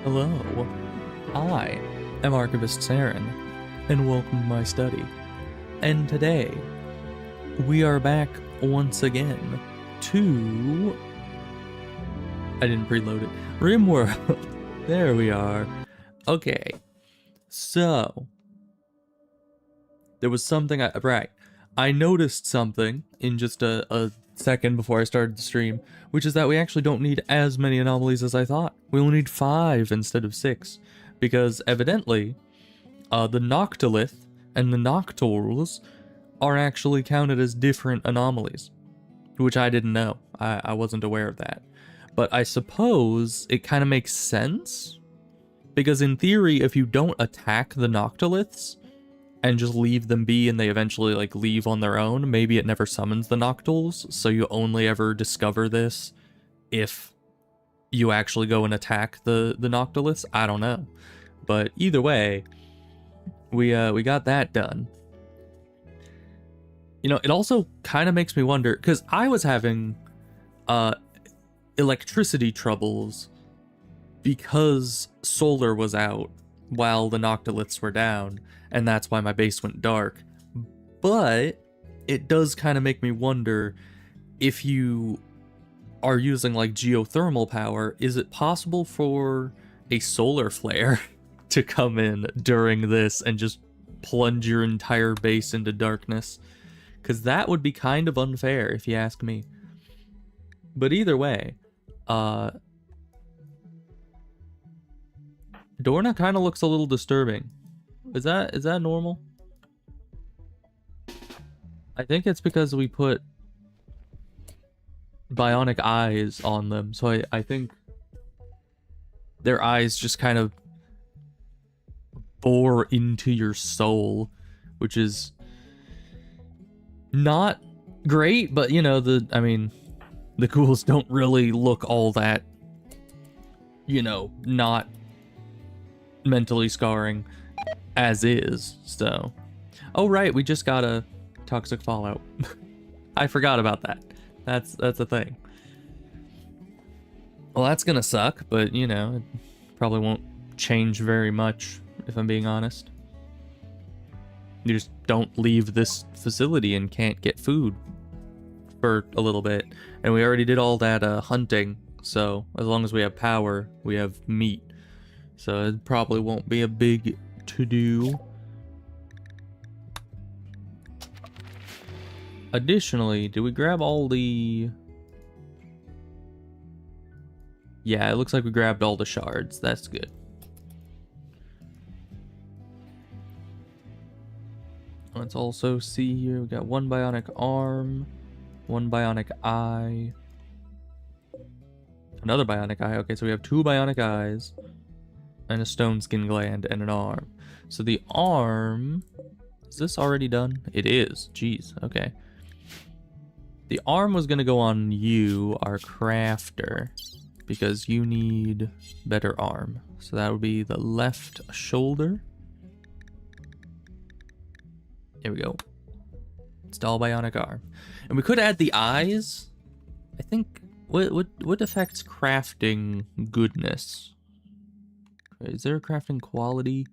Hello, I am Archivist Saren, and welcome to my study. And today, we are back once again to... I didn't preload it. Rimworld! There we are. Okay, so... There was something I noticed something in just a second before I started the stream, which is that we actually don't need as many anomalies as I thought. We only need 5 instead of 6, because evidently, the Noctilith and the Noctols are actually counted as different anomalies, which I didn't know. I wasn't aware of that. But I suppose it kind of makes sense, because in theory, if you don't attack the Noctiliths, and just leave them be and they eventually like leave on their own, maybe it never summons the Noctols, so you only ever discover this if you actually go and attack the Noctiliths. I don't know. But either way, we got that done. You know, it also kind of makes me wonder, because I was having electricity troubles because solar was out while the Noctiliths were down, and that's why my base went dark. But it does kind of make me wonder, if you are using like geothermal power, is it possible for a solar flare to come in during this and just plunge your entire base into darkness? Because that would be kind of unfair, if you ask me. But either way, Dorna kind of looks a little disturbing. Is that normal? I think it's because we put bionic eyes on them, so I think their eyes just kind of bore into your soul, which is not great, but you know, the ghouls don't really look all that, you know, not mentally scarring as is. So, oh right, we just got a toxic fallout. I forgot about that. That's a thing. Well, that's gonna suck, but you know, it probably won't change very much if I'm being honest. You just don't leave this facility and can't get food for a little bit, and we already did all that hunting, so as long as we have power, we have meat. So it probably won't be a big to-do. Additionally, did we grab all the... Yeah, it looks like we grabbed all the shards. That's good. Let's also see here. We got 1 bionic arm, 1 bionic eye, another bionic eye. Okay, so we have 2 bionic eyes, and a stone skin gland, and an arm. So the arm... Is this already done? It is. Jeez, okay. The arm was going to go on you, our crafter, because you need better arm. So that would be the left shoulder. There we go. Install bionic arm. And we could add the eyes. I think... What affects crafting goodness? Is there a crafting quality?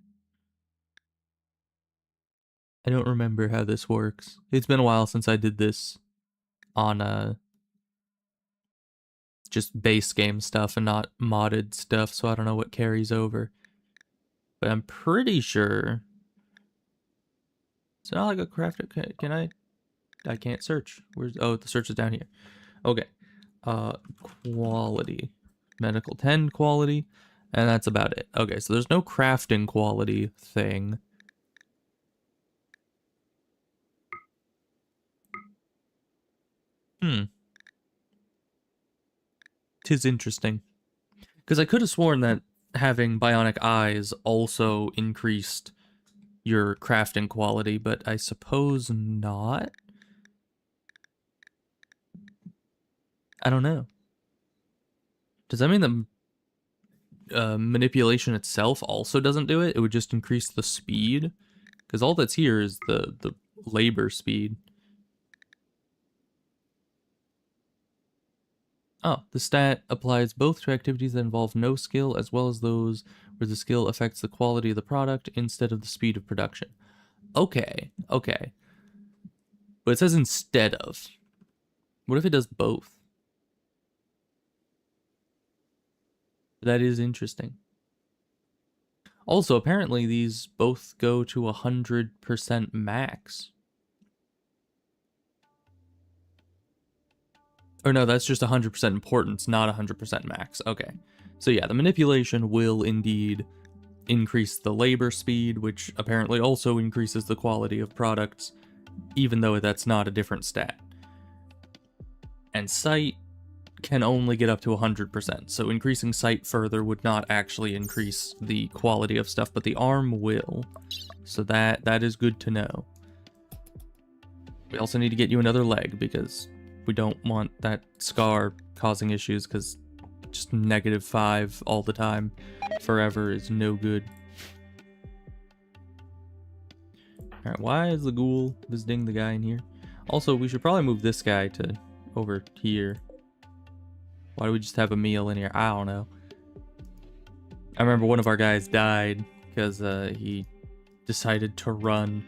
I don't remember how this works. It's been a while since I did this on just base game stuff and not modded stuff, so I don't know what carries over. But I'm pretty sure it's not like a crafter. Can I can't search. Where's... Oh, the search is down here. Okay. Quality. Medical 10 quality. And that's about it. Okay, so there's no crafting quality thing. Tis interesting. Because I could have sworn that having bionic eyes also increased your crafting quality, but I suppose not. I don't know. Does that mean the manipulation itself also doesn't do it? It would just increase the speed? Because all that's here is the labor speed. Oh, the stat applies both to activities that involve no skill as well as those where the skill affects the quality of the product instead of the speed of production. Okay, okay. But it says instead of. What if it does both? That is interesting. Also, apparently these both go to 100% max. Or no, that's just 100% importance, not 100% max. Okay. So yeah, the manipulation will indeed increase the labor speed, which apparently also increases the quality of products, even though that's not a different stat. And sight can only get up to 100%, so increasing sight further would not actually increase the quality of stuff, but the arm will. So that is good to know. We also need to get you another leg, because we don't want that scar causing issues, because just -5 all the time forever is no good. Alright, why is the ghoul visiting the guy in here? Also, we should probably move this guy to over here. Why do we just have a meal in here? I don't know. I remember one of our guys died because he decided to run.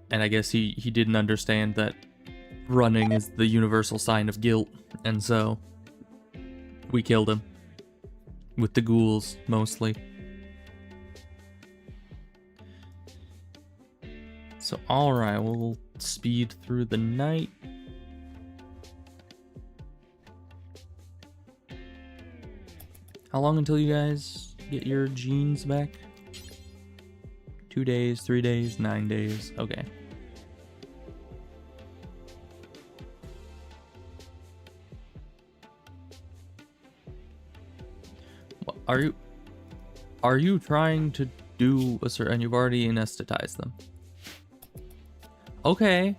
And I guess he didn't understand that running is the universal sign of guilt. And so we killed him. With the ghouls, mostly. So alright, we'll speed through the night. How long until you guys get your genes back? 2 days, 3 days, 9 days. Okay. Are you trying to do a certain, and you've already anesthetized them? Okay.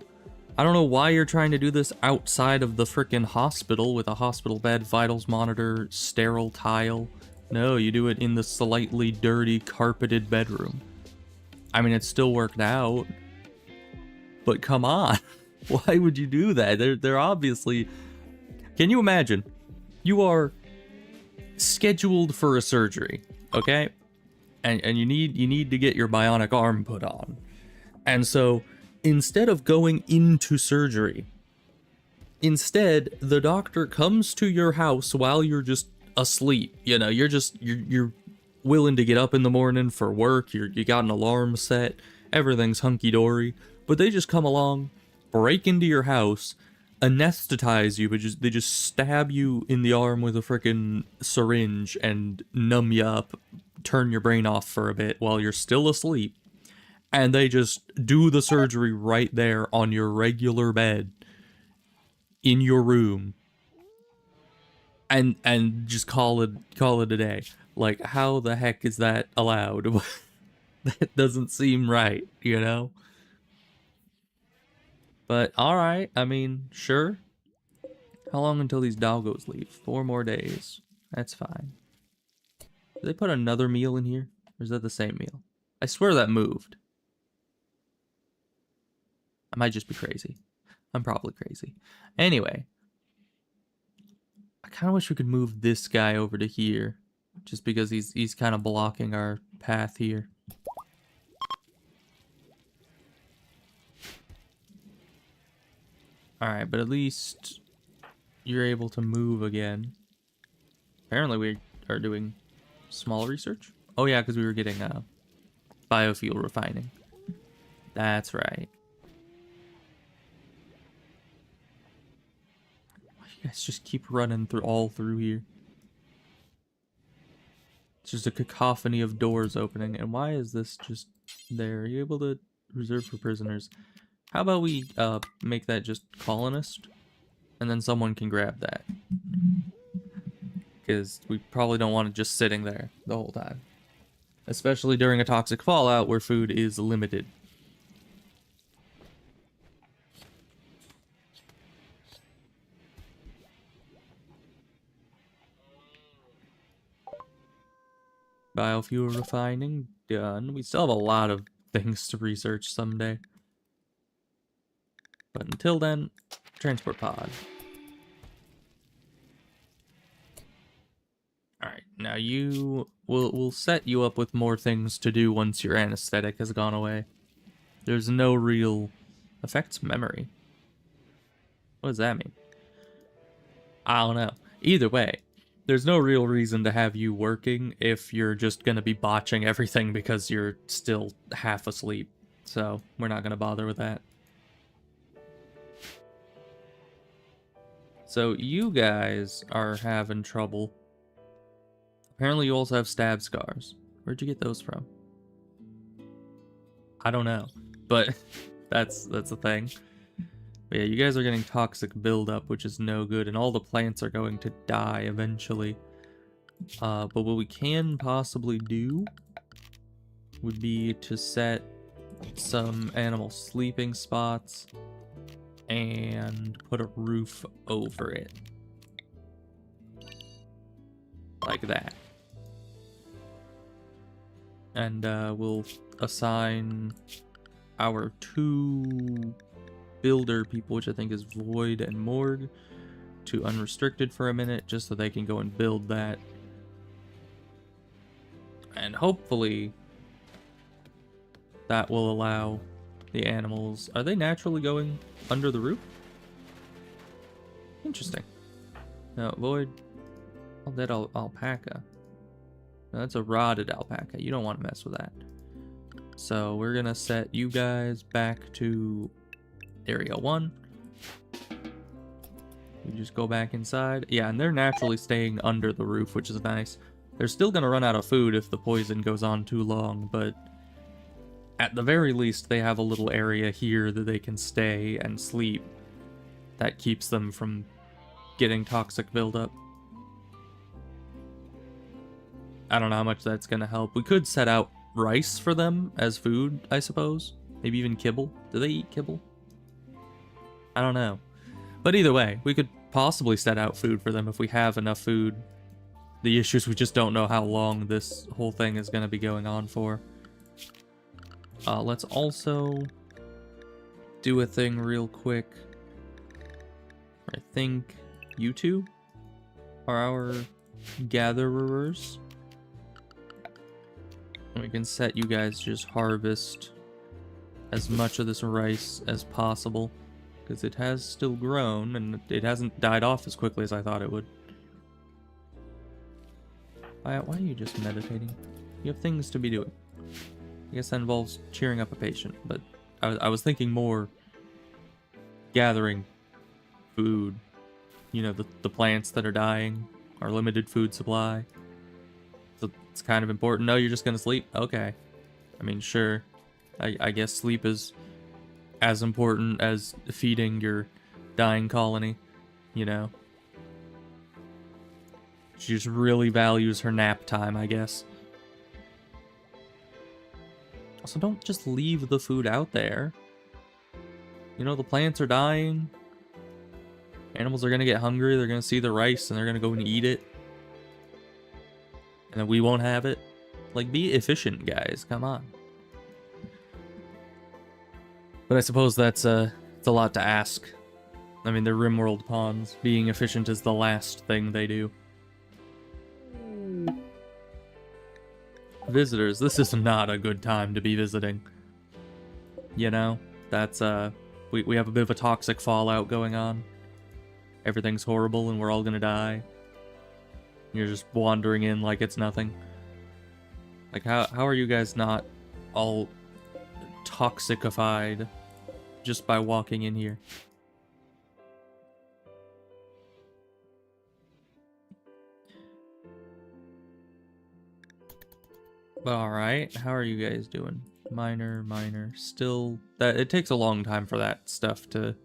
I don't know why you're trying to do this outside of the frickin' hospital with a hospital bed, vitals monitor, sterile tile. No, you do it in the slightly dirty, carpeted bedroom. I mean, it still worked out. But come on. Why would you do that? They're obviously... Can you imagine? You are scheduled for a surgery, okay? And you need to get your bionic arm put on. And so... instead of going into surgery, instead the doctor comes to your house while you're just asleep. You know, you're willing to get up in the morning for work. You got an alarm set. Everything's hunky-dory. But they just come along, break into your house, anesthetize you, but they just stab you in the arm with a frickin' syringe and numb you up, turn your brain off for a bit while you're still asleep. And they just do the surgery right there on your regular bed in your room, and just call it a day. Like, how the heck is that allowed? That doesn't seem right, you know? But all right, I mean, sure. How long until these doggos leave? 4 more days. That's fine. Did they put another meal in here? Or is that the same meal? I swear that moved. I might just be crazy. I'm probably crazy. Anyway. I kind of wish we could move this guy over to here. Just because he's kind of blocking our path here. Alright, but at least you're able to move again. Apparently we are doing small research. Oh yeah, because we were getting biofuel refining. That's right. You guys just keep running all through here. It's just a cacophony of doors opening. And why is this just there? Are you able to reserve for prisoners? How about we make that just colonist? And then someone can grab that. Because we probably don't want it just sitting there the whole time. Especially during a toxic fallout where food is limited. Biofuel refining, done. We still have a lot of things to research someday. But until then, transport pod. Now we'll set you up with more things to do once your anesthetic has gone away. There's no real affects memory. What does that mean? I don't know. Either way, there's no real reason to have you working if you're just gonna be botching everything because you're still half asleep. So we're not gonna bother with that. So you guys are having trouble. Apparently you also have stab scars. Where'd you get those from? I don't know, but that's the thing. But yeah, you guys are getting toxic buildup, which is no good, and all the plants are going to die eventually. But what we can possibly do would be to set some animal sleeping spots and put a roof over it. Like that. And we'll assign our 2 builder people, which I think is Void and Morg, to unrestricted for a minute, just so they can go and build that. And hopefully that will allow the animals... Are they naturally going under the roof? Interesting. No, Void. Oh, that alpaca. No, that's a rotted alpaca. You don't want to mess with that. So we're gonna set you guys back to area 1. You just go back inside. Yeah, and they're naturally staying under the roof, which is nice. They're still gonna run out of food if the poison goes on too long, but at the very least they have a little area here that they can stay and sleep. That keeps them from getting toxic buildup. I don't know how much that's gonna help. We could set out rice for them as food, I suppose. Maybe even kibble. Do they eat kibble? I don't know. But either way, we could possibly set out food for them if we have enough food. The issue is we just don't know how long this whole thing is going to be going on for. Let's also do a thing real quick. I think you two are our gatherers. And we can set you guys just harvest as much of this rice as possible, because it has still grown and it hasn't died off as quickly as I thought it would. Why are you just meditating? You have things to be doing. I guess that involves cheering up a patient, but I was thinking more gathering food. You know, the plants that are dying, our limited food supply. So it's kind of important. No, you're just gonna sleep? Okay. I mean, sure. I guess sleep is as important as feeding your dying colony, you know? She just really values her nap time, I guess. Also, don't just leave the food out there. You know, the plants are dying. Animals are gonna get hungry, they're gonna see the rice, and they're gonna go and eat it. And then we won't have it. Like, be efficient, guys, come on. But I suppose it's a lot to ask. I mean, they're Rimworld pawns. Being efficient is the last thing they do. Visitors, this is not a good time to be visiting. You know, that's we have a bit of a toxic fallout going on. Everything's horrible and we're all gonna die. You're just wandering in like it's nothing. Like, how are you guys not all toxicified just by walking in here? Alright, how are you guys doing? Minor. Still, that it takes a long time for that stuff to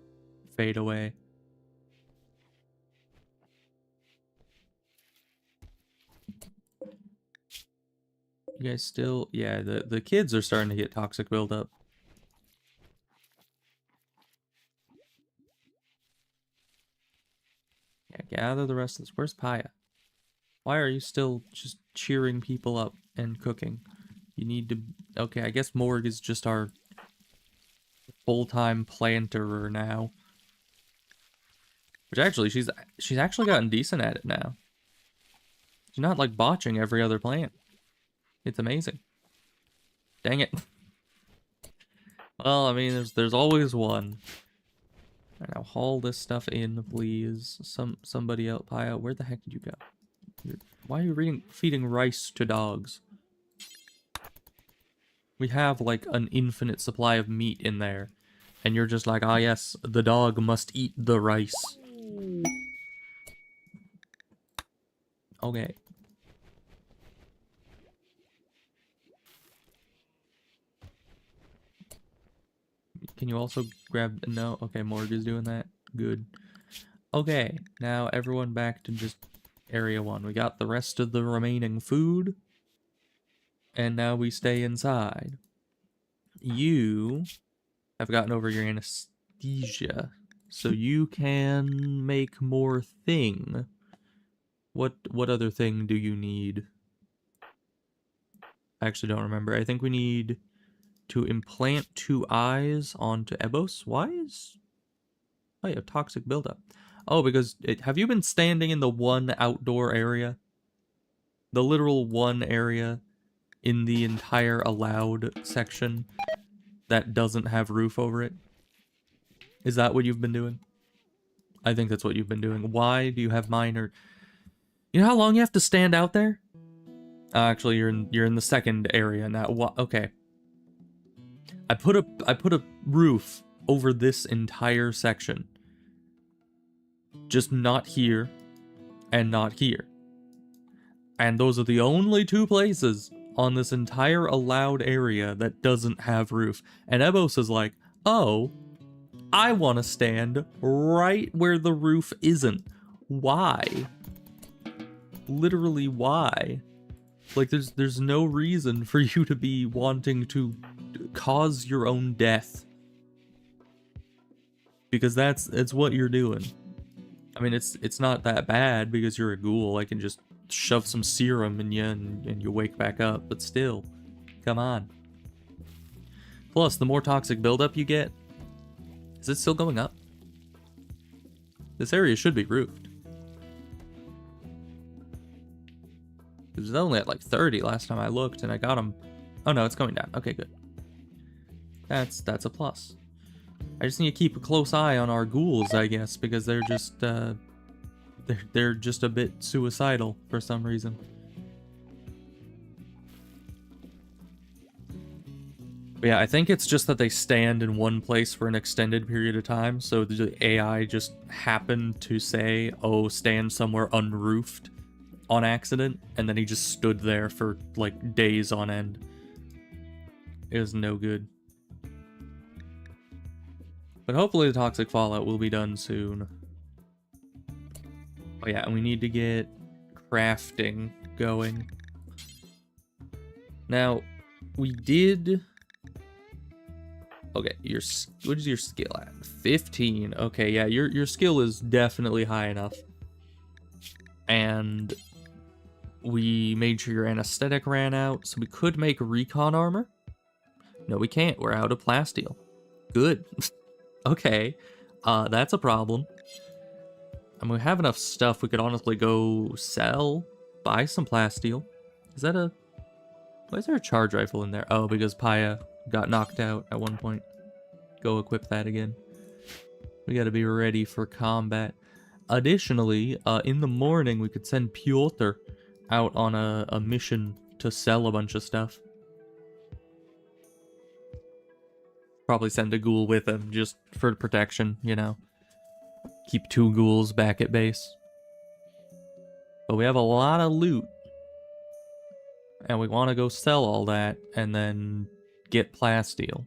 fade away. You guys still, yeah, the kids are starting to get toxic buildup. Yeah, gather the rest of this. Where's Paya? Why are you still just cheering people up and cooking? You need to... Okay, I guess Morg is just our full-time planter now. Which actually, she's actually gotten decent at it now. You're not like botching every other plant. It's amazing. Dang it. Well, I mean, there's always one. Alright, now haul this stuff in, please. Somebody else, Paya, where the heck did you go? Why are you feeding rice to dogs? We have like an infinite supply of meat in there. And you're just like, ah yes, the dog must eat the rice. Okay. Can you also grab... No? Okay, Morg is doing that. Good. Okay, now everyone back to just area 1. We got the rest of the remaining food. And now we stay inside. You have gotten over your anesthesia. So you can make more thing. What other thing do you need? I actually don't remember. I think we need to implant 2 eyes onto Ebos. Why is... Oh, yeah, toxic buildup. Oh, because... have you been standing in the one outdoor area? The literal one area in the entire allowed section that doesn't have roof over it? Is that what you've been doing? I think that's what you've been doing. Why do you have minor... You know how long you have to stand out there? Actually, you're in the second area now. What? Okay. I put a roof over this entire section. Just not here and not here. And those are the only 2 places on this entire allowed area that doesn't have roof. And Ebos is like, oh, I want to stand right where the roof isn't. Why? Literally, why? Like, there's no reason for you to be wanting to cause your own death. Because it's what you're doing. I mean, it's not that bad because you're a ghoul. I can just shove some serum in you and you wake back up. But still, come on. Plus, the more toxic buildup you get... Is it still going up? This area should be roofed. It was only at like 30 last time I looked, and I got them. Oh no, it's going down. Okay, good. That's a plus. I just need to keep a close eye on our ghouls, I guess, because they're just they're just a bit suicidal for some reason. But yeah, I think it's just that they stand in one place for an extended period of time, so the AI just happened to say, oh, stand somewhere unroofed on accident, and then he just stood there for like days on end. It was no good. But hopefully the toxic fallout will be done soon. Oh yeah, and we need to get crafting going. Now, we did... Okay, what is your skill at? 15. Okay, yeah, your skill is definitely high enough. And we made sure your anesthetic ran out, so we could make recon armor. No, we can't. We're out of plasteel. Good. Okay, that's a problem. And we have enough stuff we could honestly go sell, buy some plasteel. Is that a... Why is there a charge rifle in there? Oh, because Paya got knocked out at one point. Go equip that again. We gotta be ready for combat. Additionally, in the morning we could send Piotr out on a mission to sell a bunch of stuff. Probably send a ghoul with him, just for protection, you know. Keep 2 ghouls back at base. But we have a lot of loot. And we want to go sell all that, and then get plasteel.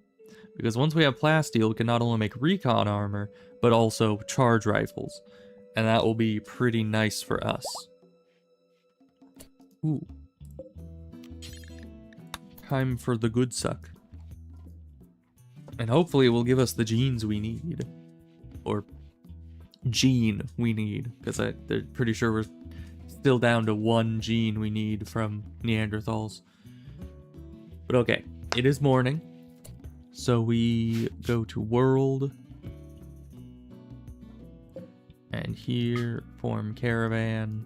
Because once we have plasteel, we can not only make recon armor, but also charge rifles. And that will be pretty nice for us. Ooh. Time for the good suck. And hopefully it will give us the genes we need. Or gene we need. Because they're pretty sure we're still down to 1 gene we need from Neanderthals. But okay, it is morning. So we go to world. And here, form caravan.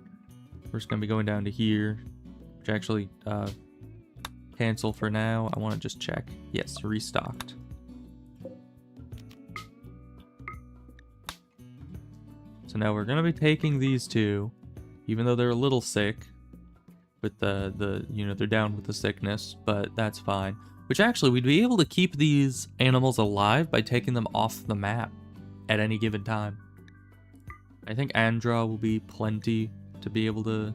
We're just gonna be going down to here, which actually, cancel for now. I want to just check. Yes, restocked. So now we're gonna be taking these two, even though they're a little sick with the you know, they're down with the sickness, but that's fine. Which actually, we'd be able to keep these animals alive by taking them off the map at any given time. I think Andra will be plenty to be able to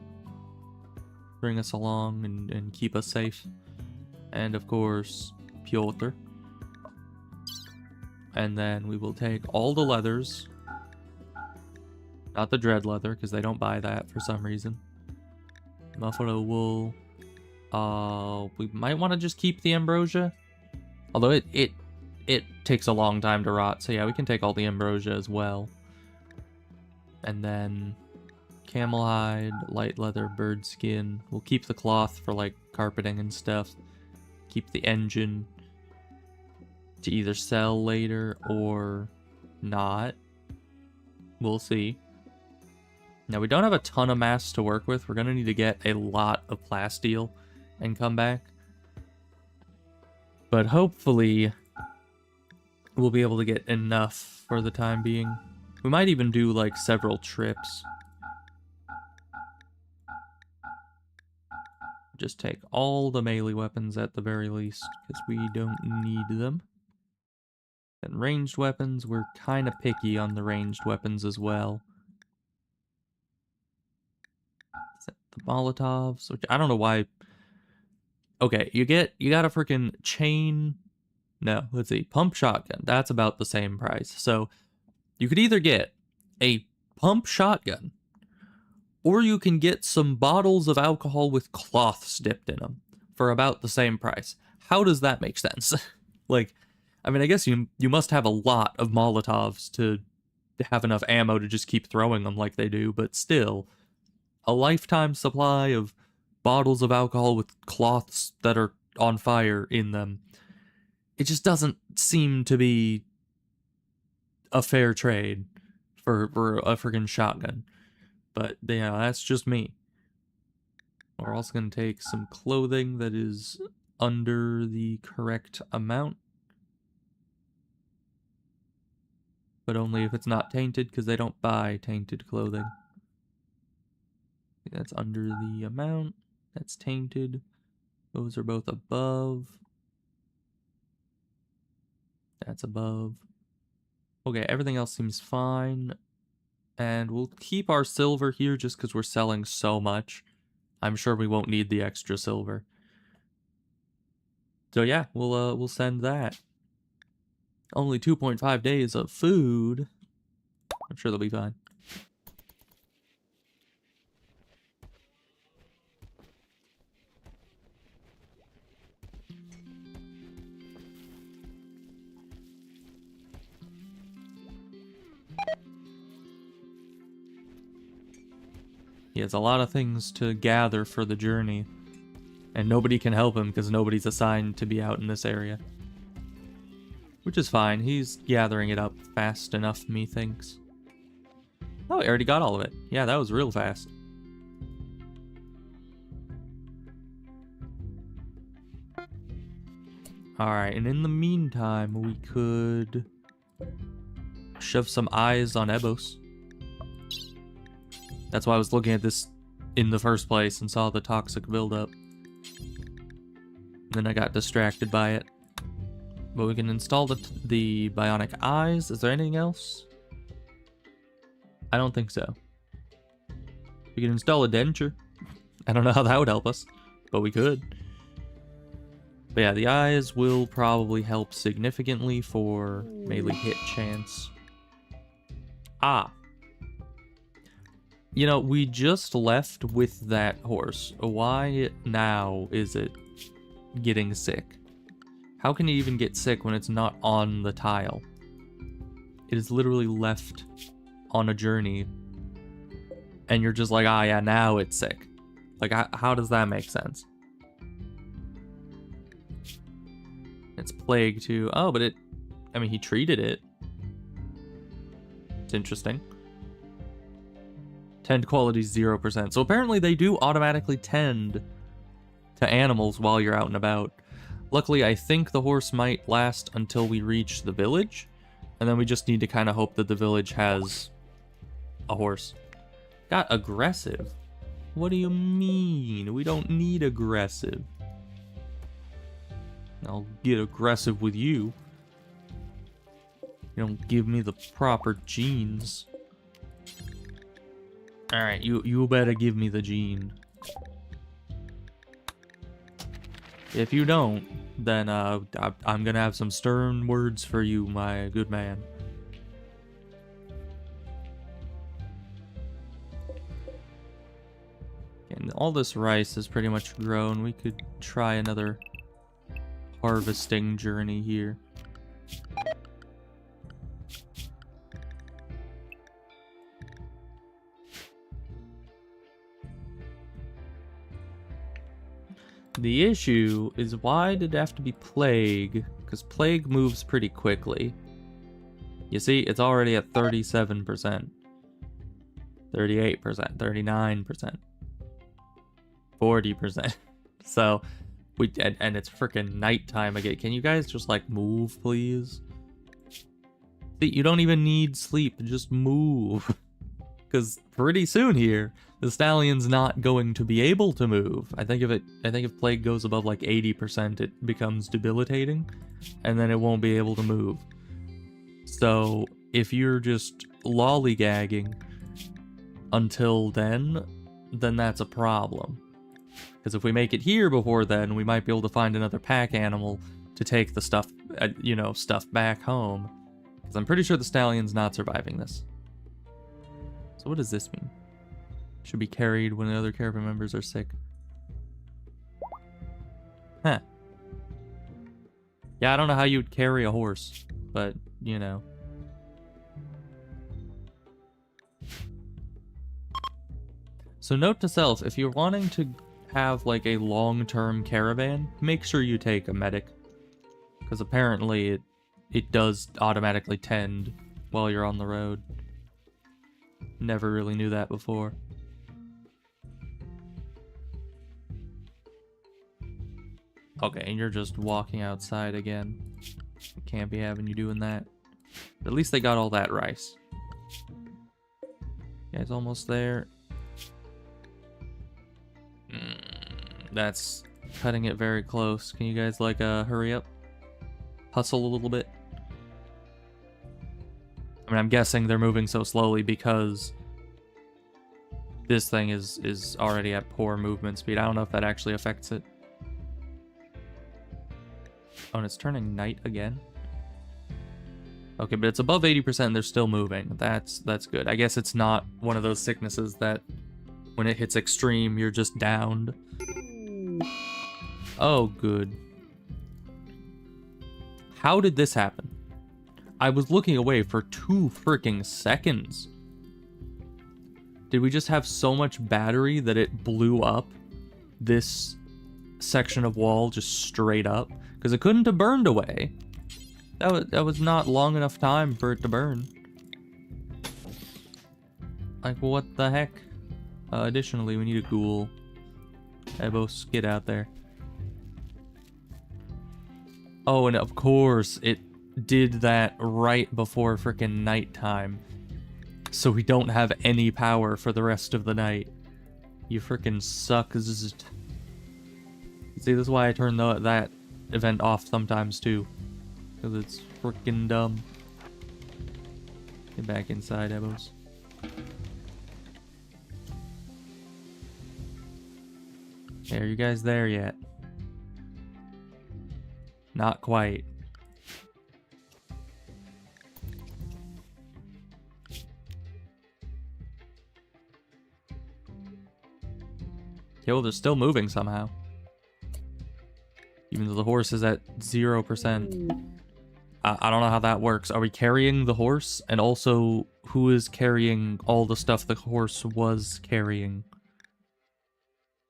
bring us along and keep us safe. And of course, Piotr. And then we will take all the leathers. Not the dread leather, because they don't buy that for some reason. Buffalo wool. We might want to just keep the ambrosia. Although it takes a long time to rot, so yeah, we can take all the ambrosia as well. And then camel hide, light leather, bird skin. We'll keep the cloth for like carpeting and stuff. Keep the engine to either sell later or not. We'll see. Now, we don't have a ton of mass to work with. We're going to need to get a lot of plasteel and come back. But hopefully, we'll be able to get enough for the time being. We might even do, like, several trips. Just take all the melee weapons at the very least, because we don't need them. And ranged weapons, we're kind of picky on the ranged weapons as well. The Molotovs, which I don't know why. Okay, you got a freaking chain. No, let's see, pump shotgun. That's about the same price. So you could either get a pump shotgun, or you can get some bottles of alcohol with cloths dipped in them for about the same price. How does that make sense? Like, I mean, I guess you must have a lot of Molotovs to have enough ammo to just keep throwing them like they do, but still, a lifetime supply of bottles of alcohol with cloths that are on fire in them. It just doesn't seem to be a fair trade for a freaking shotgun. But, yeah, that's just me. We're also going to take some clothing that is under the correct amount. But only if it's not tainted, because they don't buy tainted clothing. That's under the amount. That's tainted. Those are both above. That's above. Okay, everything else seems fine. And we'll keep our silver here just because we're selling so much. I'm sure we won't need the extra silver. So yeah, we'll send that. Only 2.5 days of food. I'm sure they'll be fine. He has a lot of things to gather for the journey. And nobody can help him because nobody's assigned to be out in this area. Which is fine. He's gathering it up fast enough, methinks. Oh, he already got all of it. Yeah, that was real fast. Alright, and in the meantime, we could shove some eyes on Ebos. That's why I was looking at this in the first place and saw the toxic buildup. Then I got distracted by it. But we can install the bionic eyes. Is there anything else? I don't think so. We can install a denture. I don't know how that would help us, but we could. But yeah, the eyes will probably help significantly for melee hit chance. Ah. You know, we just left with that horse. Why now is it getting sick? How can it even get sick when it's not on the tile? It is literally left on a journey. And you're just like, ah, yeah, now it's sick. Like, how does that make sense? It's plague too. Oh, but I mean, he treated it. It's interesting. Tend quality 0%. So apparently they do automatically tend to animals while you're out and about. Luckily, I think the horse might last until we reach the village, and then we just need to kind of hope that the village has a horse. Got aggressive? What do you mean? We don't need aggressive. I'll get aggressive with you. You don't give me the proper genes. Alright, you better give me the gene. If you don't, then I'm gonna have some stern words for you, my good man. And all this rice is pretty much grown. We could try another harvesting journey here. The issue is, why did it have to be plague? Because plague moves pretty quickly. You see, it's already at 37%. 38%, 39%. 40%. So, and it's freaking nighttime again. Can you guys just, like, move, please? See, you don't even need sleep, just move. Because pretty soon here, the stallion's not going to be able to move. I think if plague goes above like 80%, it becomes debilitating, and then it won't be able to move. So if you're just lollygagging until then that's a problem. Because if we make it here before then, we might be able to find another pack animal to take the stuff, stuff back home. Because I'm pretty sure the stallion's not surviving this. So what does this mean? Should be carried when the other caravan members are sick. Huh. Yeah, I don't know how you'd carry a horse, but, you know. So note to self, if you're wanting to have, like, a long-term caravan, make sure you take a medic. Because apparently it does automatically tend while you're on the road. Never really knew that before. Okay, and you're just walking outside again. Can't be having you doing that. But at least they got all that rice. You guys almost there? That's cutting it very close. Can you guys, like, hurry up? Hustle a little bit? I mean, I'm guessing they're moving so slowly because this thing is already at poor movement speed. I don't know if that actually affects it. Oh, and it's turning night again? Okay, but it's above 80% and they're still moving. That's good. I guess it's not one of those sicknesses that when it hits extreme, you're just downed. Oh, good. How did this happen? I was looking away for 2 freaking seconds. Did we just have so much battery that it blew up this section of wall just straight up? Because it couldn't have burned away. That was not long enough time for it to burn. Like, what the heck? Additionally, we need a ghoul. Ebos, get out there. Oh, and of course, it did that right before frickin' nighttime. So we don't have any power for the rest of the night. You frickin' suck. See, this is why I turn that event off sometimes too. Because it's frickin' dumb. Get back inside, Ebos. Hey, are you guys there yet? Not quite. Yo, they're still moving somehow. Even though the horse is at 0%. I don't know how that works. Are we carrying the horse? And also, who is carrying all the stuff the horse was carrying?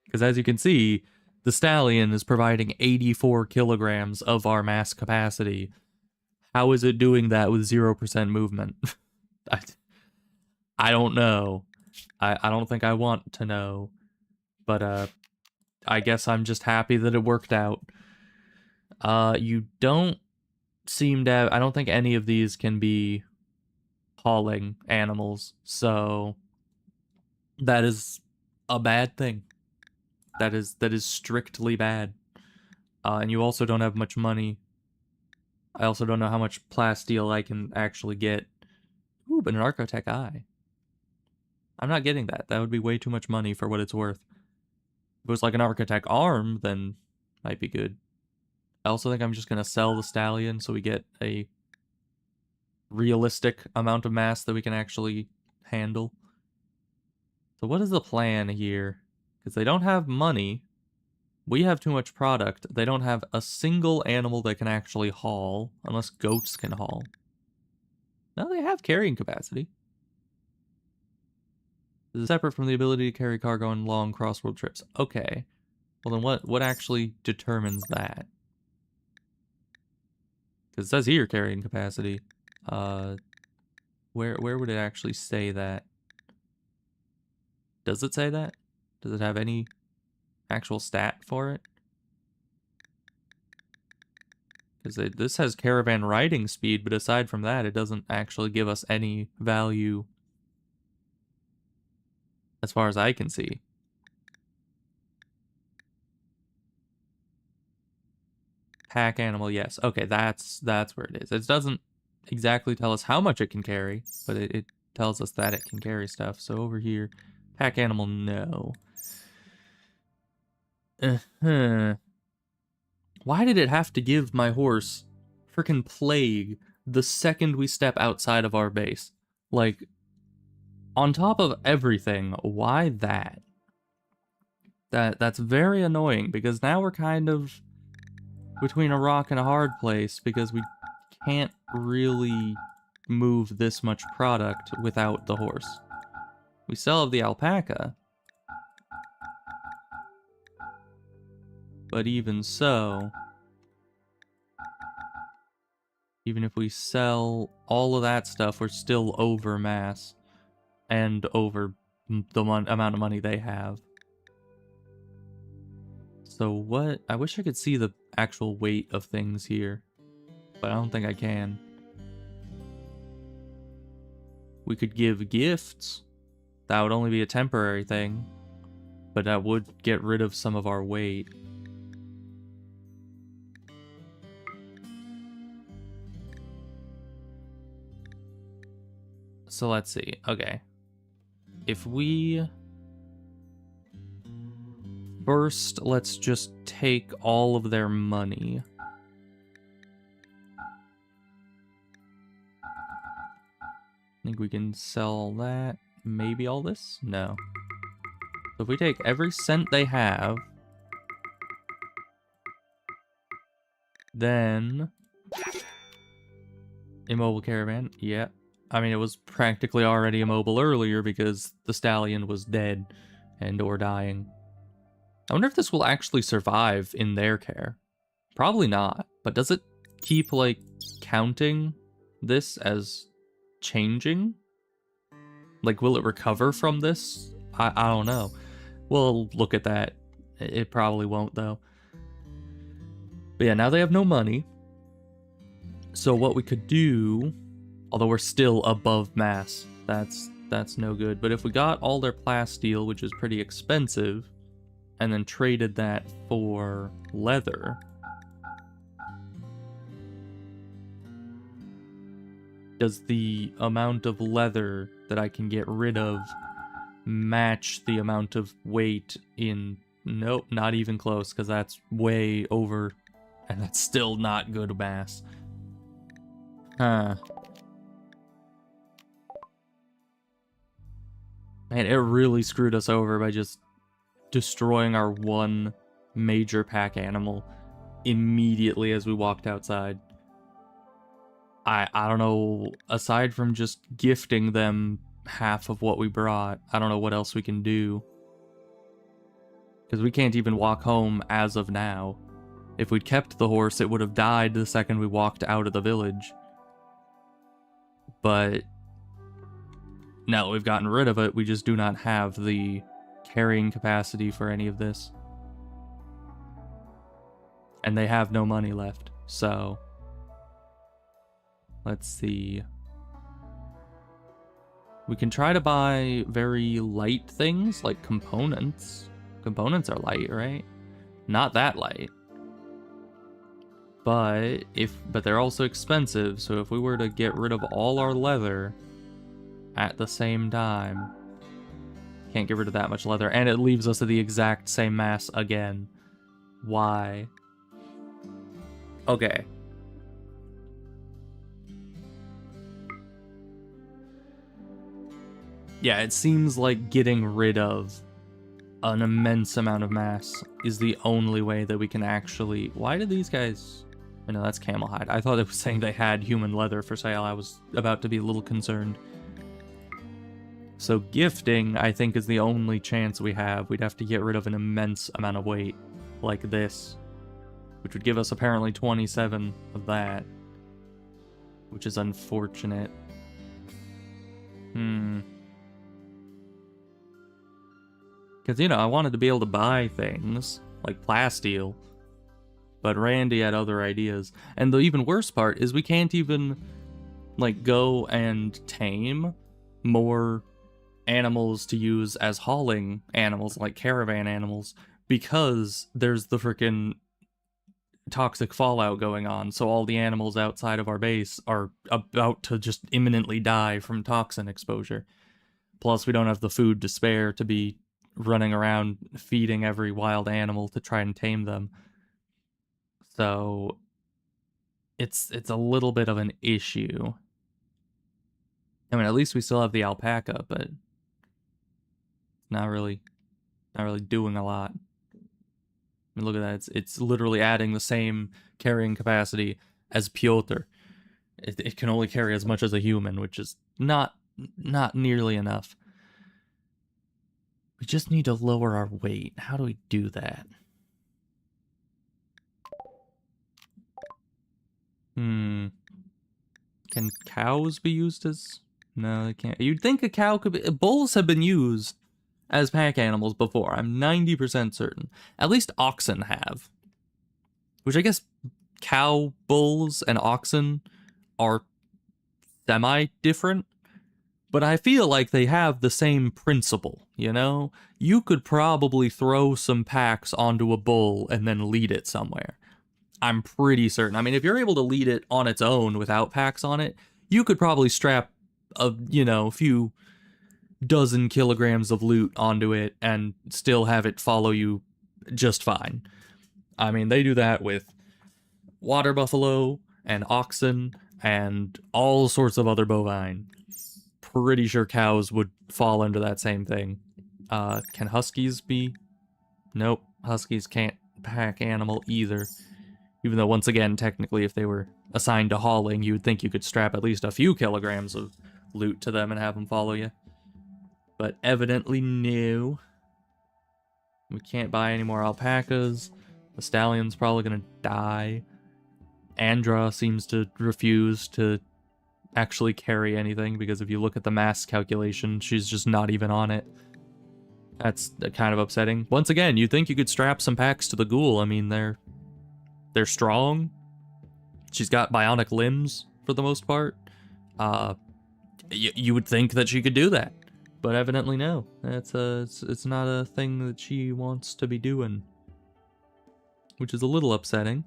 Because as you can see, the stallion is providing 84 kilograms of our mass capacity. How is it doing that with 0% movement? I don't know. I don't think I want to know. But, I guess I'm just happy that it worked out. You don't seem to have... I don't think any of these can be hauling animals, so that is a bad thing. That is strictly bad. And you also don't have much money. I also don't know how much plasteel I can actually get. Ooh, but an Archotech eye. I'm not getting that. That would be way too much money for what it's worth. If it was like an Architect arm, then might be good. I also think I'm just going to sell the stallion so we get a realistic amount of mass that we can actually handle. So what is the plan here? Because they don't have money. We have too much product. They don't have a single animal that can actually haul, unless goats can haul. No, they have carrying capacity. This is separate from the ability to carry cargo on long cross-world trips. Okay. Well then what actually determines that? Because it says here carrying capacity. Where would it actually say that? Does it say that? Does it have any actual stat for it? Because this has caravan riding speed, but aside from that, it doesn't actually give us any value as far as I can see. Pack animal, yes. Okay, that's where it is. It doesn't exactly tell us how much it can carry, but it tells us that it can carry stuff. So over here, pack animal, no. Why did it have to give my horse frickin' plague the second we step outside of our base? Like, on top of everything, why that? That's very annoying, because now we're kind of between a rock and a hard place, because we can't really move this much product without the horse. We still have the alpaca. But even so, even if we sell all of that stuff, we're still over mass and over the amount of money they have. So what? I wish I could see the actual weight of things here, but I don't think I can. We could give gifts. That would only be a temporary thing, but that would get rid of some of our weight. So let's see. Okay. If we... First, let's just take all of their money. I think we can sell that. Maybe all this? No. So if we take every cent they have, then... Immobile caravan, yeah. I mean, it was practically already immobile earlier because the stallion was dead and or dying. I wonder if this will actually survive in their care. Probably not, but does it keep, like, counting this as changing? Like, will it recover from this? I don't know. We'll look at that. It probably won't, though. But yeah, now they have no money. So what we could do, although we're still above mass, that's no good. But if we got all their plasteel, which is pretty expensive, and then traded that for leather, does the amount of leather that I can get rid of match the amount of weight in... Nope, not even close, because that's way over, and that's still not good mass. Huh. Man, it really screwed us over by just destroying our one major pack animal immediately as we walked outside. I don't know, aside from just gifting them half of what we brought, I don't know what else we can do. Because we can't even walk home as of now. If we'd kept the horse, it would have died the second we walked out of the village. But now that we've gotten rid of it, we just do not have the carrying capacity for any of this. And they have no money left, so... Let's see. We can try to buy very light things, like components. Components are light, right? Not that light. But they're also expensive, so if we were to get rid of all our leather at the same time, can't get rid of that much leather, and it leaves us at the exact same mass again. Why? Okay. Yeah, it seems like getting rid of an immense amount of mass is the only way that we can actually... Why did these guys... Oh, no, that's camel hide. I thought it was saying they had human leather for sale. I was about to be a little concerned. So gifting, I think, is the only chance we have. We'd have to get rid of an immense amount of weight, like this, which would give us apparently 27 of that, which is unfortunate. Because, you know, I wanted to be able to buy things, like plasteel, but Randy had other ideas. And the even worse part is we can't even, like, go and tame more animals to use as hauling animals, like caravan animals, because there's the frickin' toxic fallout going on, so all the animals outside of our base are about to just imminently die from toxin exposure. Plus, we don't have the food to spare to be running around feeding every wild animal to try and tame them. So it's a little bit of an issue. I mean, at least we still have the alpaca, but not really doing a lot. I mean, look at that. It's literally adding the same carrying capacity as Piotr. It can only carry as much as a human, which is not nearly enough. We just need to lower our weight. How do we do that? Can cows be used as... No, they can't. You'd think a cow could be... Bulls have been used as pack animals before. I'm 90% certain. At least oxen have. Which I guess cow, bulls, and oxen are semi-different. But I feel like they have the same principle, you know? You could probably throw some packs onto a bull and then lead it somewhere. I'm pretty certain. I mean, if you're able to lead it on its own without packs on it, you could probably strap a, you know, few dozen kilograms of loot onto it and still have it follow you just fine. I mean, they do that with water buffalo and oxen and all sorts of other bovine. Pretty sure cows would fall into that same thing. Can huskies be? Nope, huskies can't pack animal either. Even though, once again, technically, if they were assigned to hauling, you would think you could strap at least a few kilograms of loot to them and have them follow you. But evidently, no. We can't buy any more alpacas. The stallion's probably gonna die. Andra seems to refuse to actually carry anything, because if you look at the mass calculation, she's just not even on it. That's kind of upsetting. Once again, you'd think you could strap some packs to the ghoul. I mean, they're strong. She's got bionic limbs for the most part. You would think that she could do that, but evidently no. It's not a thing that she wants to be doing, which is a little upsetting.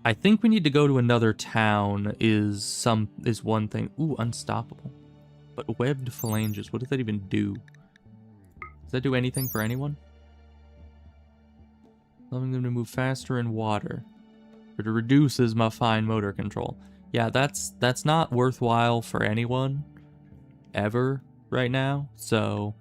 I think we need to go to another town is one thing. Ooh, unstoppable. But webbed phalanges, what does that even do? Does that do anything for anyone? Allowing them to move faster in water. But it reduces my fine motor control. Yeah, that's not worthwhile for anyone ever right now. So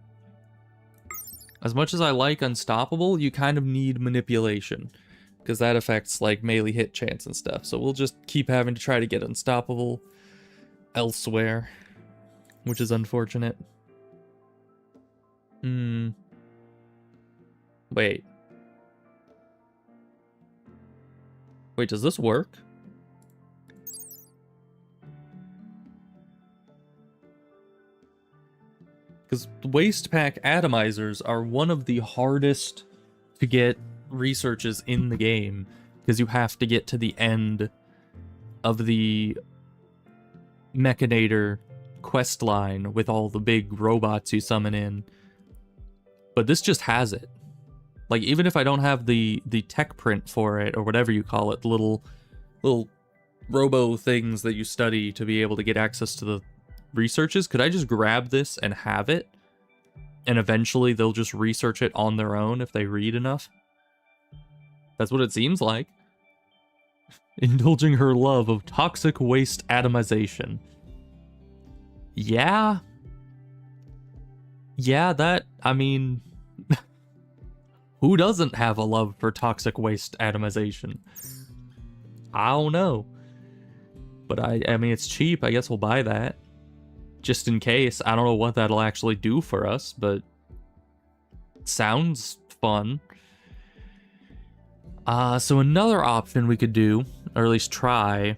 as much as I like unstoppable, you kind of need manipulation, because that affects like melee hit chance and stuff. So we'll just keep having to try to get unstoppable elsewhere, which is unfortunate. Wait. Wait, does this work? waste pack atomizers are one of the hardest to get researches in the game, because you have to get to the end of the Mechanator quest line with all the big robots you summon in. But this just has it. Like, even if I don't have the tech print for it, or whatever you call it, the little robo things that you study to be able to get access to the researches, could I just grab this and have it? And eventually they'll just research it on their own if they read enough? That's what it seems like. Indulging her love of toxic waste atomization. Yeah. Yeah, that, I mean... who doesn't have a love for toxic waste atomization? I don't know. But I mean, it's cheap. I guess we'll buy that. Just in case. I don't know what that'll actually do for us, but... it sounds fun. So another option we could do, or at least try,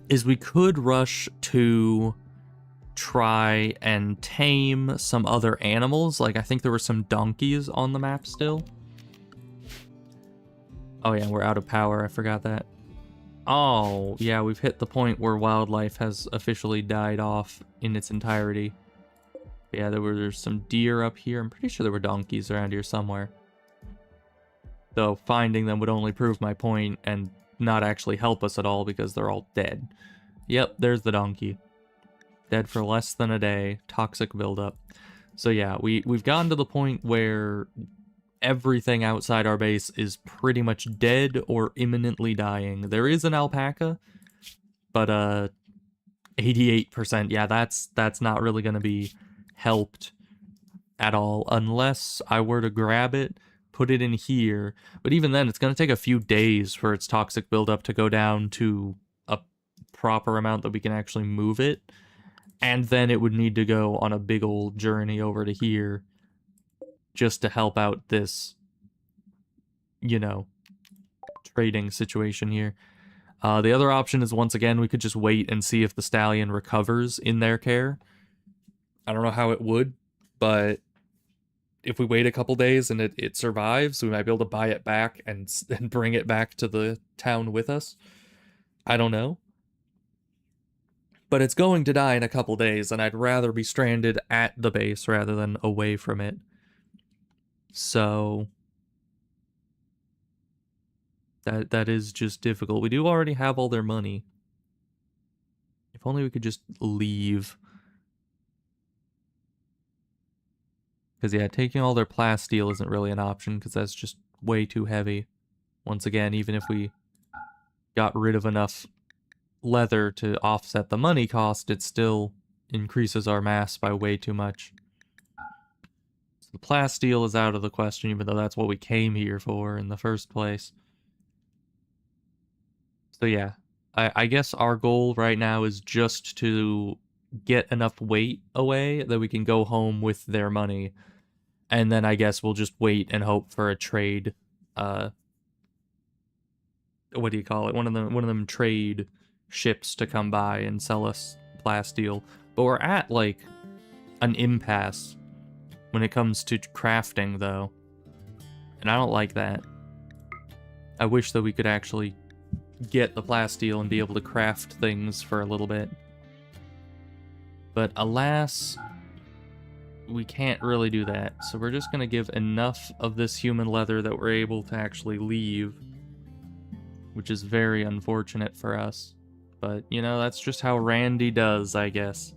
is we could rush to try and tame some other animals. Like, I think there were some donkeys on the map still. Oh yeah, we're out of power. I forgot that. Oh, yeah, we've hit the point where wildlife has officially died off in its entirety. Yeah, there's some deer up here. I'm pretty sure there were donkeys around here somewhere. Though finding them would only prove my point and not actually help us at all because they're all dead. Yep, there's the donkey. Dead for less than a day. Toxic buildup. So yeah, we've gotten to the point where everything outside our base is pretty much dead or imminently dying. There is an alpaca, but 88%, yeah, that's not really going to be helped at all unless I were to grab it, put it in here. But even then, it's going to take a few days for its toxic buildup to go down to a proper amount that we can actually move it. And then it would need to go on a big old journey over to here just to help out this, you know, trading situation here. The other option is, once again, we could just wait and see if the stallion recovers in their care. I don't know how it would, but if we wait a couple days and it survives, we might be able to buy it back and bring it back to the town with us. I don't know. But it's going to die in a couple days, and I'd rather be stranded at the base rather than away from it. So that is just difficult. We do already have all their money. If only we could just leave. Because, yeah, taking all their plasteel isn't really an option, because that's just way too heavy. Once again, even if we got rid of enough leather to offset the money cost, it still increases our mass by way too much. So the plasteel is out of the question, even though that's what we came here for in the first place. So yeah, I guess our goal right now is just to get enough weight away that we can go home with their money. And then I guess we'll just wait and hope for a trade, what do you call it? One of them trade ships to come by and sell us plasteel. But we're at, like, an impasse when it comes to crafting, though. And I don't like that. I wish that we could actually get the plasteel and be able to craft things for a little bit. But alas, we can't really do that. So we're just going to give enough of this human leather that we're able to actually leave, which is very unfortunate for us. But, you know, that's just how Randy does, I guess.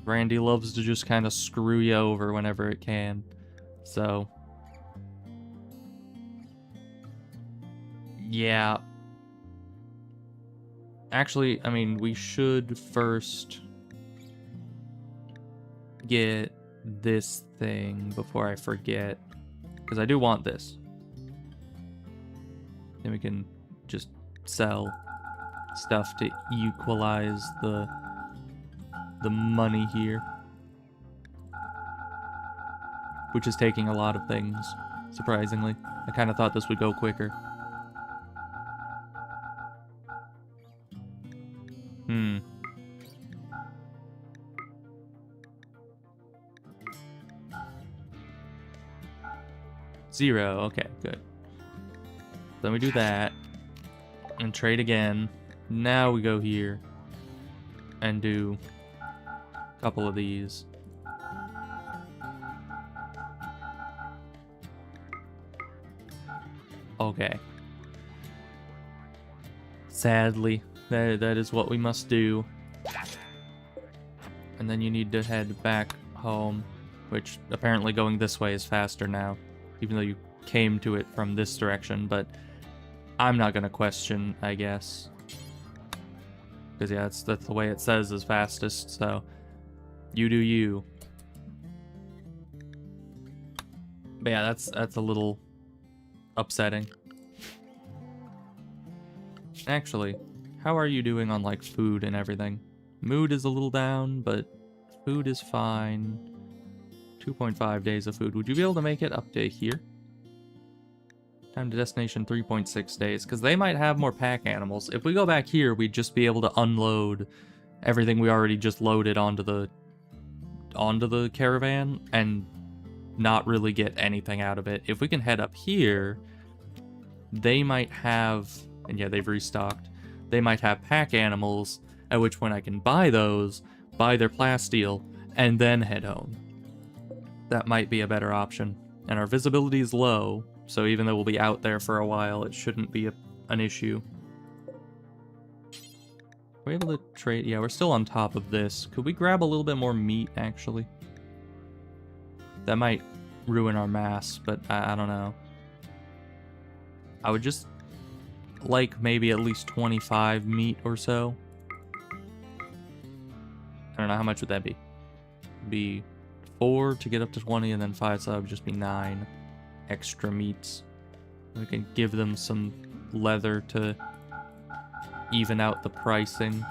Randy loves to just kind of screw you over whenever it can. So, yeah. Actually, I mean, we should first get this thing before I forget, because I do want this. Then we can just sell stuff to equalize the money here, which is taking a lot of things, surprisingly. I kind of thought this would go quicker. 0. Okay, good. Then we do that. And trade again. Now we go here. And do a couple of these. Okay. Sadly, that is what we must do. And then you need to head back home, which apparently going this way is faster now, even though you came to it from this direction, but I'm not gonna question, I guess. Because yeah, that's the way it says is fastest, so you do you. But yeah, that's a little upsetting. Actually, how are you doing on like food and everything? Mood is a little down, but food is fine. 2.5 days of food. Would you be able to make it up to here? Time to destination 3.6 days, because they might have more pack animals. If we go back here, we'd just be able to unload everything we already just loaded onto the caravan and not really get anything out of it. If we can head up here, they might have, and yeah, they've restocked. They might have pack animals, at which point I can buy those, buy their plasteel, and then head home. That might be a better option. And our visibility is low, so even though we'll be out there for a while, it shouldn't be an issue. Are we able to trade? Yeah, we're still on top of this. Could we grab a little bit more meat, actually? That might ruin our mass, but I don't know. I would just like maybe at least 25 meat or so. I don't know, how much would that be? Be 4 to get up to 20, and then 5, so that would just be 9 extra meats. We can give them some leather to even out the pricing.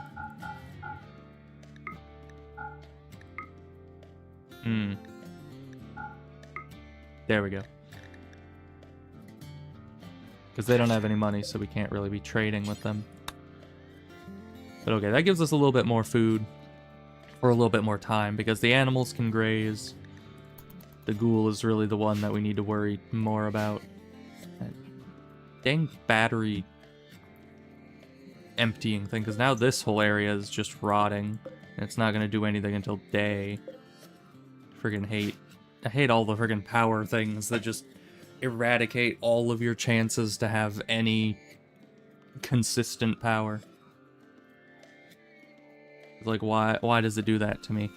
There we go. Because they don't have any money, so we can't really be trading with them. But okay, that gives us a little bit more food for a little bit more time, because the animals can graze. The ghoul is really the one that we need to worry more about. That dang battery emptying thing, because now this whole area is just rotting, and it's not going to do anything until day. I hate all the friggin' power things that just eradicate all of your chances to have any consistent power. Like, why does it do that to me?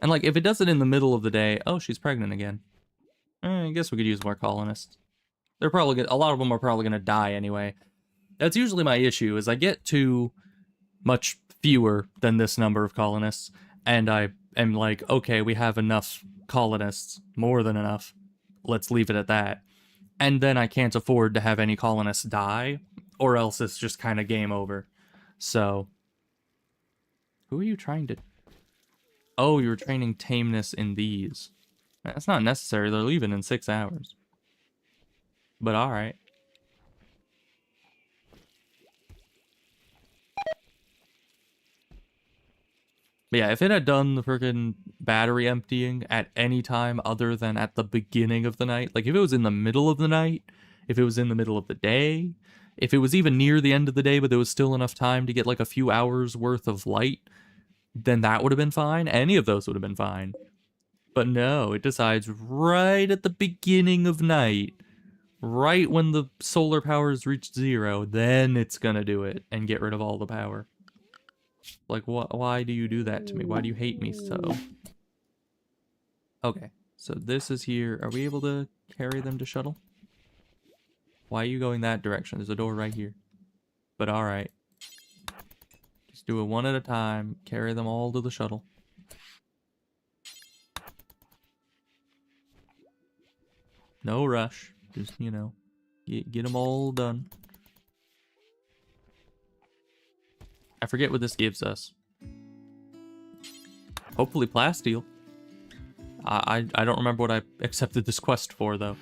And like, if it does it in the middle of the day, oh, she's pregnant again. I guess we could use more colonists. They're probably a lot of them are probably gonna die anyway. That's usually my issue, is I get to much fewer than this number of colonists, and I am like, okay, we have enough colonists, more than enough. Let's leave it at that. And then I can't afford to have any colonists die, or else it's just kind of game over. So, who are you trying to... Oh, you were training tameness in these. That's not necessary, they're leaving in 6 hours. But alright. But yeah, if it had done the freaking battery emptying at any time other than at the beginning of the night, like if it was in the middle of the night, if it was in the middle of the day, if it was even near the end of the day but there was still enough time to get like a few hours worth of light, then that would have been fine. Any of those would have been fine. But no, it decides right at the beginning of night, right when the solar power has reached 0, then it's gonna do it and get rid of all the power. Like, why do you do that to me? Why do you hate me so? Okay, so this is here. Are we able to carry them to shuttle? Why are you going that direction? There's a door right here. But alright. Just do it one at a time. Carry them all to the shuttle. No rush. Just, you know, get them all done. I forget what this gives us. Hopefully plasteel. I don't remember what I accepted this quest for, though.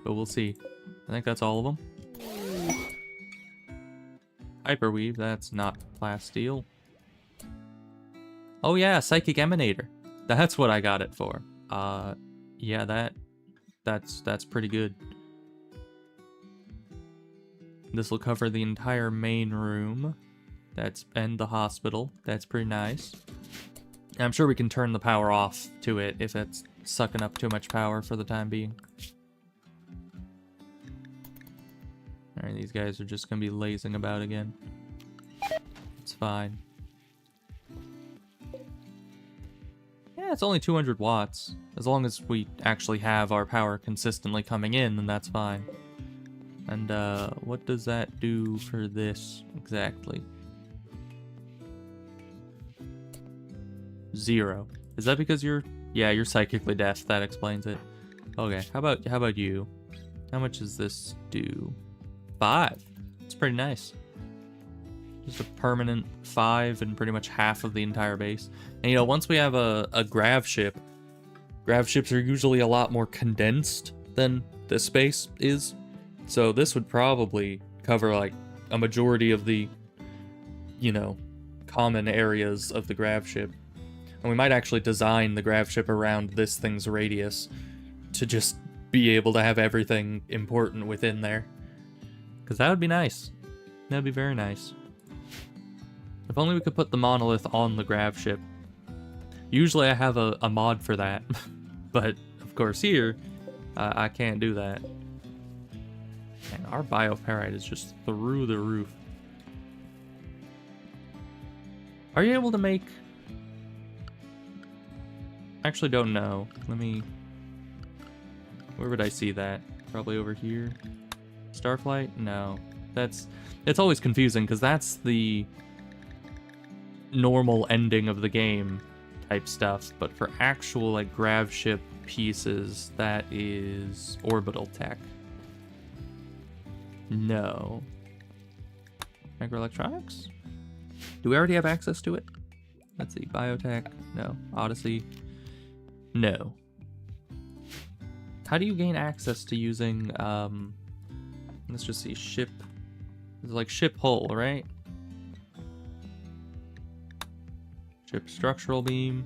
But we'll see. I think that's all of them. Hyperweave, that's not plasteel. Oh yeah, Psychic Emanator. That's what I got it for. Yeah, that's pretty good. This will cover the entire main room. And the hospital. That's pretty nice. And I'm sure we can turn the power off to it if it's sucking up too much power for the time being. Alright, these guys are just gonna be lazing about again. It's fine. Yeah, it's only 200 watts. As long as we actually have our power consistently coming in, then that's fine. And, what does that do for this exactly? 0. Is that because you're... Yeah, you're psychically deaf. That explains it. Okay, how about you? How much does this do? 5. It's pretty nice. Just a permanent 5 in pretty much half of the entire base. And you know, once we have a grav ship, grav ships are usually a lot more condensed than this space is. So this would probably cover like a majority of the, you know, common areas of the grav ship. And we might actually design the grav ship around this thing's radius to just be able to have everything important within there. Because that would be nice. That would be very nice. If only we could put the monolith on the grav ship. Usually I have a mod for that. But, of course, here, I can't do that. Man, our bioferrite is just through the roof. Are you able to make... I actually don't know. Let me... Where would I see that? Probably over here. Starflight? No. It's always confusing, because that's the normal ending of the game type stuff. But for actual, like, grav ship pieces, that is orbital tech. No. Microelectronics? Do we already have access to it? Let's see. Biotech? No. Odyssey? No. How do you gain access to using, let's just see, ship... It's like ship hull, right? Ship structural beam.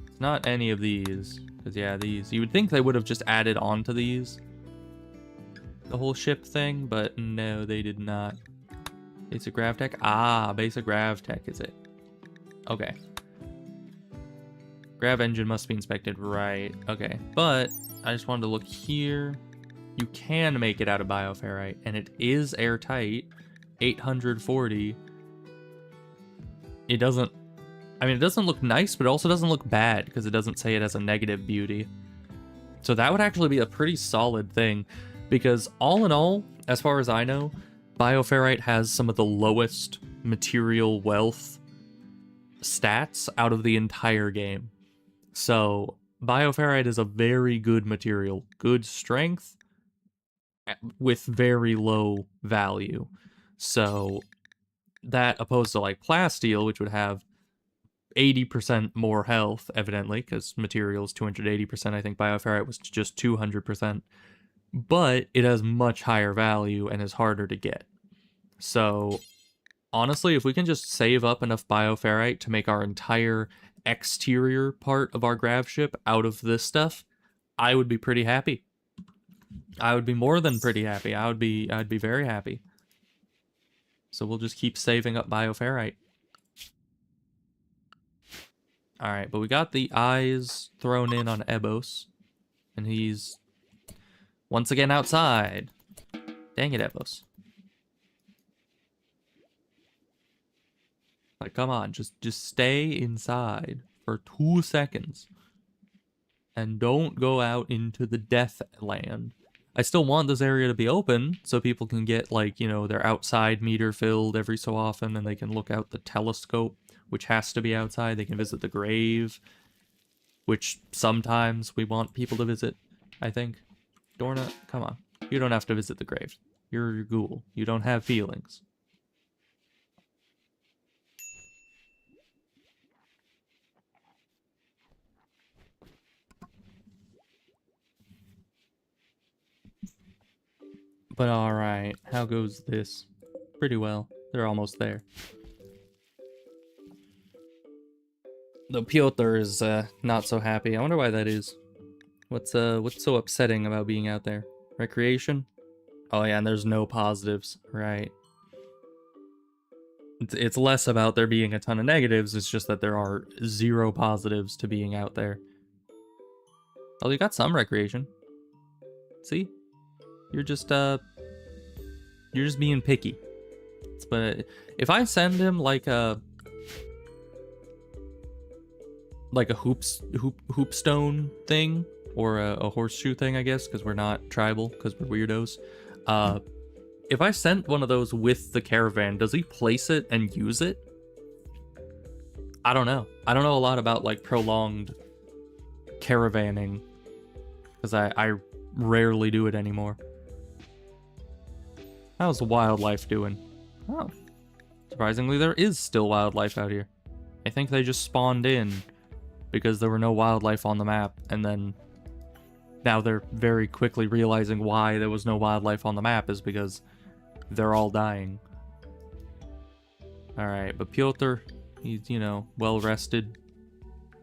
It's not any of these. Because, yeah, these... You would think they would have just added onto these. The whole ship thing, but no, they did not. Basic grav tech? Ah, basic grav tech, is it? Okay. Grav engine must be inspected, right. Okay, but I just wanted to look here. You can make it out of bioferrite, and it is airtight. 840. It doesn't... I mean, it doesn't look nice, but it also doesn't look bad, because it doesn't say it has a negative beauty. So that would actually be a pretty solid thing, because all in all, as far as I know, bioferrite has some of the lowest material wealth stats out of the entire game. So bioferrite is a very good material, good strength with very low value. So that opposed to like plasteel, which would have 80% more health, evidently, because material is 280%. I think bioferrite was just 200%. But it has much higher value and is harder to get. So honestly, if we can just save up enough bioferrite to make our entire exterior part of our grav ship out of this stuff, I would be pretty happy. I would be more than pretty happy. I'd be very happy. So we'll just keep saving up bioferrite. Alright, but we got the eyes thrown in on Ebos. And he's once again outside. Dang it, Ebos. Like, come on, just stay inside for 2 seconds. And don't go out into the death land. I still want this area to be open so people can get, like, you know, their outside meter filled every so often, and they can look out the telescope, which has to be outside. They can visit the grave, which sometimes we want people to visit, I think. Dorna, come on. You don't have to visit the grave. You're a ghoul. You don't have feelings. But alright, how goes this? Pretty well. They're almost there. Though Piotr is not so happy. I wonder why that is. What's so upsetting about being out there? Recreation? Oh yeah, and there's no positives, right? It's less about there being a ton of negatives, it's just that there are 0 positives to being out there. Oh, you got some recreation. See? You're just being picky. But if I send him like a hoopstone thing, or a horseshoe thing, I guess, because we're not tribal, because we're weirdos. If I sent one of those with the caravan, does he place it and use it? I don't know. I don't know a lot about like prolonged caravanning, because I rarely do it anymore. How's wildlife doing? Oh, surprisingly, there is still wildlife out here. I think they just spawned in because there were no wildlife on the map, and then now they're very quickly realizing why there was no wildlife on the map is because they're all dying. Alright, but Piotr, he's, you know, well rested.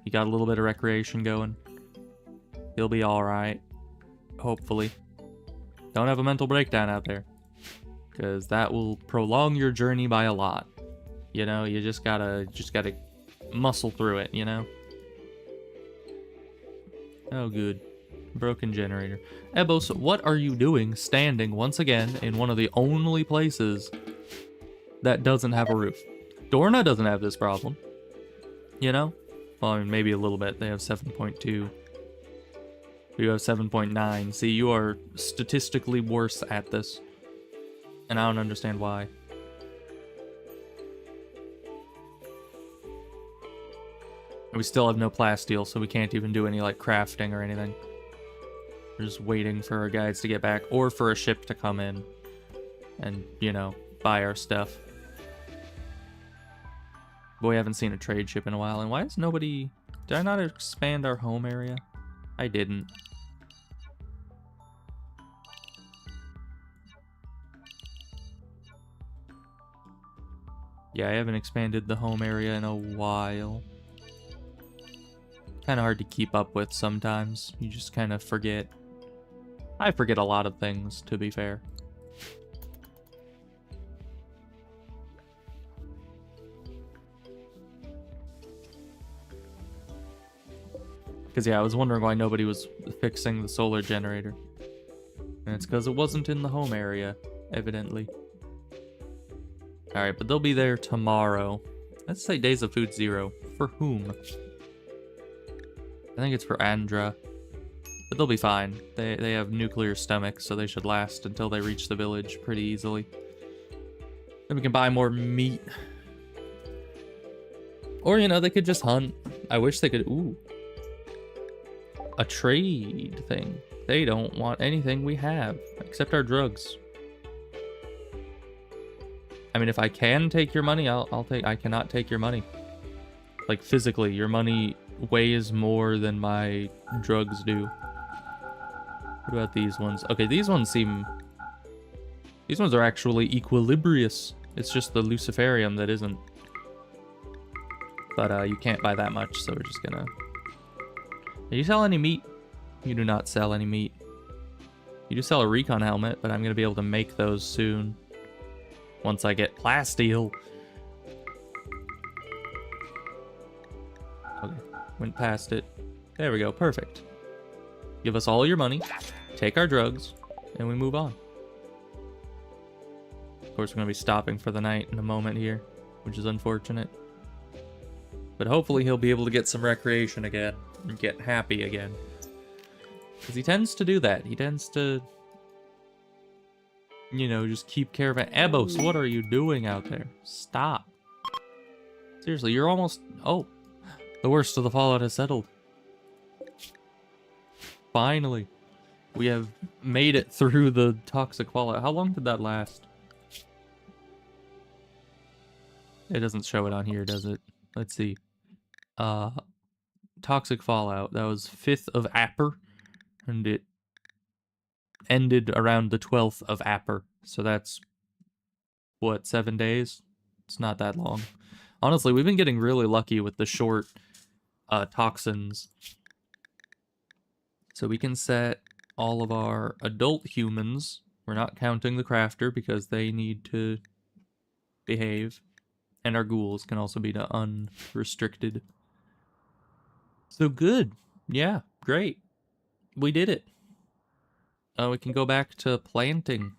He got a little bit of recreation going. He'll be alright. Hopefully. Don't have a mental breakdown out there, because that will prolong your journey by a lot. You know, you just gotta muscle through it, you know? Oh, good. Broken generator. Ebos, what are you doing standing once again in one of the only places that doesn't have a roof? Dorna doesn't have this problem. You know? Well, I mean, maybe a little bit. They have 7.2. You have 7.9. See, you are statistically worse at this. And I don't understand why. We still have no plasteel, so we can't even do any, like, crafting or anything. We're just waiting for our guides to get back, or for a ship to come in and, you know, buy our stuff. But we haven't seen a trade ship in a while, and why is nobody... Did I not expand our home area? I didn't. Yeah, I haven't expanded the home area in a while. Kind of hard to keep up with sometimes. You just kind of forget. I forget a lot of things, to be fair. Because, yeah, I was wondering why nobody was fixing the solar generator. And it's because it wasn't in the home area, evidently. Alright, but they'll be there tomorrow. Let's say Days of Food 0. For whom? I think it's for Andra. But they'll be fine. They have nuclear stomachs, so they should last until they reach the village pretty easily. Then we can buy more meat. Or, you know, they could just hunt. I wish they could... Ooh. A trade thing. They don't want anything we have, except our drugs. I mean, if I can take your money, I'll take... I cannot take your money. Like, physically, your money weighs more than my drugs do. What about these ones? Okay, these ones seem... These ones are actually equilibrious. It's just the Luciferium that isn't. But you can't buy that much, so we're just gonna... Do you sell any meat? You do not sell any meat. You do sell a recon helmet, but I'm gonna be able to make those soon. Once I get plasteel. Okay, went past it. There we go, perfect. Give us all your money, take our drugs, and we move on. Of course, we're going to be stopping for the night in a moment here, which is unfortunate. But hopefully he'll be able to get some recreation again, and get happy again. Because he tends to do that. He tends to, you know, just keep caravan. Ebos, what are you doing out there? Stop. Seriously, you're almost... Oh, the worst of the fallout has settled. Finally, we have made it through the toxic fallout. How long did that last? It doesn't show it on here, does it? Let's see. Toxic fallout. That was 5th of Apper, and it ended around the 12th of Apper. So that's, what, 7 days? It's not that long. Honestly, we've been getting really lucky with the short toxins. So we can set all of our adult humans. We're not counting the crafter because they need to behave. And our ghouls can also be to unrestricted. So good. Yeah, great. We did it. We can go back to planting.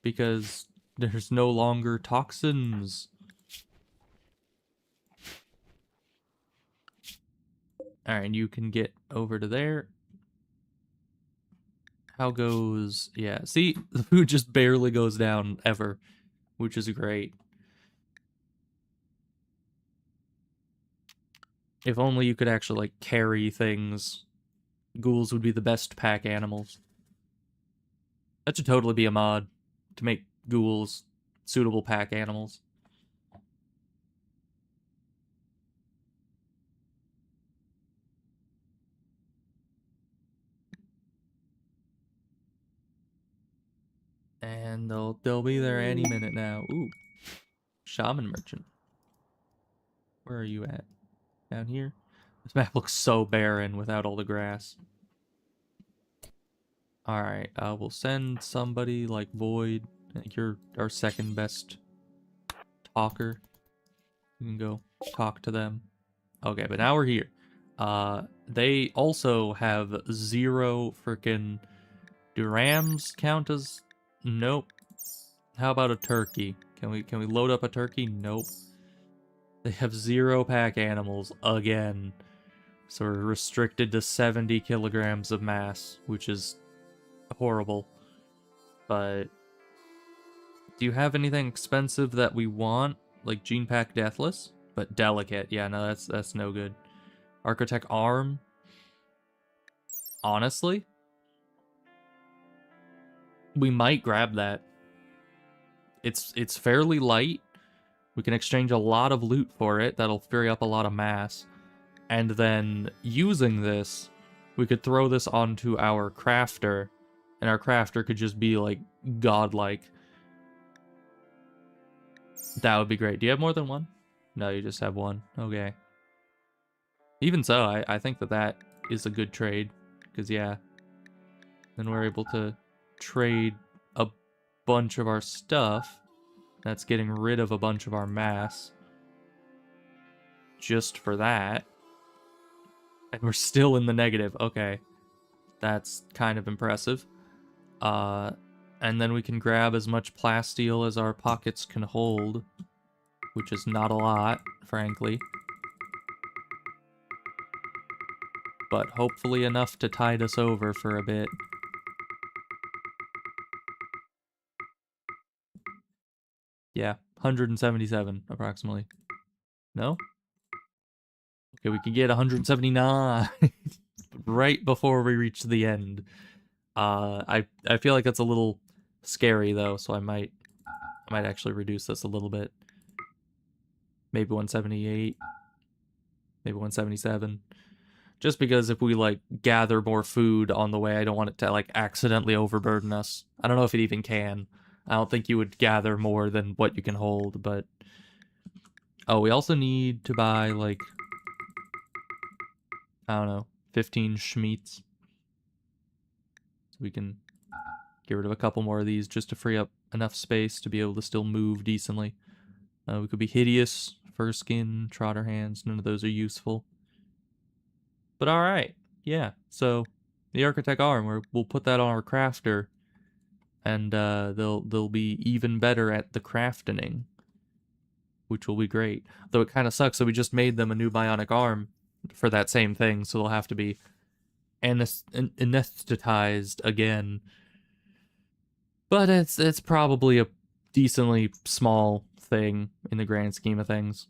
Because there's no longer toxins. Alright, you can get over to there. How goes... Yeah, see? The food just barely goes down, ever. Which is great. If only you could actually, like, carry things. Ghouls would be the best pack animals. That should totally be a mod. To make ghouls suitable pack animals. And they'll be there any minute now. Ooh. Shaman merchant. Where are you at? Down here? This map looks so barren without all the grass. Alright, we'll send somebody like Void. I think you're our second best talker. You can go talk to them. Okay, but now we're here. They also have 0 freaking... Do rams count as... Nope. How about a turkey? Can we load up a turkey? Nope. They have 0 pack animals again. So we're restricted to 70 kilograms of mass, which is horrible. But do you have anything expensive that we want? Like Gene Pack Deathless? But delicate. Yeah, no, that's no good. Architect Arm? Honestly? We might grab that. It's fairly light. We can exchange a lot of loot for it. That'll free up a lot of mass. And then, using this, we could throw this onto our crafter. And our crafter could just be, like, godlike. That would be great. Do you have more than one? No, you just have one. Okay. Even so, I think that is a good trade. Because, yeah. Then we're able to trade a bunch of our stuff. That's getting rid of a bunch of our mass. Just for that. And we're still in the negative. Okay. That's kind of impressive. And then we can grab as much plasteel as our pockets can hold. Which is not a lot, frankly. But hopefully enough to tide us over for a bit. Yeah, 177, approximately. No? Okay, we can get 179 right before we reach the end. I feel like that's a little scary though, so I might actually reduce this a little bit. Maybe 178. Maybe 177. Just because if we like gather more food on the way, I don't want it to like accidentally overburden us. I don't know if it even can. I don't think you would gather more than what you can hold, but... Oh, we also need to buy, like... I don't know, 15 schmeats. So we can get rid of a couple more of these just to free up enough space to be able to still move decently. We could be hideous, fur skin, trotter hands. None of those are useful. But alright, yeah. So, the Architect Arm, we'll put that on our crafter. And they'll be even better at the crafting, which will be great. Though it kind of sucks that we just made them a new bionic arm for that same thing, so they'll have to be anesthetized again. But it's probably a decently small thing in the grand scheme of things.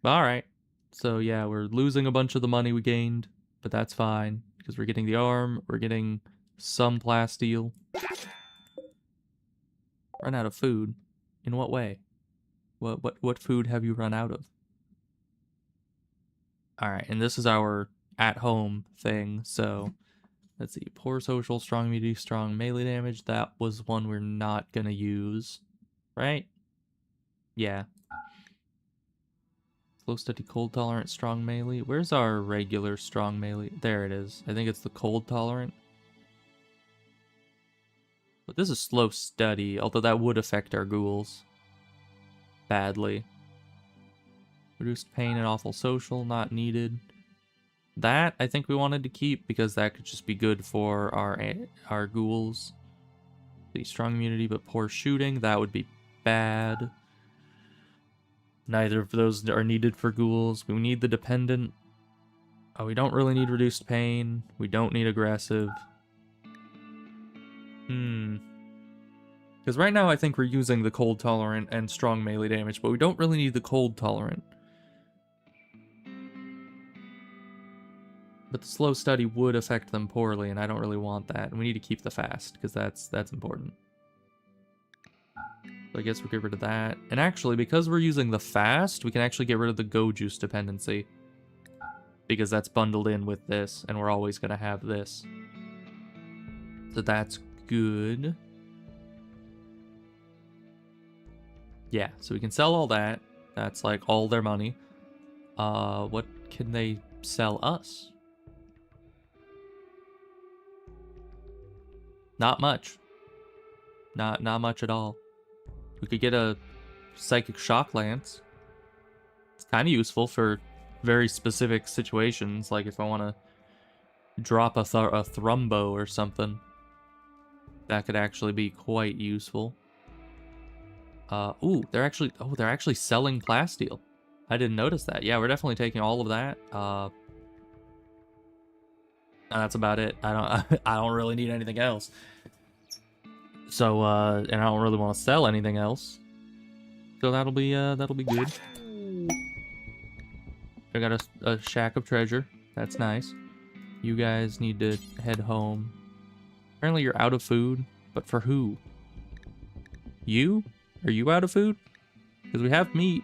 Alright. So yeah, we're losing a bunch of the money we gained, but that's fine, because we're getting the arm, we're getting some plasteel. Run out of food? In what way? What food have you run out of? Alright, and this is our at-home thing, so... Let's see, poor social, strong immunity, strong melee damage. That was one we're not gonna use. Right? Yeah. Slow, steady, cold tolerant, strong melee. Where's our regular strong melee? There it is. I think it's the cold tolerant. But this is slow, steady, although that would affect our ghouls badly. Reduced pain and awful social, not needed. That I think we wanted to keep because that could just be good for our ghouls. The strong immunity but poor shooting, that would be bad. Neither of those are needed for ghouls. We need the dependent. Oh, we don't really need reduced pain. We don't need aggressive. Because right now I think we're using the cold tolerant and strong melee damage, but we don't really need the cold tolerant. But the slow steady would affect them poorly, and I don't really want that. And we need to keep the fast, because that's important. So I guess we'll get rid of that. And actually, because we're using the fast, we can actually get rid of the go juice dependency. Because that's bundled in with this, and we're always going to have this. So that's good. Yeah, so we can sell all that. That's like all their money. What can they sell us? Not much. Not much at all. We could get a psychic shock lance. It's kind of useful for very specific situations, like if I want to drop a thrumbo or something. That could actually be quite useful. Ooh, they're actually selling plasteel. I didn't notice that. Yeah, we're definitely taking all of that. That's about it. I don't really need anything else. So, and I don't really want to sell anything else. So that'll be good. I got a shack of treasure. That's nice. You guys need to head home. Apparently you're out of food, but for who? You? Are you out of food? Because we have meat.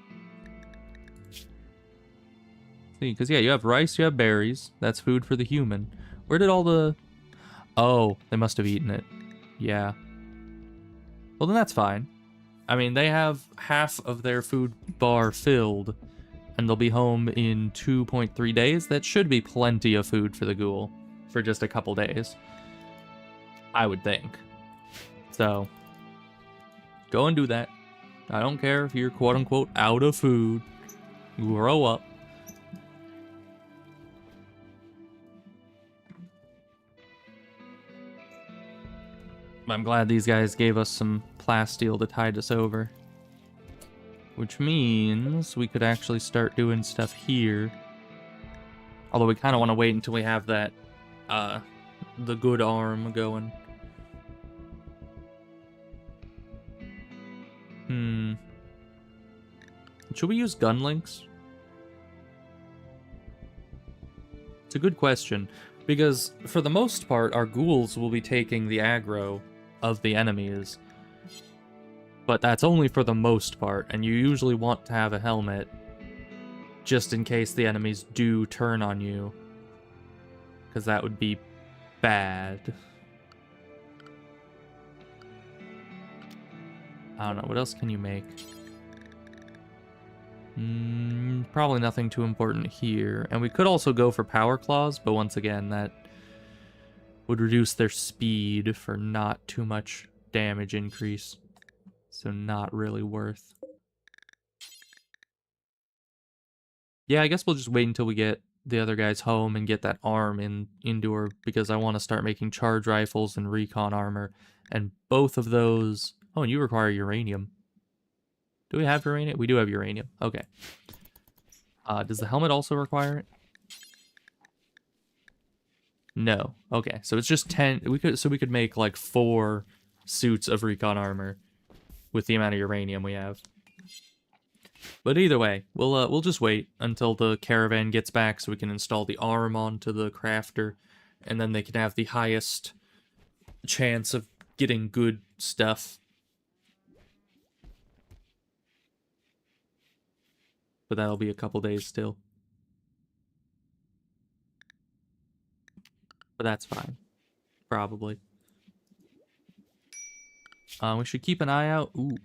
See, because yeah, you have rice, you have berries. That's food for the human. Where did all the... Oh, they must have eaten it. Yeah. Well, then that's fine. I mean, they have half of their food bar filled, and they'll be home in 2.3 days. That should be plenty of food for the ghoul for just a couple days, I would think. So, go and do that. I don't care if you're quote-unquote out of food. Grow up. I'm glad these guys gave us some plasteel to tide us over. Which means we could actually start doing stuff here. Although we kind of want to wait until we have that, the good arm going. Should we use gun links? It's a good question. Because, for the most part, our ghouls will be taking the aggro of the enemies. But that's only for the most part, and you usually want to have a helmet just in case the enemies do turn on you. Because that would be bad. I don't know, what else can you make? Probably nothing too important here. And we could also go for power claws, but once again, that would reduce their speed for not too much damage increase. So not really worth. Yeah, I guess we'll just wait until we get the other guys home and get that arm into her, because I want to start making charge rifles and recon armor. And both of those... Oh, and you require uranium. Do we have uranium? We do have uranium. Okay. Does the helmet also require it? No. Okay, so it's just 10. We could make like 4 suits of recon armor with the amount of uranium we have. But either way, we'll just wait until the caravan gets back so we can install the arm onto the crafter, and then they can have the highest chance of getting good stuff. But that'll be a couple days still. But that's fine. Probably. We should keep an eye out. Ooh.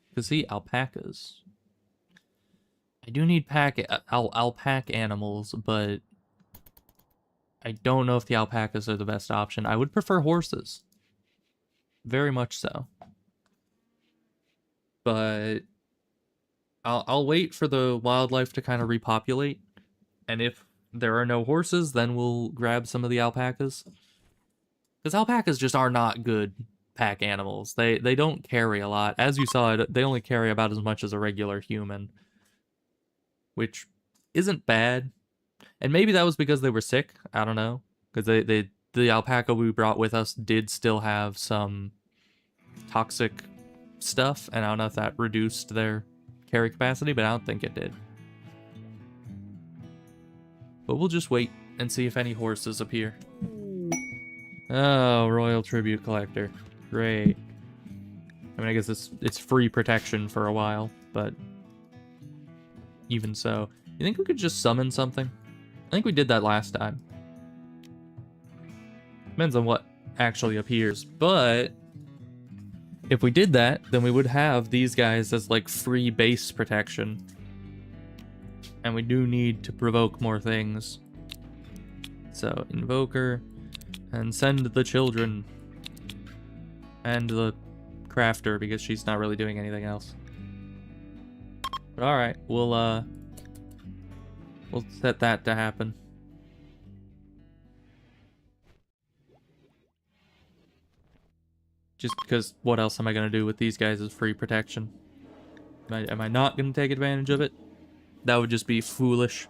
Because see, alpacas. I do need alpaca animals, but I don't know if the alpacas are the best option. I would prefer horses. Very much so. But I'll wait for the wildlife to kind of repopulate. And if there are no horses, then we'll grab some of the alpacas. Because alpacas just are not good pack animals. They don't carry a lot. As you saw, they only carry about as much as a regular human. Which isn't bad. And maybe that was because they were sick. I don't know. Because the alpaca we brought with us did still have some toxic stuff. And I don't know if that reduced their carry capacity, but I don't think it did. But we'll just wait and see if any horses appear. Oh, Royal Tribute Collector. Great. I mean, I guess it's free protection for a while, but even so. You think we could just summon something? I think we did that last time. Depends on what actually appears, but if we did that, then we would have these guys as like free base protection. And we do need to provoke more things. So, Invoker, and send the children. And the crafter, because she's not really doing anything else. But alright, we'll set that to happen. Just because what else am I going to do with these guys as free protection? Am I not going to take advantage of it? That would just be foolish.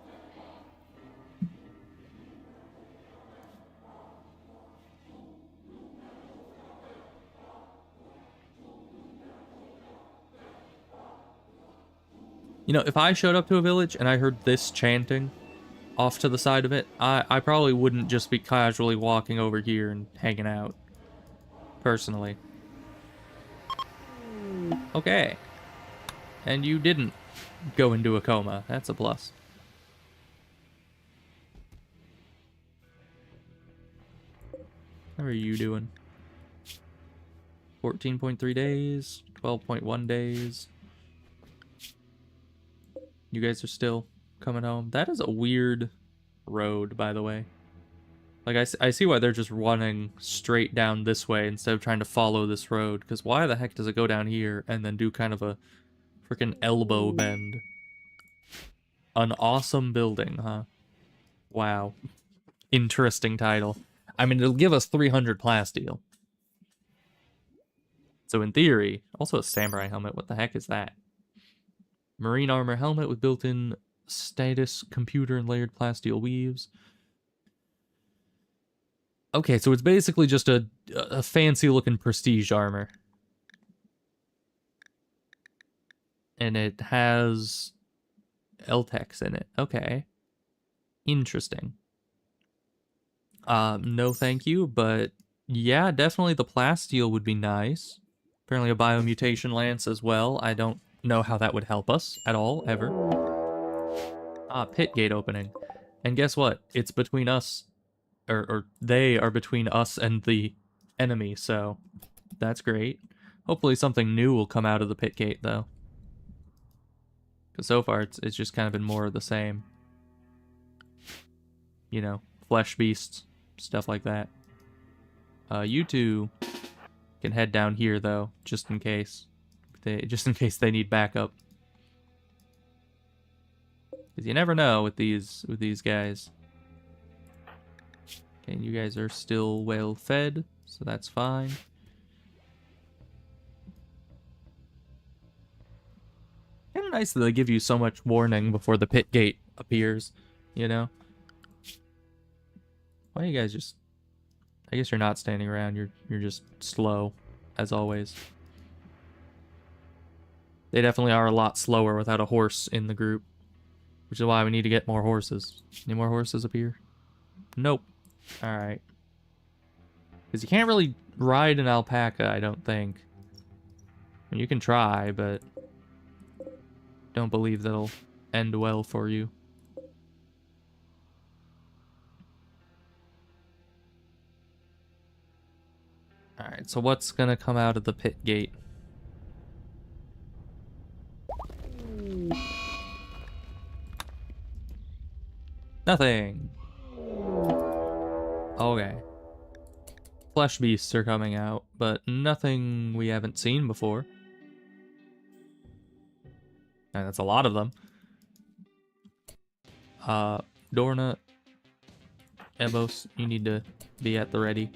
You know, if I showed up to a village and I heard this chanting off to the side of it, I probably wouldn't just be casually walking over here and hanging out. Personally. Okay. And you didn't go into a coma. That's a plus. How are you doing? 14.3 days, 12.1 days. You guys are still coming home. That is a weird road, by the way. Like, I see why they're just running straight down this way instead of trying to follow this road. Because why the heck does it go down here and then do kind of a freaking elbow bend? An awesome building, huh? Wow. Interesting title. I mean, it'll give us 300 plasteel. So in theory, also a samurai helmet. What the heck is that? Marine armor helmet with built-in status computer and layered plasteel weaves. Okay, so it's basically just a fancy-looking prestige armor. And it has LTEX in it. Okay. Interesting. No thank you, but yeah, definitely the plasteel would be nice. Apparently a biomutation lance as well. I don't know how that would help us at all, ever. Ah, pit gate opening. And guess what? It's between us, or they are between us and the enemy, so that's great. Hopefully something new will come out of the pit gate, though. Because so far, it's just kind of been more of the same. You know, flesh beasts, stuff like that. You two can head down here, though, just in case. Just in case they need backup. Because you never know with these guys. Okay, and you guys are still well fed, so that's fine. Kind of nice that they give you so much warning before the pit gate appears, you know? Why are you guys just... I guess you're not standing around, you're just slow, as always. They definitely are a lot slower without a horse in the group. Which is why we need to get more horses. Any more horses appear? Nope. Alright. Because you can't really ride an alpaca, I don't think. I mean, you can try, but... don't believe that'll end well for you. Alright, so what's gonna come out of the pit gate? Nothing. Okay. Flesh beasts are coming out, but nothing we haven't seen before. And that's a lot of them. Dorna, Ebos, you need to be at the ready.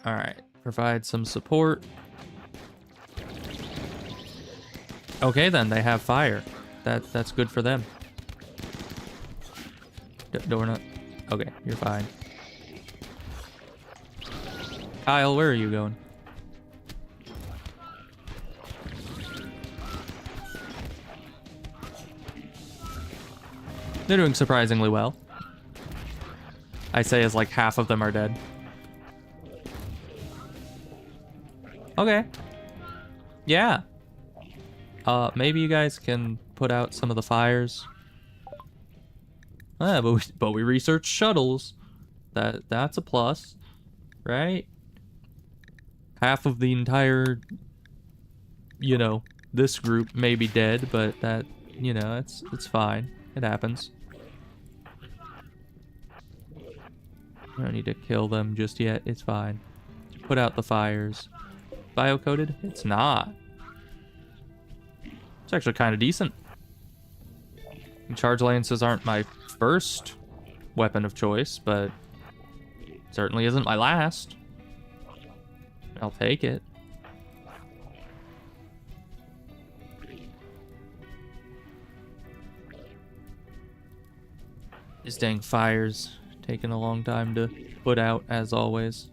Alright, provide some support. Okay then, they have fire. That's good for them. Dorna. Okay, you're fine. Kyle, where are you going? They're doing surprisingly well. I say as like half of them are dead. Okay. Yeah. Maybe you guys can put out some of the fires. But we researched shuttles. That's a plus, right? Half of the entire, you know, this group may be dead, but that, you know, it's fine. It happens. I don't need to kill them just yet. It's fine. Put out the fires. Bio-coded? It's not. It's actually kind of decent. Charge lances aren't my first weapon of choice, but certainly isn't my last. I'll take it. These dang fires taking a long time to put out, as always.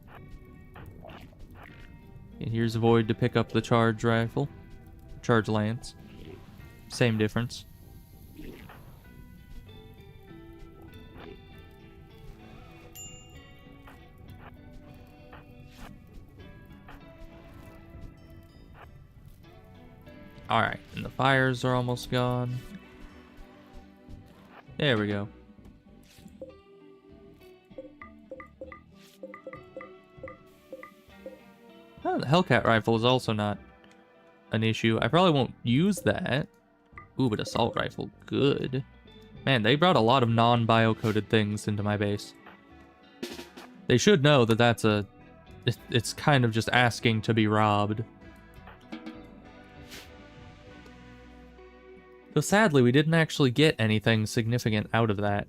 And here's Void to pick up the charge rifle. Charge lance. Same difference. Alright, and the fires are almost gone. There we go. Oh, the Hellcat rifle is also not an issue. I probably won't use that. Ooh, but assault rifle, good. Man, they brought a lot of non-bio-coded things into my base. They should know that that's a... It's kind of just asking to be robbed. So sadly, we didn't actually get anything significant out of that.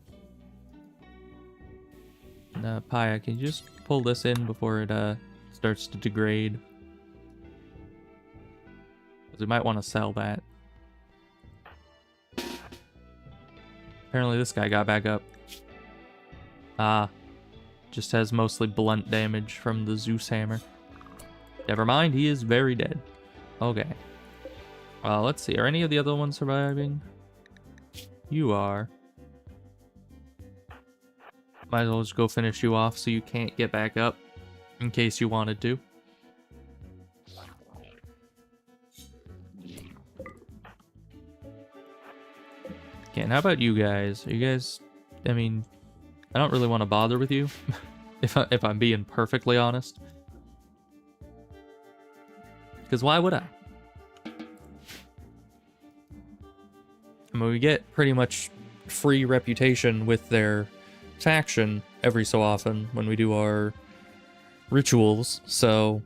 Paya, can you just pull this in before it starts to degrade? Because we might want to sell that. Apparently this guy got back up. Just has mostly blunt damage from the Zeus hammer. Never mind, he is very dead. Okay. Let's see. Are any of the other ones surviving? You are. Might as well just go finish you off so you can't get back up. In case you wanted to. Okay, and how about you guys? Are you guys... I mean... I don't really want to bother with you. if I'm being perfectly honest. Because why would I? I mean, we get pretty much free reputation with their faction every so often when we do our rituals, so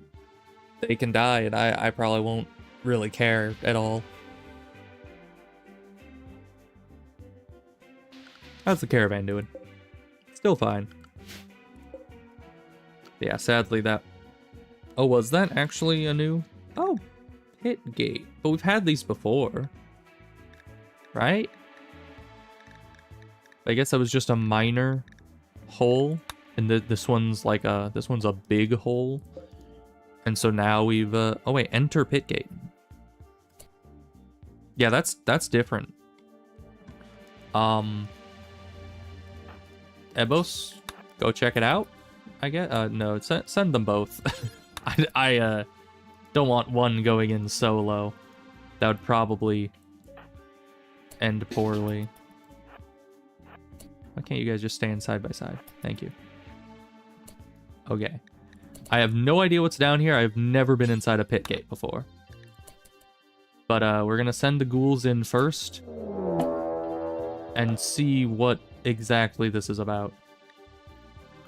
they can die and I probably won't really care at all. How's the caravan doing? Still fine. Yeah, sadly that... Oh, was that actually a new... Oh, pit gate. But we've had these before. Right? I guess that was just a minor hole, and this one's like this one's a big hole, and so now we've oh wait, enter pit gate. Yeah, that's different. Ebos, go check it out. I guess no, send them both. I don't want one going in solo. That would probably end poorly. Why can't you guys just stand side by side? Thank you. Okay. I have no idea what's down here. I've never been inside a pit gate before. But we're gonna send the ghouls in first and see what exactly this is about.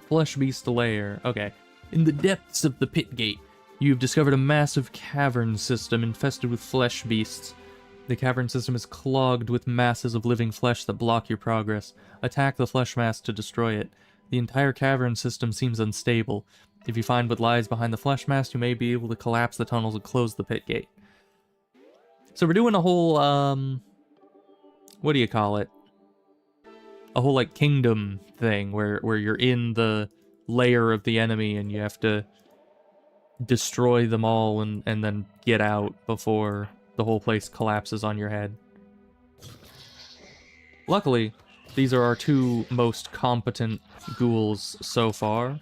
Flesh Beast Lair. Okay. In the depths of the pit gate, you've discovered a massive cavern system infested with flesh beasts. The cavern system is clogged with masses of living flesh that block your progress. Attack the flesh mass to destroy it. The entire cavern system seems unstable. If you find what lies behind the flesh mass, you may be able to collapse the tunnels and close the pit gate. So we're doing a whole, what do you call it? A whole, like, kingdom thing where you're in the lair of the enemy and you have to destroy them all and then get out before the whole place collapses on your head. Luckily, these are our two most competent ghouls so far,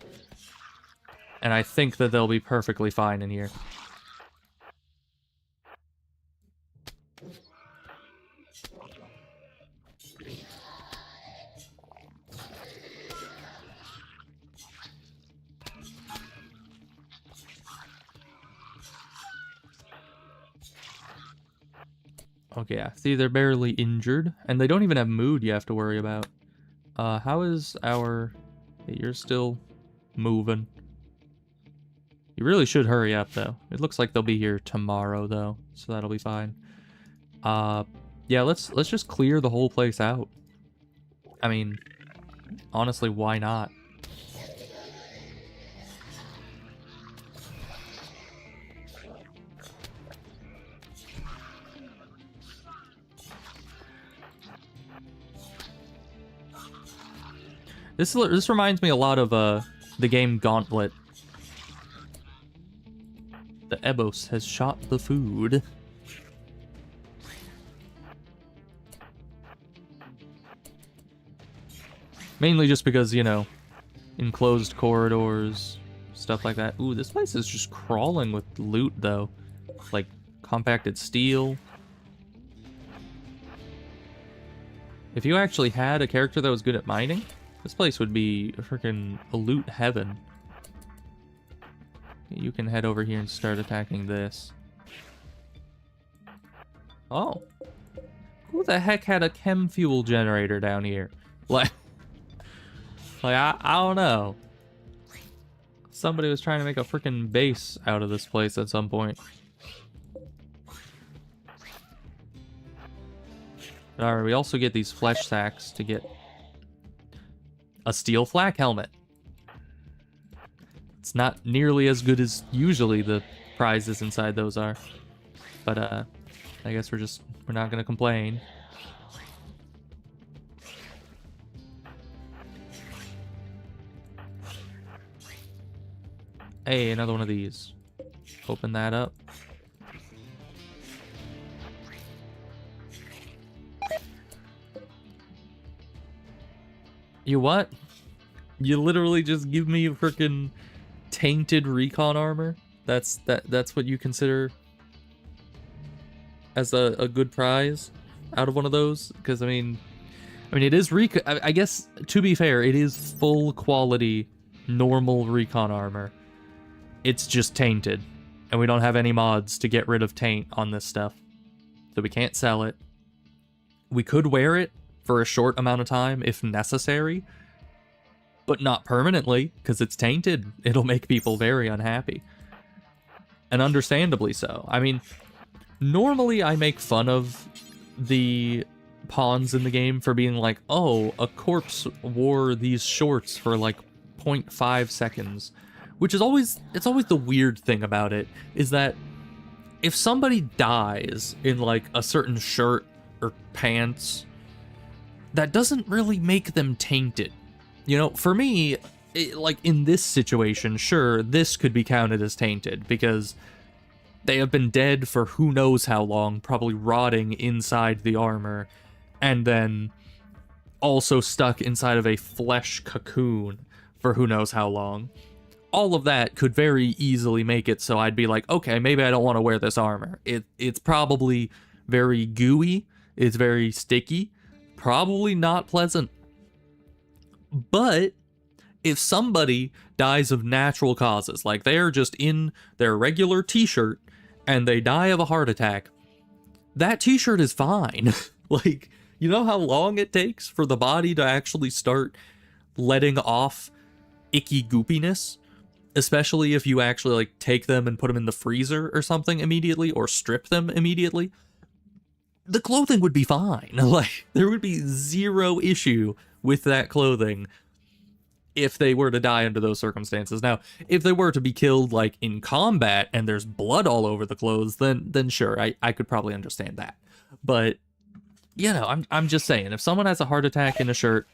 and I think that they'll be perfectly fine in here. Okay, yeah. See, they're barely injured, and they don't even have mood you have to worry about. How is our... Yeah, you're still moving. You really should hurry up, though. It looks like they'll be here tomorrow, though, so that'll be fine. Yeah, let's just clear the whole place out. I mean, honestly, why not? This reminds me a lot of the game Gauntlet. The Ebos has shot the food. Mainly just because, you know, enclosed corridors, stuff like that. Ooh, this place is just crawling with loot, though. Like, compacted steel. If you actually had a character that was good at mining, this place would be freaking loot heaven. You can head over here and start attacking this. Oh. Who the heck had a chem fuel generator down here? Like I don't know. Somebody was trying to make a freaking base out of this place at some point. Alright, we also get these flesh sacks to get a steel flak helmet. It's not nearly as good as usually the prizes inside those are. But I guess we're not gonna complain. Hey, another one of these. Open that up. You what? You literally just give me a freaking tainted recon armor? That's what you consider as a good prize out of one of those? Because I mean it is I guess, to be fair, it is full quality normal recon armor. It's just tainted, and we don't have any mods to get rid of taint on this stuff, so we can't sell it. We could wear it for a short amount of time if necessary, but not permanently, because it's tainted. It'll make people very unhappy. And understandably so. I mean, normally I make fun of the pawns in the game for being like, oh, a corpse wore these shorts for like 0.5 seconds. Which is always the weird thing about it, is that if somebody dies in like a certain shirt or pants, that doesn't really make them tainted. You know, for me, like in this situation, sure, this could be counted as tainted because they have been dead for who knows how long, probably rotting inside the armor, and then also stuck inside of a flesh cocoon for who knows how long. All of that could very easily make it so I'd be like, okay, maybe I don't want to wear this armor. It's probably very gooey, it's very sticky, probably not pleasant. But if somebody dies of natural causes, like they're just in their regular t-shirt and they die of a heart attack, that t-shirt is fine. Like, you know how long it takes for the body to actually start letting off icky goopiness? Especially if you actually, like, take them and put them in the freezer or something immediately, or strip them immediately. The clothing would be fine. Like, there would be zero issue with that clothing if they were to die under those circumstances. Now, if they were to be killed, like, in combat and there's blood all over the clothes, then sure, I could probably understand that. But, you know, I'm just saying, if someone has a heart attack in a shirt,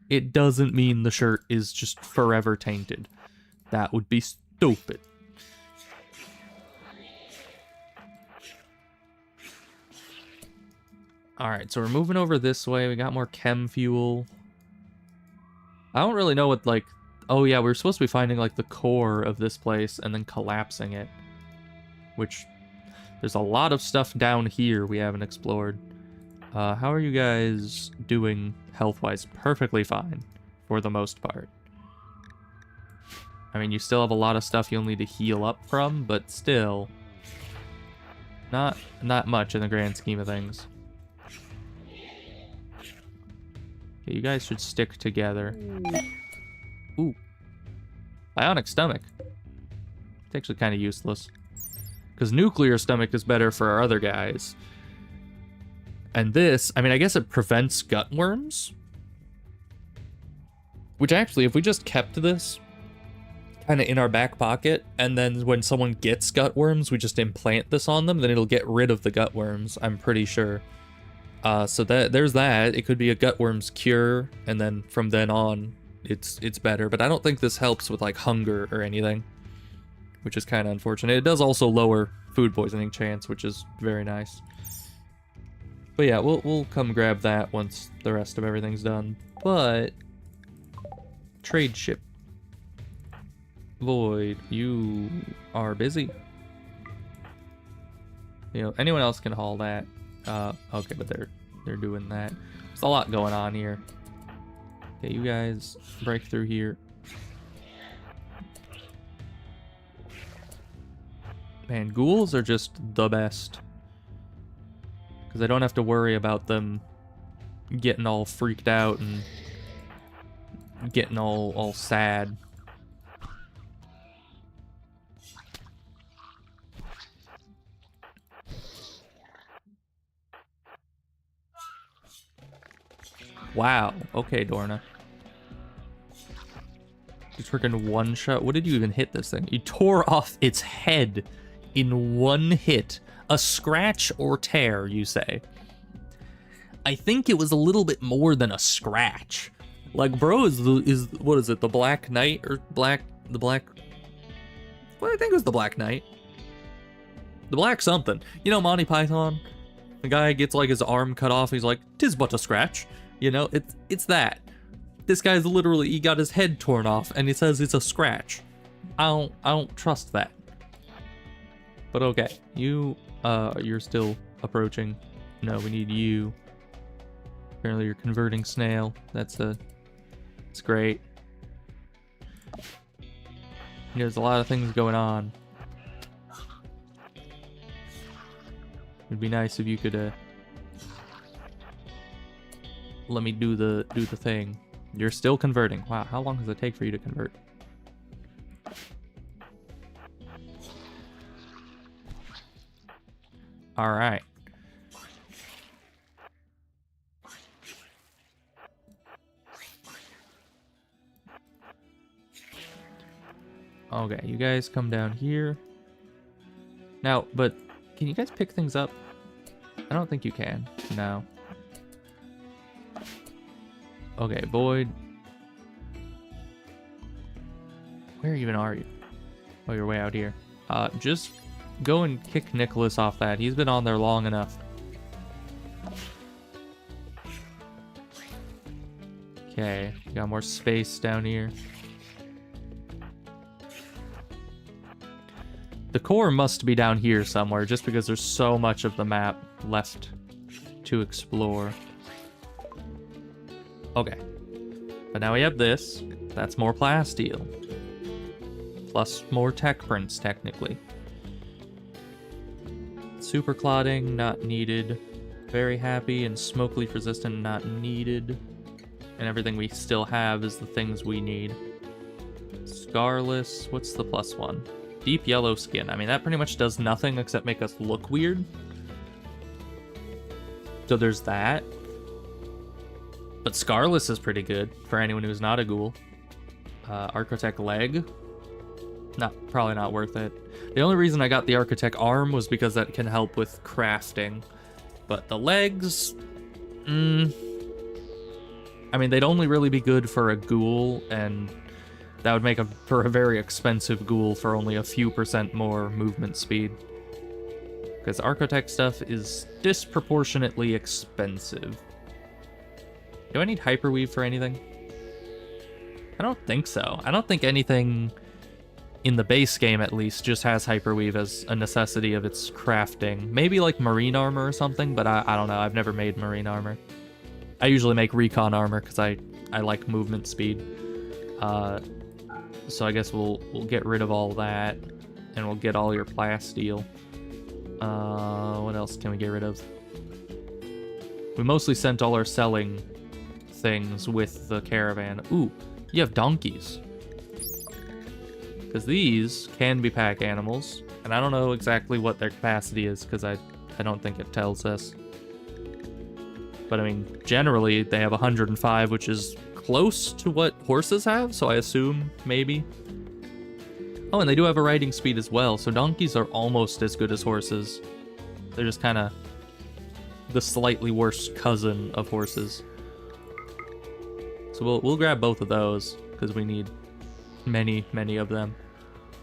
it doesn't mean the shirt is just forever tainted. That would be stupid. Alright, so we're moving over this way. We got more chem fuel. I don't really know what, like... Oh, yeah, we were supposed to be finding, like, the core of this place and then collapsing it. Which... There's a lot of stuff down here we haven't explored. How are you guys doing health-wise? Perfectly fine, for the most part. I mean, you still have a lot of stuff you'll need to heal up from, but still, not much in the grand scheme of things. Okay, you guys should stick together. Ooh. Bionic stomach. It's actually kind of useless. Because nuclear stomach is better for our other guys. And this, I mean, I guess it prevents gut worms. Which actually, if we just kept this kind of in our back pocket, and then when someone gets gut worms, we just implant this on them, then it'll get rid of the gut worms, I'm pretty sure. So there's that. It could be a gut worms cure, and then from then on, it's better. But I don't think this helps with, like, hunger or anything, which is kind of unfortunate. It does also lower food poisoning chance, which is very nice. But yeah, we'll come grab that once the rest of everything's done. But trade ship. Void, you are busy. You know, anyone else can haul that. Okay, but they're doing that. There's a lot going on here. Okay, you guys break through here. Man, ghouls are just the best. Because I don't have to worry about them getting all freaked out and getting all sad. Wow. Okay, Dorna. Just freaking one shot. What did you even hit this thing? You tore off its head in one hit. A scratch or tear, you say? I think it was a little bit more than a scratch. Like, bro is what is it? The Black Knight or the Black? Well, I think it was the Black Knight. The Black something. You know, Monty Python. The guy gets like his arm cut off. He's like, "'Tis but a scratch." You know, it's that. This guy's literally, he got his head torn off and he says it's a scratch. I don't trust that. But okay, you're still approaching. No, we need you. Apparently you're converting snail. It's great. There's a lot of things going on. It'd be nice if you could let me do the thing. You're still converting. Wow, how long does it take for you to convert? All right. Okay, you guys come down here. Now, but can you guys pick things up? I don't think you can. No. Okay, Void. Where even are you? Oh, you're way out here. Just go and kick Nicholas off that. He's been on there long enough. Okay, got more space down here. The core must be down here somewhere, just because there's so much of the map left to explore. Okay. But now we have this. That's more plasteel. Plus more tech prints, technically. Super clotting, not needed. Very happy, and smoke leaf resistant, not needed. And everything we still have is the things we need. Scarless, what's the +1? Deep yellow skin. I mean, that pretty much does nothing except make us look weird. So there's that. But Scarless is pretty good for anyone who's not a ghoul. Architect leg. Probably not worth it. The only reason I got the Architect arm was because that can help with crafting. But the legs... I mean, they'd only really be good for a ghoul, and that would make for a very expensive ghoul for only a few % more movement speed. Because Architect stuff is disproportionately expensive. Do I need Hyperweave for anything? I don't think so. I don't think anything in the base game, at least, just has Hyperweave as a necessity of its crafting. Maybe like Marine Armor or something, but I don't know. I've never made Marine Armor. I usually make Recon Armor because I like movement speed. So I guess we'll get rid of all that, and we'll get all your plasteel. What else can we get rid of? We mostly sent all our selling things with the caravan. Ooh, you have donkeys. Because these can be pack animals, and I don't know exactly what their capacity is because I don't think it tells us. But I mean, generally they have 105, which is close to what horses have, so I assume maybe. Oh, and they do have a riding speed as well, so donkeys are almost as good as horses. They're just kind of the slightly worse cousin of horses. So we'll grab both of those because we need many of them.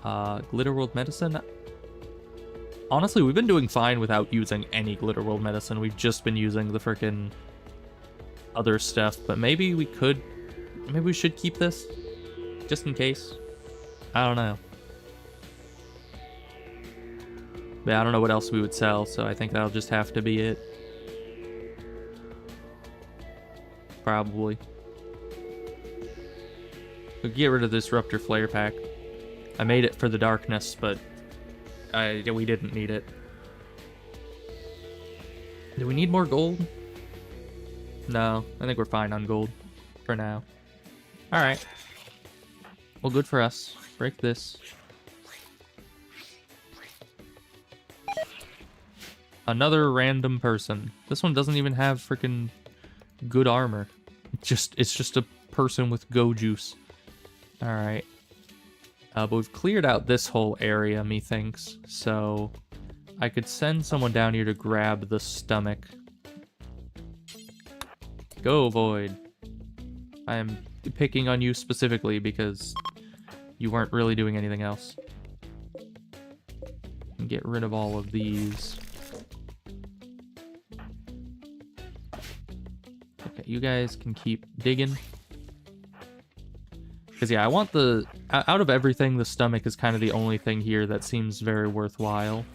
Glitterworld medicine. Honestly, we've been doing fine without using any Glitterworld medicine. We've just been using the frickin' other stuff, but maybe we should keep this just in case. I don't know. But I don't know what else we would sell, so I think that'll just have to be it. Probably. We'll get rid of this Disruptor Flare Pack. I made it for the darkness, but we didn't need it. Do we need more gold? No, I think we're fine on gold for now. Alright. Well, good for us. Break this. Another random person. This one doesn't even have freaking good armor. It's just a person with go juice. Alright. But we've cleared out this whole area, methinks. So I could send someone down here to grab the stomach. Go, Void. I am picking on you specifically because you weren't really doing anything else. And get rid of all of these. Okay, you guys can keep digging. Because, yeah, I want the... Out of everything, the stomach is kind of the only thing here that seems very worthwhile.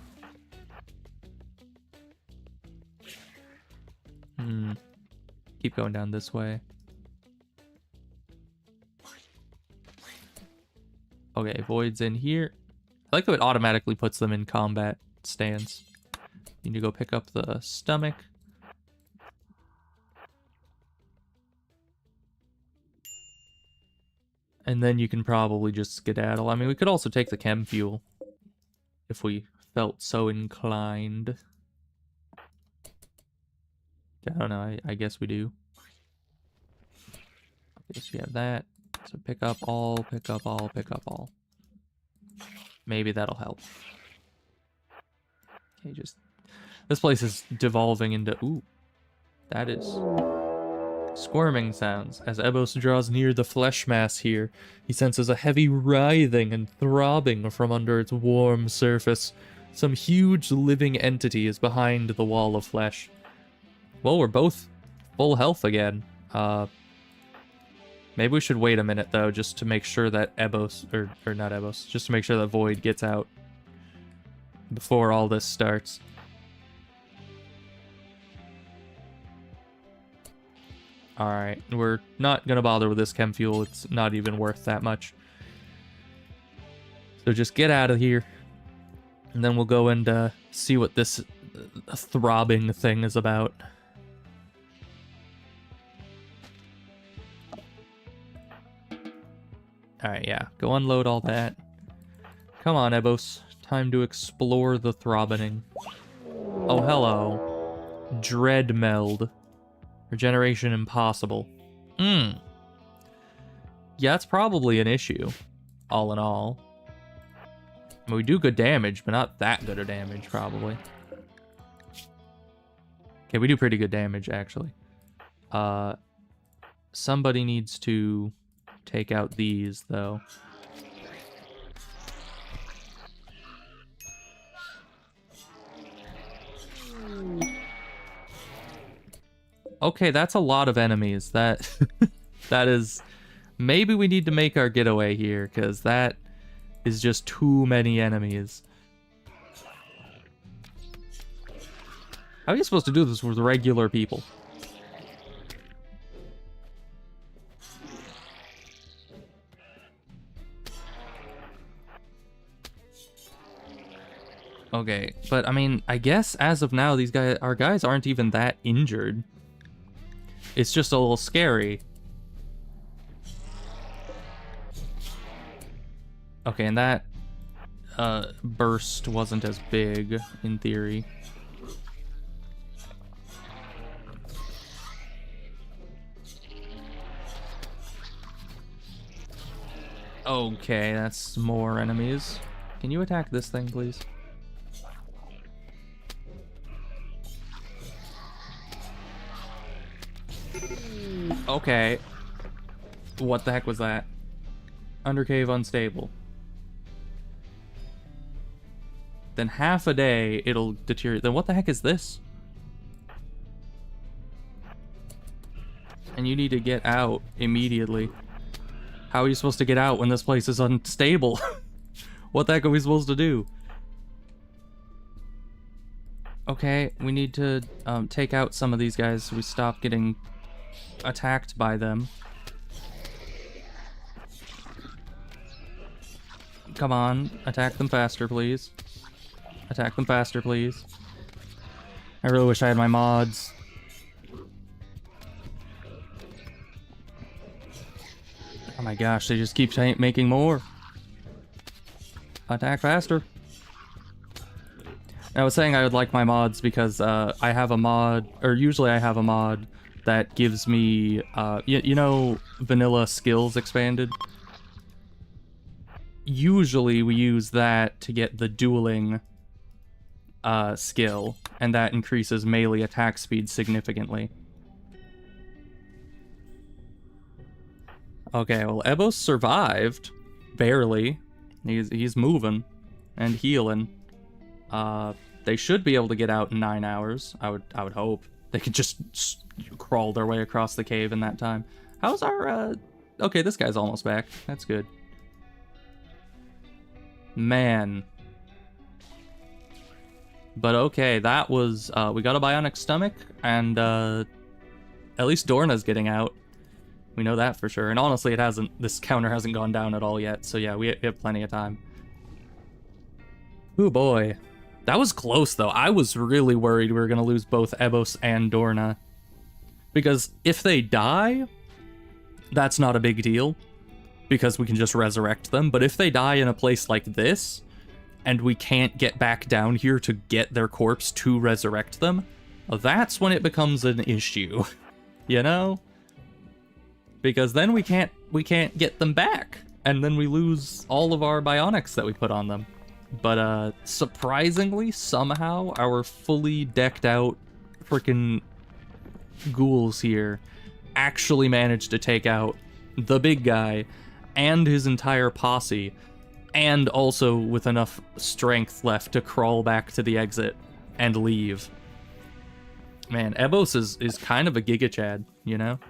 Keep going down this way. Okay, Void's in here. I like how it automatically puts them in combat stance. Need to go pick up the stomach. And then you can probably just skedaddle. I mean, we could also take the chem fuel if we felt so inclined. I don't know, I guess we do. I guess we have that. So pick up all, pick up all, pick up all. Maybe that'll help. Okay, just... This place is devolving into... Ooh. That is... Squirming sounds. As Ebos draws near the flesh mass here, he senses a heavy writhing and throbbing from under its warm surface. Some huge living entity is behind the wall of flesh. Well, we're both full health again. Maybe we should wait a minute, though, just to make sure that Ebos, or not Ebos, just to make sure that Void gets out before all this starts. Alright, we're not gonna bother with this chem fuel. It's not even worth that much. So just get out of here. And then we'll go and see what this throbbing thing is about. Alright, yeah. Go unload all that. Come on, Ebos. Time to explore the throbbing. Oh, hello. Dread meld. Regeneration impossible. Yeah, it's probably an issue. All in all. I mean, we do good damage, but not that good of damage, probably. Okay, we do pretty good damage, actually. Somebody needs to take out these, though. Okay, that's a lot of enemies. That is... Maybe we need to make our getaway here, because that is just too many enemies. How are you supposed to do this with regular people? Okay, but I mean, I guess as of now, our guys aren't even that injured. It's just a little scary. Okay, and that burst wasn't as big, in theory. Okay, that's more enemies. Can you attack this thing, please? Okay. What the heck was that? Undercave unstable. Then half a day, it'll deteriorate. Then what the heck is this? And you need to get out immediately. How are you supposed to get out when this place is unstable? What the heck are we supposed to do? Okay, we need to take out some of these guys so we stop getting attacked by them. Come on, attack them faster, please. Attack them faster, please. I really wish I had my mods. Oh my gosh, they just keep making more. Attack faster. I was saying I would like my mods because I have a mod, or usually I have a mod that gives me, you know, vanilla skills expanded. Usually we use that to get the dueling skill, and that increases melee attack speed significantly. Okay, well, Ebos survived, barely. He's moving and healing. They should be able to get out in 9 hours. I would hope they could just crawl their way across the cave in that time. How's our okay, this guy's almost back. That's good. Man. But okay, that was we got a bionic stomach, and at least Dorna's getting out. We know that for sure. And honestly, this counter hasn't gone down at all yet. So yeah, we have plenty of time. Ooh boy. That was close though. I was really worried we were going to lose both Ebos and Dorna. Because if they die, that's not a big deal. Because we can just resurrect them. But if they die in a place like this, and we can't get back down here to get their corpse to resurrect them, that's when it becomes an issue. You know? Because then we can't get them back, and then we lose all of our bionics that we put on them. But surprisingly, somehow, our fully decked out freaking ghouls here actually managed to take out the big guy and his entire posse, and also with enough strength left to crawl back to the exit and leave. Man, Ebos is kind of a Giga Chad, you know?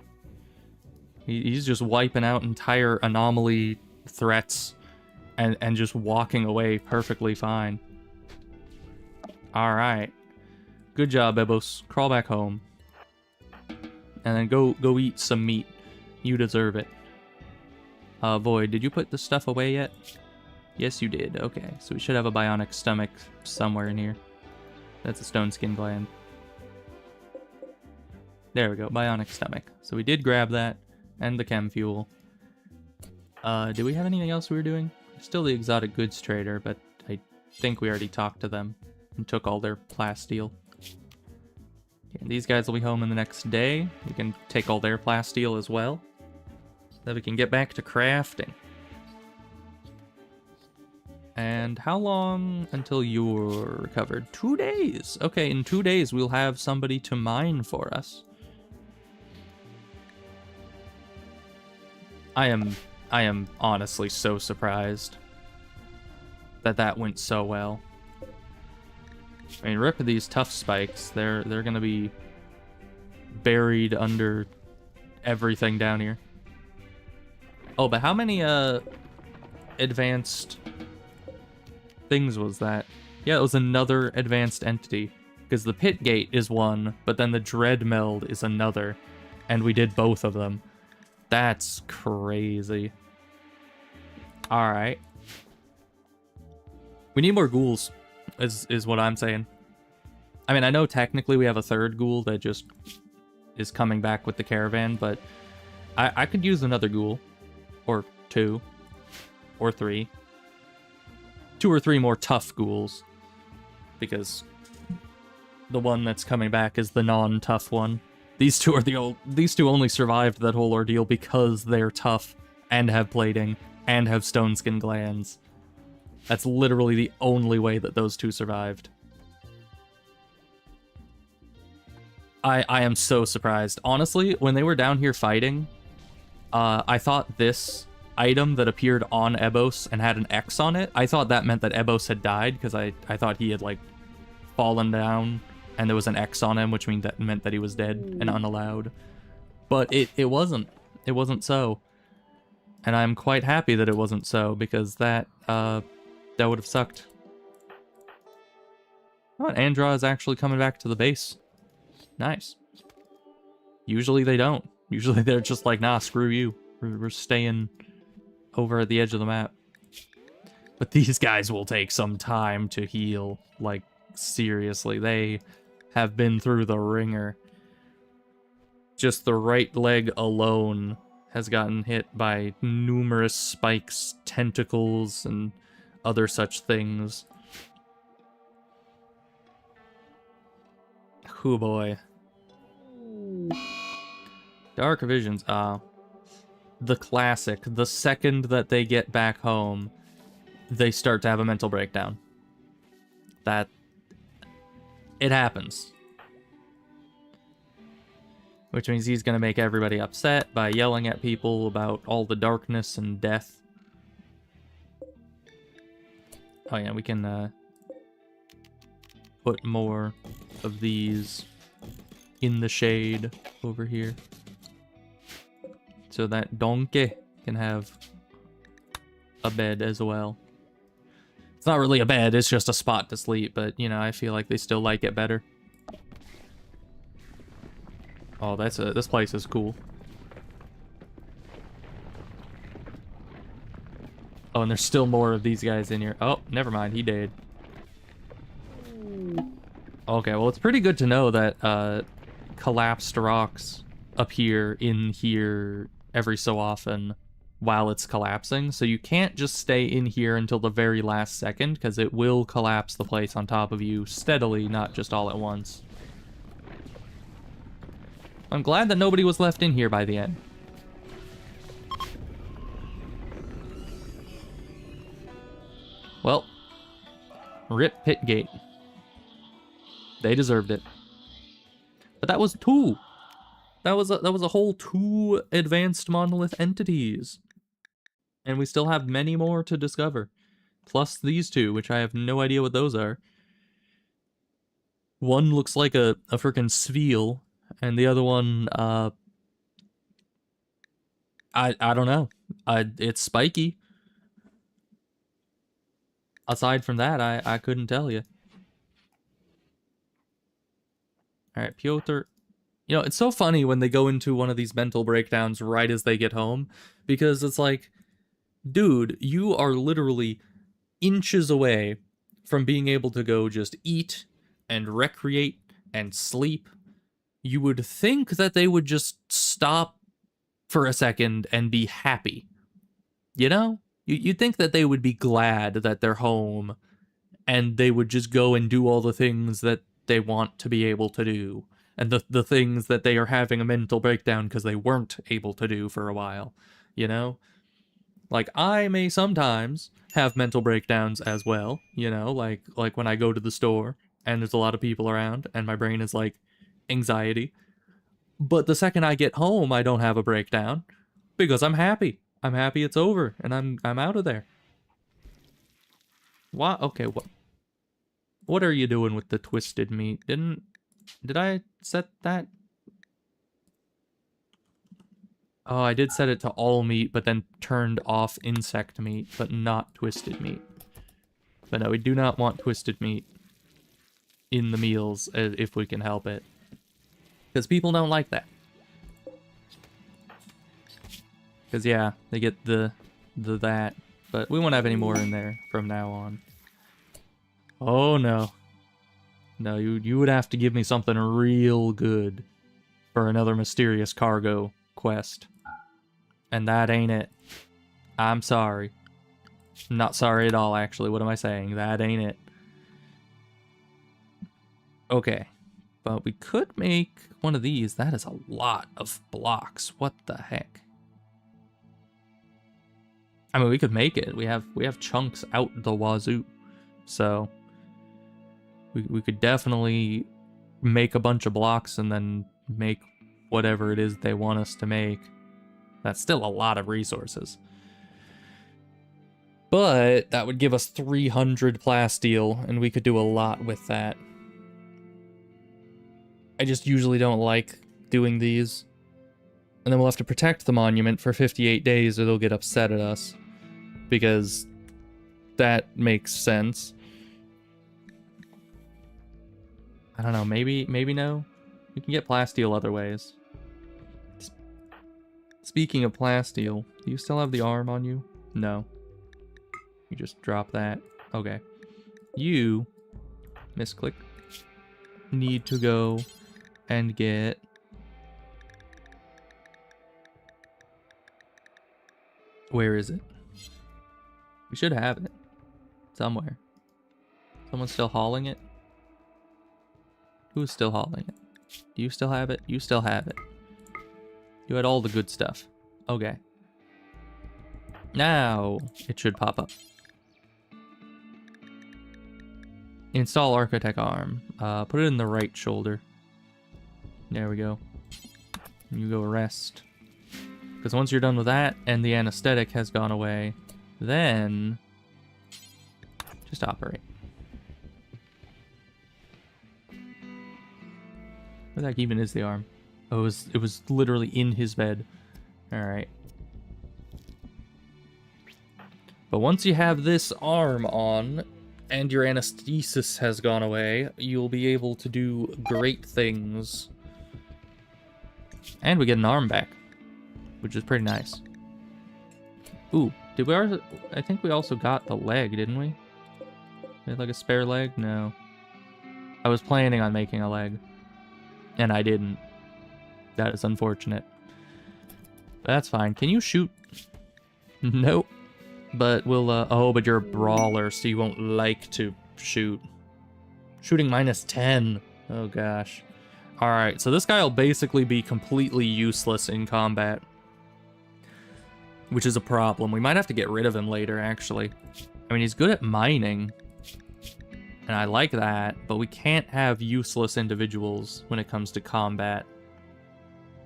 He's just wiping out entire anomaly threats and just walking away perfectly fine. Alright. Good job, Ebos. Crawl back home. And then go eat some meat. You deserve it. Void, did you put the stuff away yet? Yes, you did. Okay, so we should have a bionic stomach somewhere in here. That's a stone skin gland. There we go, bionic stomach. So we did grab that, and the chem fuel. Do we have anything else we were doing? Still the exotic goods trader, but I think we already talked to them and took all their plasteel. Okay, these guys will be home in the next day. We can take all their plasteel as well. So that we can get back to crafting. And how long until you're recovered? 2 days! Okay, in 2 days we'll have somebody to mine for us. I am honestly so surprised that that went so well. I mean, rip these tough spikes. They're gonna be buried under everything down here. Oh, but how many advanced things was that? Yeah, it was another advanced entity. Because the pit gate is one, but then the dread meld is another. And we did both of them. That's crazy. Alright. We need more ghouls, is what I'm saying. I mean, I know technically we have a third ghoul that just is coming back with the caravan, but I could use another ghoul. Or 2. Or 3. 2 or 3 more tough ghouls. Because the one that's coming back is the non-tough one. These two only survived that whole ordeal because they're tough and have plating and have stone skin glands. That's literally the only way that those two survived. I am so surprised. Honestly, when they were down here fighting, I thought this item that appeared on Ebos and had an X on it, I thought that meant that Ebos had died, because I thought he had, like, fallen down, and there was an X on him, which meant that he was dead and unallowed. But it wasn't. It wasn't so. And I'm quite happy that it wasn't so, because that would have sucked. Oh, and Andra is actually coming back to the base. Nice. Usually they don't. Usually they're just like, nah, screw you. We're staying over at the edge of the map. But these guys will take some time to heal. Like, seriously, they have been through the ringer. Just the right leg alone has gotten hit by numerous spikes, tentacles, and other such things. Oh boy. Dark Visions, the classic. The second that they get back home, they start to have a mental breakdown. It happens. Which means he's gonna make everybody upset by yelling at people about all the darkness and death. Oh yeah, we can put more of these in the shade over here. So that donkey can have a bed as well. It's not really a bed, it's just a spot to sleep, but, you know, I feel like they still like it better. Oh, this place is cool. Oh, and there's still more of these guys in here. Oh, never mind, he died. Okay, well, it's pretty good to know that collapsed rocks appear in here every so often while it's collapsing, so you can't just stay in here until the very last second, because it will collapse the place on top of you steadily, not just all at once. I'm glad that nobody was left in here by the end. Well, rip pit gate. They deserved it. But that was 2. That was a whole 2 advanced monolith entities. And we still have many more to discover. Plus these 2, which I have no idea what those are. One looks like a frickin' Sveal, and the other one, I don't know. It's spiky. Aside from that, I couldn't tell you. Alright, Piotr. You know, it's so funny when they go into one of these mental breakdowns right as they get home, because it's like, dude, you are literally inches away from being able to go just eat, and recreate and sleep, you would think that they would just stop for a second and be happy. You know? You'd think that they would be glad that they're home and they would just go and do all the things that they want to be able to do. And the things that they are having a mental breakdown because they weren't able to do for a while. You know? Like, I may sometimes have mental breakdowns as well, you know, like when I go to the store and there's a lot of people around and my brain is like anxiety. But the second I get home, I don't have a breakdown because I'm happy. I'm happy it's over and I'm out of there. What? Okay, what are you doing with the twisted meat? Did I set that? Oh, I did set it to all meat, but then turned off insect meat, but not twisted meat. But no, we do not want twisted meat in the meals if we can help it. Because people don't like that. Because, yeah, they get the that. But we won't have any more in there from now on. Oh, no. No, you would have to give me something real good for another mysterious cargo quest. And that ain't it. I'm sorry. I'm not sorry at all, actually. What am I saying? That ain't it. Okay. But we could make one of these. That is a lot of blocks. What the heck? I mean, we could make it. We have chunks out the wazoo. So we could definitely make a bunch of blocks and then make whatever it is they want us to make. That's still a lot of resources. But that would give us 300 plasteel, and we could do a lot with that. I just usually don't like doing these. And then we'll have to protect the monument for 58 days or they'll get upset at us. Because that makes sense. I don't know, maybe no? We can get plasteel other ways. Speaking of plasteel, do you still have the arm on you? No. You just drop that. Okay. You, misclick, need to go and get... Where is it? We should have it. Somewhere. Someone's still hauling it? Who's still hauling it? Do you still have it? You still have it. You had all the good stuff. Okay. Now it should pop up. Install Architect arm. Put it in the right shoulder. There we go. You go rest. Because once you're done with that and the anesthetic has gone away, then just operate. Where the heck even is the arm? Oh, it was literally in his bed. Alright. But once you have this arm on, and your anesthesis has gone away, you'll be able to do great things. And we get an arm back, which is pretty nice. Ooh, did we already... I think we also got the leg, didn't we? We had like a spare leg? No. I was planning on making a leg. And I didn't. That is unfortunate. That's fine. Can you shoot? Nope. But we'll, oh, but you're a brawler, so you won't like to shoot. Shooting -10. Oh, gosh. Alright, so this guy will basically be completely useless in combat. Which is a problem. We might have to get rid of him later, actually. I mean, he's good at mining. And I like that, but we can't have useless individuals when it comes to combat.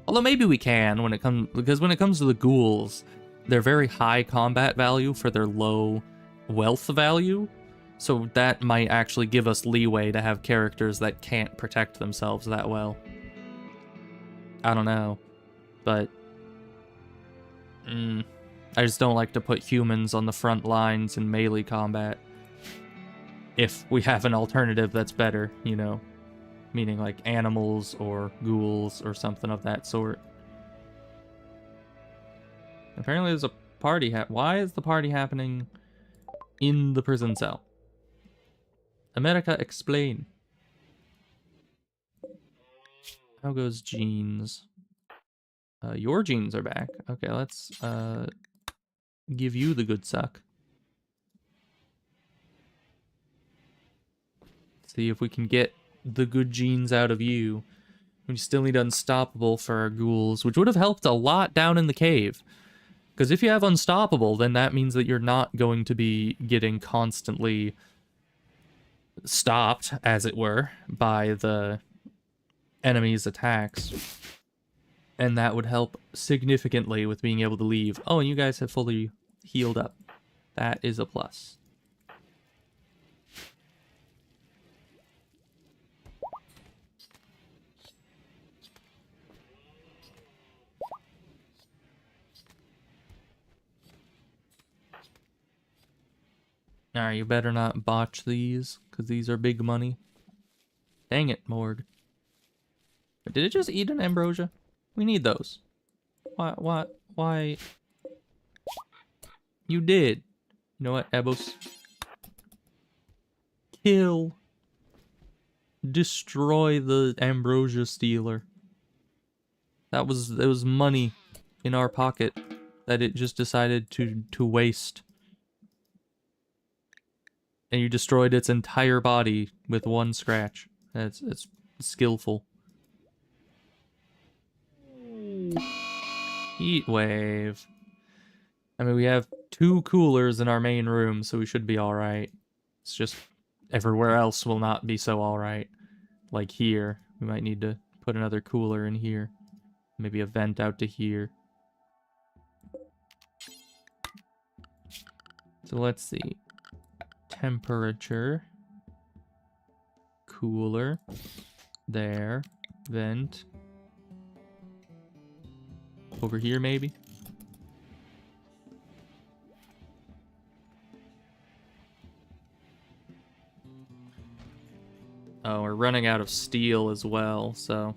Although maybe we can when it comes, because when it comes to the ghouls, they're very high combat value for their low wealth value. So that might actually give us leeway to have characters that can't protect themselves that well. I don't know, but I just don't like to put humans on the front lines in melee combat. If we have an alternative that's better, you know, meaning like animals or ghouls or something of that sort. Apparently there's a party why is the party happening in the prison cell? America, explain. How goes genes? Your genes are back. Okay, let's give you the good suck. See if we can get the good genes out of you. We still need Unstoppable for our ghouls, which would have helped a lot down in the cave. Because if you have Unstoppable, then that means that you're not going to be getting constantly stopped, as it were, by the enemy's attacks. And that would help significantly with being able to leave. Oh, and you guys have fully healed up. That is a plus. Alright, you better not botch these, because these are big money. Dang it, Morg. But did it just eat an ambrosia? We need those. Why? You did. You know what, Ebos? Kill. Destroy the ambrosia stealer. That was money in our pocket that it just decided to waste. And you destroyed its entire body with one scratch. It's skillful. Heat wave. I mean, we have 2 coolers in our main room, so we should be alright. It's just everywhere else will not be so alright. Like here. We might need to put another cooler in here. Maybe a vent out to here. So let's see. Temperature. Cooler. There. Vent. Over here, maybe? Oh, we're running out of steel as well, so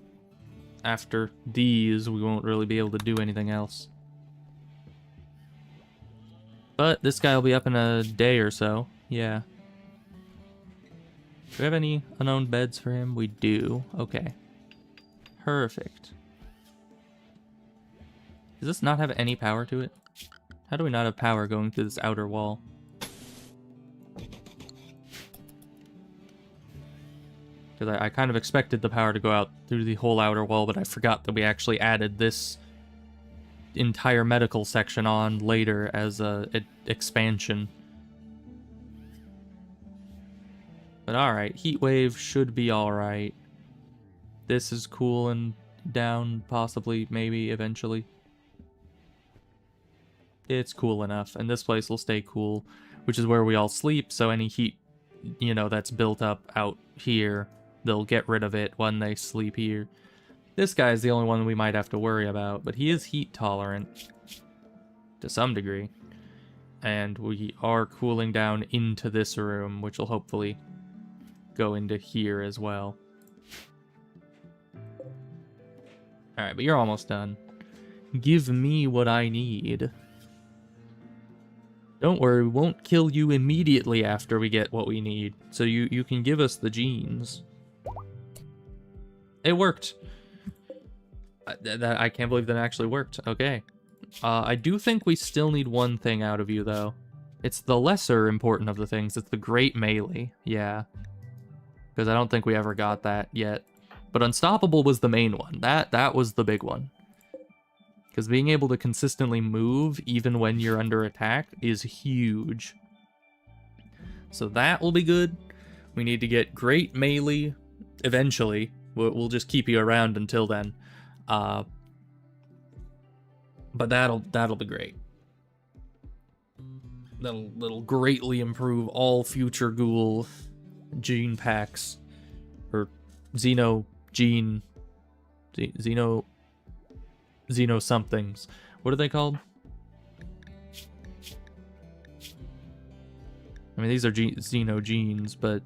after these, we won't really be able to do anything else. But this guy will be up in a day or so. Yeah. Do we have any unowned beds for him? We do. Okay. Perfect. Does this not have any power to it? How do we not have power going through this outer wall? Because I kind of expected the power to go out through the whole outer wall, but I forgot that we actually added this entire medical section on later as a expansion. But alright, heat wave should be alright. This is cooling down, possibly, maybe, eventually. It's cool enough, and this place will stay cool, which is where we all sleep, so any heat, you know, that's built up out here, they'll get rid of it when they sleep here. This guy's the only one we might have to worry about, but he is heat tolerant to some degree. And we are cooling down into this room, which will hopefully go into here as well. Alright, but you're almost done. Give me what I need. Don't worry, we won't kill you immediately after we get what we need. So you can give us the genes. It worked. I can't believe that actually worked. Okay. I do think we still need one thing out of you, though. It's the lesser important of the things. It's the great melee. Yeah. Because I don't think we ever got that yet. But Unstoppable was the main one. That was the big one. Because being able to consistently move, even when you're under attack, is huge. So that will be good. We need to get great melee eventually. We'll just keep you around until then. But that'll be great. That'll greatly improve all future ghoul gene packs. Or Xeno gene... Xeno somethings. What are they called? I mean, these are Xeno genes, but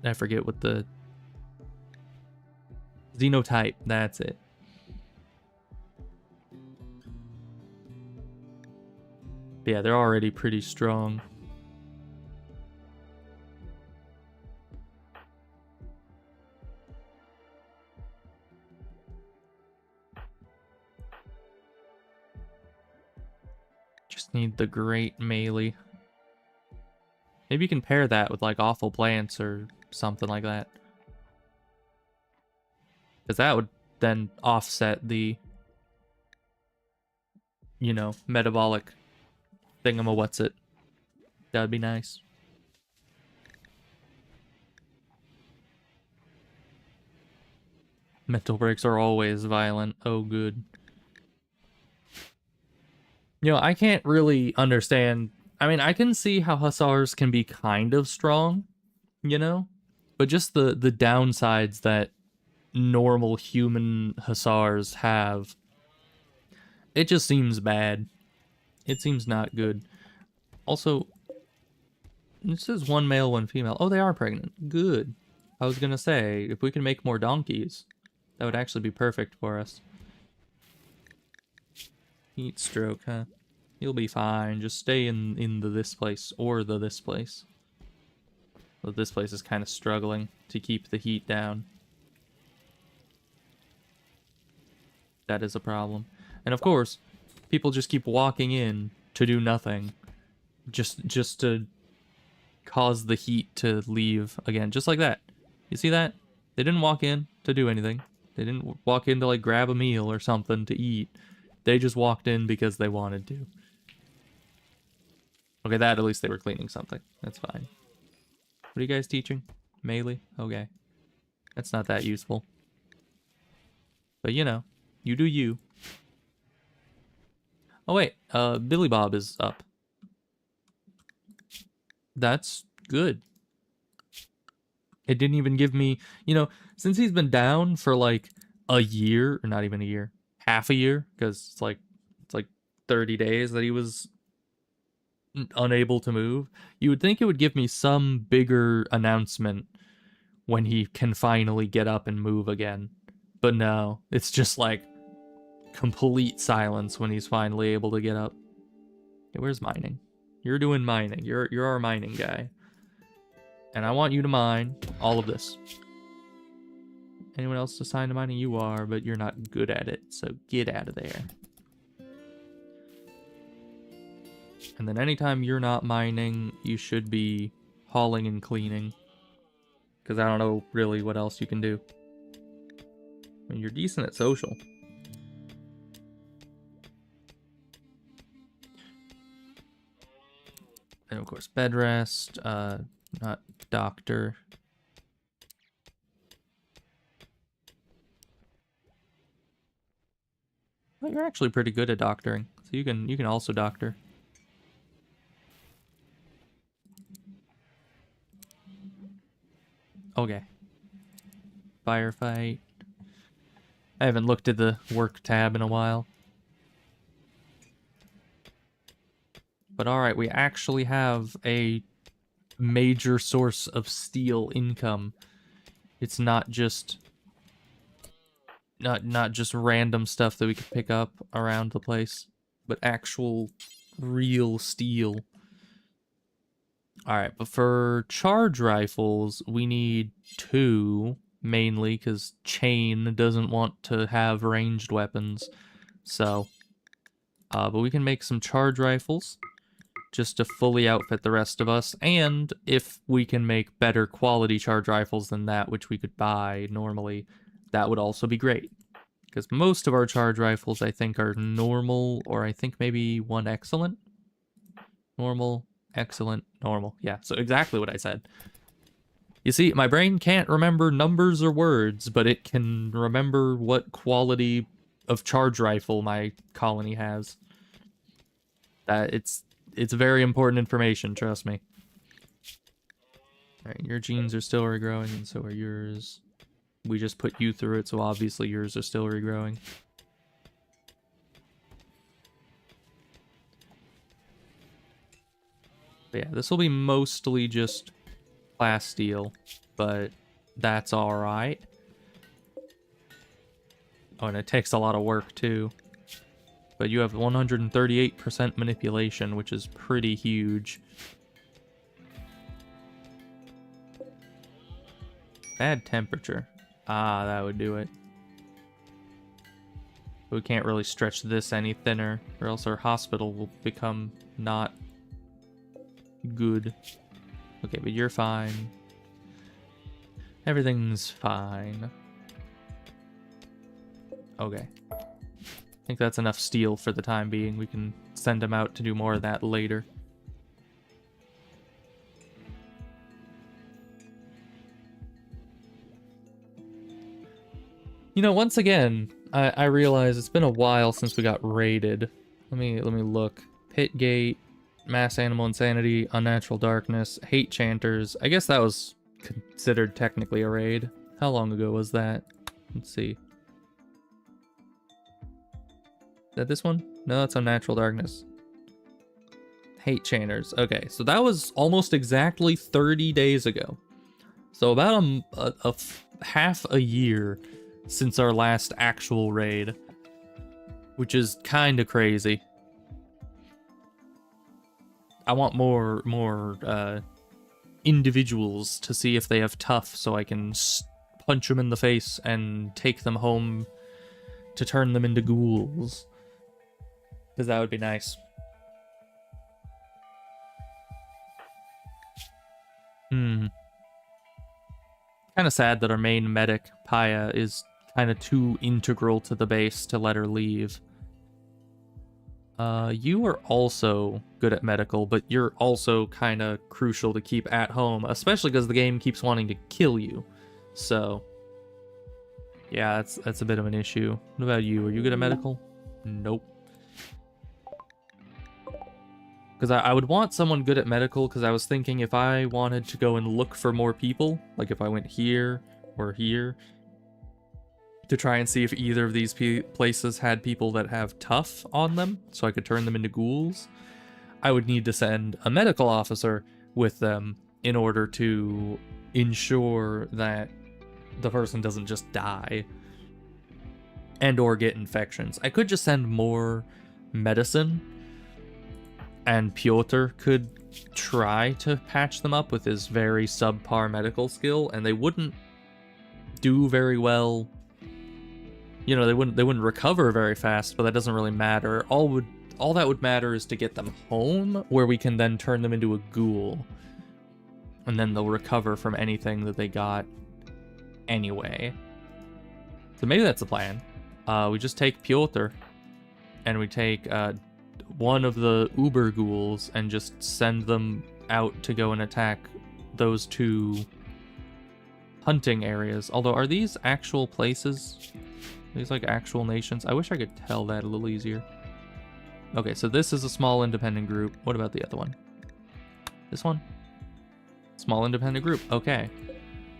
I forget what the... Xenotype, that's it. But yeah, they're already pretty strong. Just need the great melee. Maybe you can pair that with like awful plants or something like that. Because that would then offset the, you know, metabolic thingamawhatsit. That would be nice. Mental breaks are always violent. Oh, good. You know, I can't really understand. I mean, I can see how hussars can be kind of strong, you know? But just the downsides that normal human hussars have, it just seems bad. It seems not good. Also, it says one male, one female. Oh, they are pregnant. Good. I was gonna say, if we can make more donkeys, that would actually be perfect for us. Heat stroke, huh? You'll be fine. Just stay in this place or this place. Well, this place is kind of struggling to keep the heat down. That is a problem. And of course, people just keep walking in to do nothing. Just to cause the heat to leave again. Just like that. You see that? They didn't walk in to do anything. They didn't walk in to like grab a meal or something to eat. They just walked in because they wanted to. Okay, that at least they were cleaning something. That's fine. What are you guys teaching? Melee? Okay. That's not that useful. But you know, you do you. Oh wait, Billy Bob is up. That's good. It didn't even give me, you know, since he's been down for like a year, or not even a year, half a year, because it's like 30 days that he was unable to move. You would think it would give me some bigger announcement when he can finally get up and move again. But no, it's just like complete silence when he's finally able to get up. Okay, where's mining? You're doing mining. You're our mining guy. And I want you to mine all of this. Anyone else assigned to mining? You are, but you're not good at it, so get out of there. And then anytime you're not mining, you should be hauling and cleaning. Because I don't know really what else you can do. I mean, you're decent at social. And of course, bed rest, not doctor. Well, you're actually pretty good at doctoring, so you can also doctor. Okay. Firefight. I haven't looked at the work tab in a while. But alright, we actually have a major source of steel income. It's not just not just random stuff that we can pick up around the place, but actual real steel. Alright, but for charge rifles, we need 2, mainly, because Chain doesn't want to have ranged weapons. So, but we can make some charge rifles, just to fully outfit the rest of us, and if we can make better quality charge rifles than that, which we could buy normally, that would also be great. Because most of our charge rifles, I think, are normal, or I think maybe one excellent. Normal, excellent, normal. Yeah, so exactly what I said. You see, my brain can't remember numbers or words, but it can remember what quality of charge rifle my colony has. It's very important information, trust me. Alright, your genes are still regrowing, and so are yours. We just put you through it, so obviously yours are still regrowing. But yeah, this will be mostly just plasteel, but that's alright. Oh, and it takes a lot of work, too. But you have 138% manipulation, which is pretty huge. Bad temperature. Ah, that would do it. But we can't really stretch this any thinner, or else our hospital will become not good. Okay, but you're fine. Everything's fine. Okay. I think that's enough steel for the time being. We can send him out to do more of that later. You know, once again, I realize it's been a while since we got raided. Let me look. Pit Gate, Mass Animal Insanity, Unnatural Darkness, Hate Chanters. I guess that was considered technically a raid. How long ago was that? Let's see. Is that this one? No, that's Unnatural Darkness. Hate Chanters. Okay, so that was almost exactly 30 days ago. So about half a year since our last actual raid, which is kind of crazy. I want more individuals to see if they have tough, so I can punch them in the face and take them home to turn them into ghouls. Because that would be nice. Kind of sad that our main medic, Paya, is kind of too integral to the base to let her leave. You are also good at medical, but you're also kind of crucial to keep at home, especially because the game keeps wanting to kill you. So, yeah, that's a bit of an issue. What about you? Are you good at medical? Nope. Because I would want someone good at medical, because I was thinking if I wanted to go and look for more people, like if I went here or here, to try and see if either of these places had people that have tough on them, so I could turn them into ghouls, I would need to send a medical officer with them in order to ensure that the person doesn't just die and or get infections. I could just send more medicine, and Piotr could try to patch them up with his very subpar medical skill, and they wouldn't do very well. You know, they wouldn't recover very fast, but that doesn't really matter. All that would matter is to get them home, where we can then turn them into a ghoul, and then they'll recover from anything that they got anyway. So maybe that's the plan. We just take Piotr, and we take one of the Uber ghouls and just send them out to go and attack those two hunting areas. Although, are these actual places? These like actual nations? I wish I could tell that a little easier. Okay, so this is a small independent group. What about the other one? This one? Small independent group. Okay.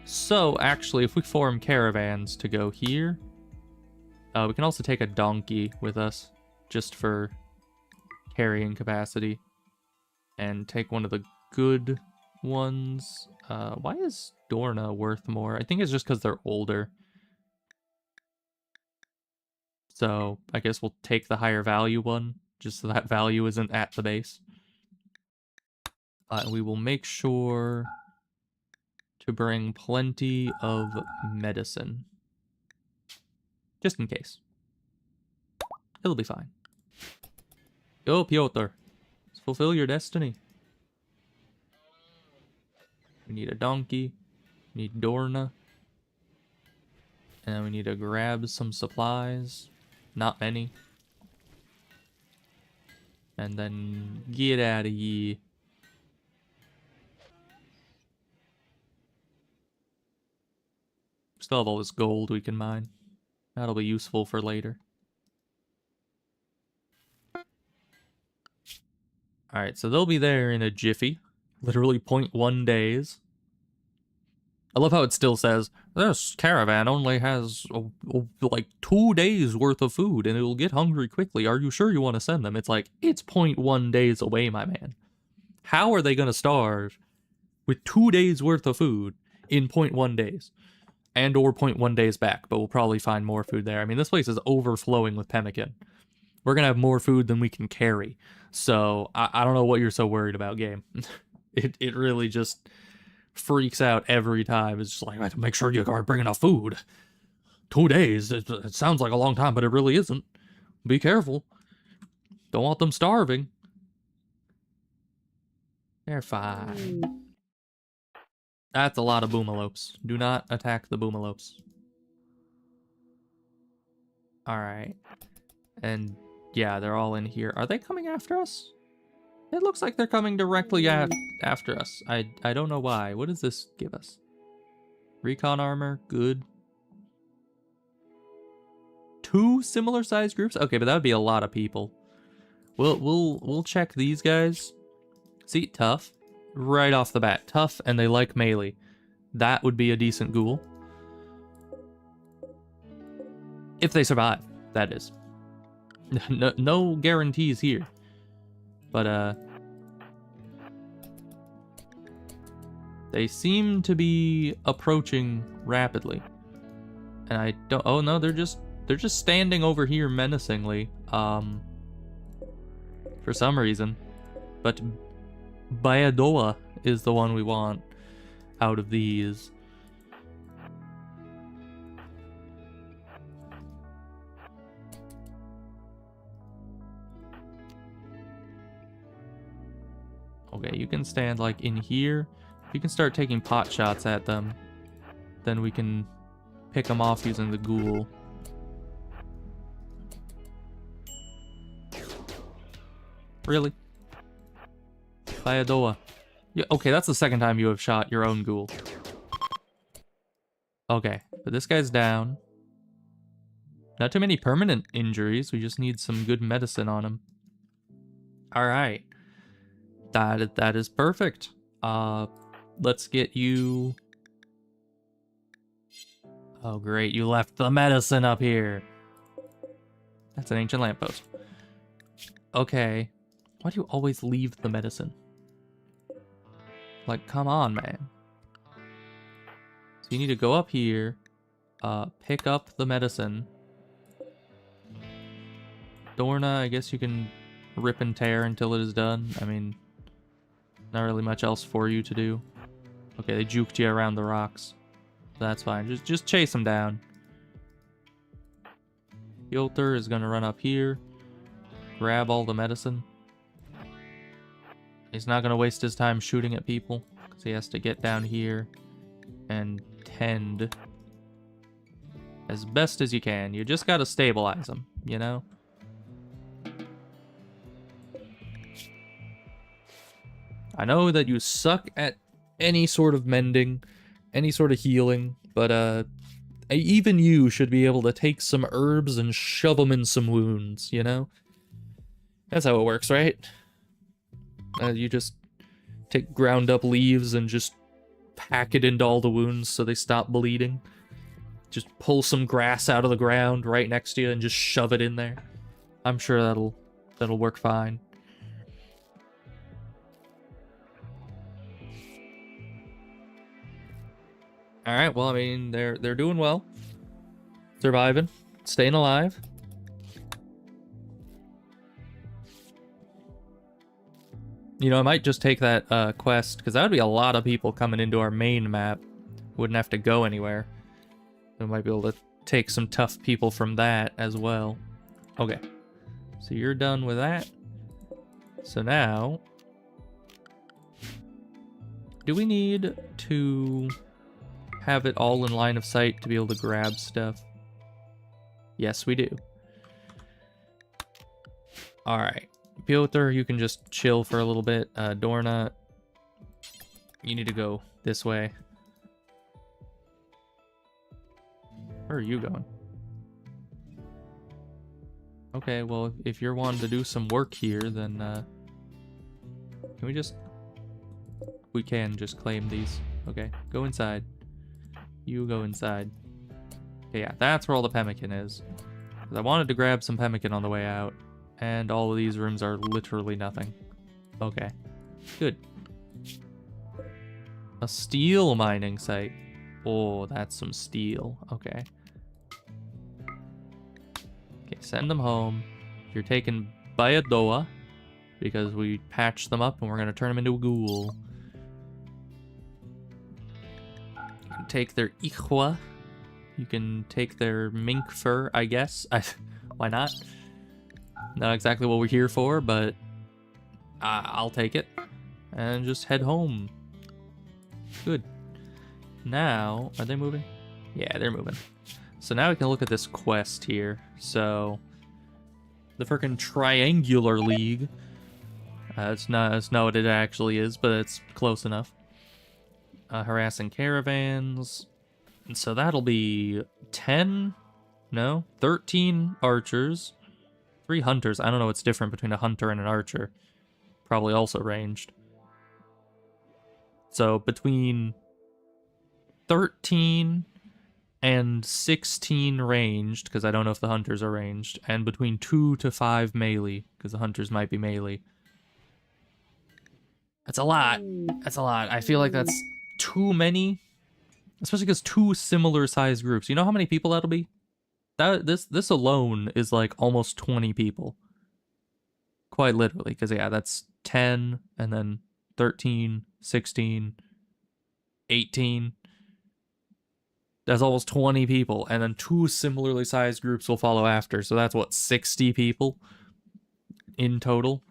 So, actually, if we form caravans to go here, we can also take a donkey with us, just for carrying capacity, and take one of the good ones. Why is Dorna worth more? I think it's just because they're older. So I guess we'll take the higher value one, just so that value isn't at the base. We will make sure to bring plenty of medicine, just in case. It'll be fine. Go, Piotr. Let's fulfill your destiny. We need a donkey. We need Dorna. And we need to grab some supplies. Not many. And then get out of here. Still have all this gold we can mine. That'll be useful for later. Alright, so they'll be there in a jiffy. Literally 0.1 days. I love how it still says, this caravan only has like 2 days worth of food and it'll get hungry quickly. Are you sure you want to send them? It's like, it's 0.1 days away, my man. How are they going to starve with 2 days worth of food in 0.1 days? And or 0.1 days back, but we'll probably find more food there. I mean, this place is overflowing with pemmican. We're going to have more food than we can carry. So, I don't know what you're so worried about, game. It really just freaks out every time. It's just like, I have to make sure you bring enough food. 2 days, it sounds like a long time, but it really isn't. Be careful. Don't want them starving. They're fine. That's a lot of boomalopes. Do not attack the boomalopes. Alright. And yeah, they're all in here. Are they coming after us? It looks like they're coming directly after us. I don't know why. What does this give us? Recon armor, good. 2 similar sized groups? Okay, but that would be a lot of people. We'll check these guys. See, tough. Right off the bat. Tough, and they like melee. That would be a decent ghoul. If they survive, that is. No guarantees here. But, they seem to be approaching rapidly. And I don't... Oh, no, they're just standing over here menacingly. For some reason. But Bayadoa is the one we want out of these. Okay, you can stand like in here. If you can start taking pot shots at them, then we can pick them off using the ghoul. Really? Bayadoa. Yeah, okay, that's the second time you have shot your own ghoul. Okay, but this guy's down. Not too many permanent injuries. We just need some good medicine on him. Alright. That is perfect. Let's get you... Oh, great. You left the medicine up here. That's an ancient lamppost. Okay. Why do you always leave the medicine? Like, come on, man. So you need to go up here, pick up the medicine. Dorna, I guess you can rip and tear until it is done. I mean, not really much else for you to do. Okay, they juked you around the rocks. That's fine. Just chase them down. Yolter is gonna run up here, grab all the medicine. He's not gonna waste his time shooting at people, because he has to get down here and tend as best as you can. You just gotta stabilize him, you know? I know that you suck at any sort of mending, any sort of healing, but even you should be able to take some herbs and shove them in some wounds, you know? That's how it works, right? You just take ground up leaves and just pack it into all the wounds so they stop bleeding. Just pull some grass out of the ground right next to you and just shove it in there. I'm sure that'll work fine. Alright, well, I mean, they're doing well. Surviving. Staying alive. You know, I might just take that quest, because that would be a lot of people coming into our main map. Wouldn't have to go anywhere. We might be able to take some tough people from that as well. Okay. So you're done with that. So now... do we need to have it all in line of sight to be able to grab stuff? Yes, we do. Alright. Piotr, you can just chill for a little bit. Dorna, you need to go this way. Where are you going? Okay, well, if you're wanting to do some work here, then, can we just... we can just claim these. Okay, go inside. You go inside. Okay, yeah, that's where all the pemmican is. 'Cause I wanted to grab some pemmican on the way out. And all of these rooms are literally nothing. Okay. Good. A steel mining site. Oh, that's some steel. Okay. Okay, send them home. You're taking Bayadoa, because we patched them up and we're going to turn them into a ghoul. You can take their Ichwa. You can take their mink fur, I guess. Why not? Not exactly what we're here for, but I'll take it. And just head home. Good. Now, are they moving? Yeah, they're moving. So now we can look at this quest here. So, the frickin' Triangular League. It's not what it actually is, but it's close enough. Harassing caravans. And so that'll be 10? No? 13 archers. 3 hunters. I don't know what's different between a hunter and an archer. Probably also ranged. So between 13 and 16 ranged, because I don't know if the hunters are ranged, and between 2 to 5 melee, because the hunters might be melee. That's a lot. That's a lot. I feel like that's too many, especially because 2 similar sized groups. You know how many people that'll be? This alone is like almost 20 people. Quite literally, because yeah, that's 10, and then 13, 16, 18. That's almost 20 people, and then 2 similarly sized groups will follow after, so that's what, 60 people in total?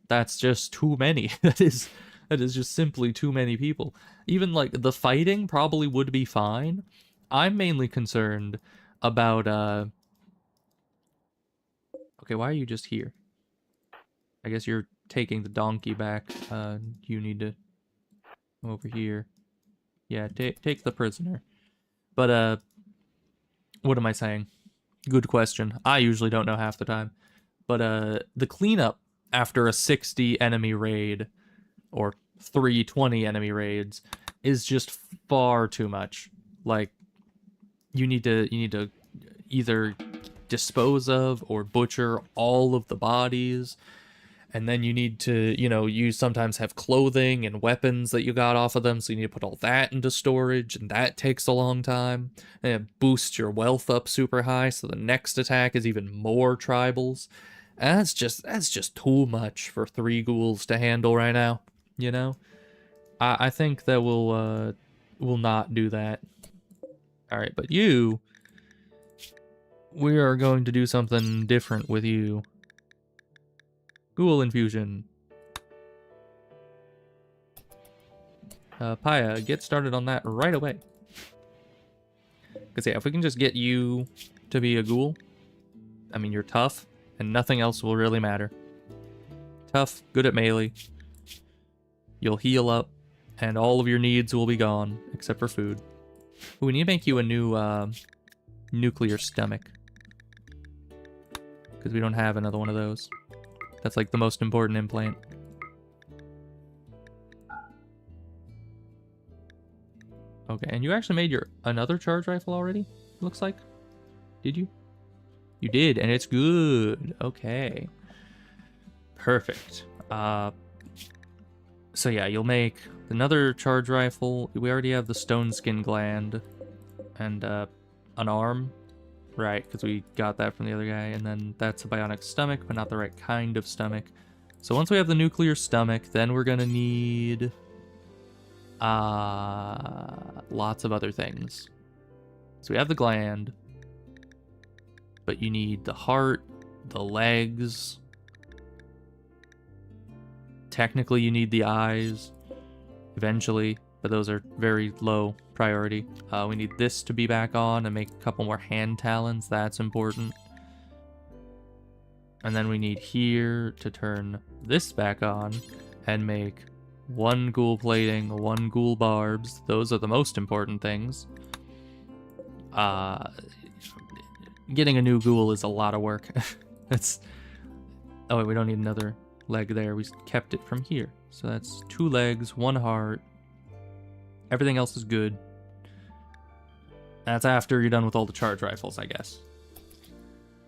That's just too many. That is just simply too many people. Even like the fighting probably would be fine. I'm mainly concerned about okay, why are you just here? I guess you're taking the donkey back. You need to come over here. Yeah, take the prisoner. But what am I saying? Good question. I usually don't know half the time. But the cleanup after a 60 enemy raid or 320 enemy raids is just far too much. Like you need to either dispose of or butcher all of the bodies, and then you need to, you sometimes have clothing and weapons that you got off of them, so you need to put all that into storage, and that takes a long time. And it boosts your wealth up super high, so the next attack is even more tribals. And that's just too much for 3 ghouls to handle right now, I think that we'll not do that. Alright, but we are going to do something different with you. Ghoul infusion. Paya, get started on that right away. Because yeah, if we can just get you to be a ghoul, I mean, you're tough, and nothing else will really matter. Tough, good at melee. You'll heal up, and all of your needs will be gone, except for food. Ooh, we need to make you a new nuclear stomach. Because we don't have another one of those. That's like the most important implant. Okay, and you actually made another charge rifle already? Looks like. Did you? You did, and it's good. Okay. Perfect. So yeah, you'll make another charge rifle. We already have the stone skin gland and an arm. Right, because we got that from the other guy, and then that's a bionic stomach, but not the right kind of stomach. So once we have the nuclear stomach, then we're gonna need lots of other things. So we have the gland, but you need the heart, the legs. Technically, you need the eyes eventually, but those are very low priority. We need this to be back on and make a couple more hand talons. That's important. And then we need here to turn this back on and make 1 ghoul plating, 1 ghoul barbs. Those are the most important things. Getting a new ghoul is a lot of work. It's... Oh wait, we don't need another leg there. We kept it from here. So that's 2 legs, 1 heart. Everything else is good. That's after you're done with all the charge rifles, I guess.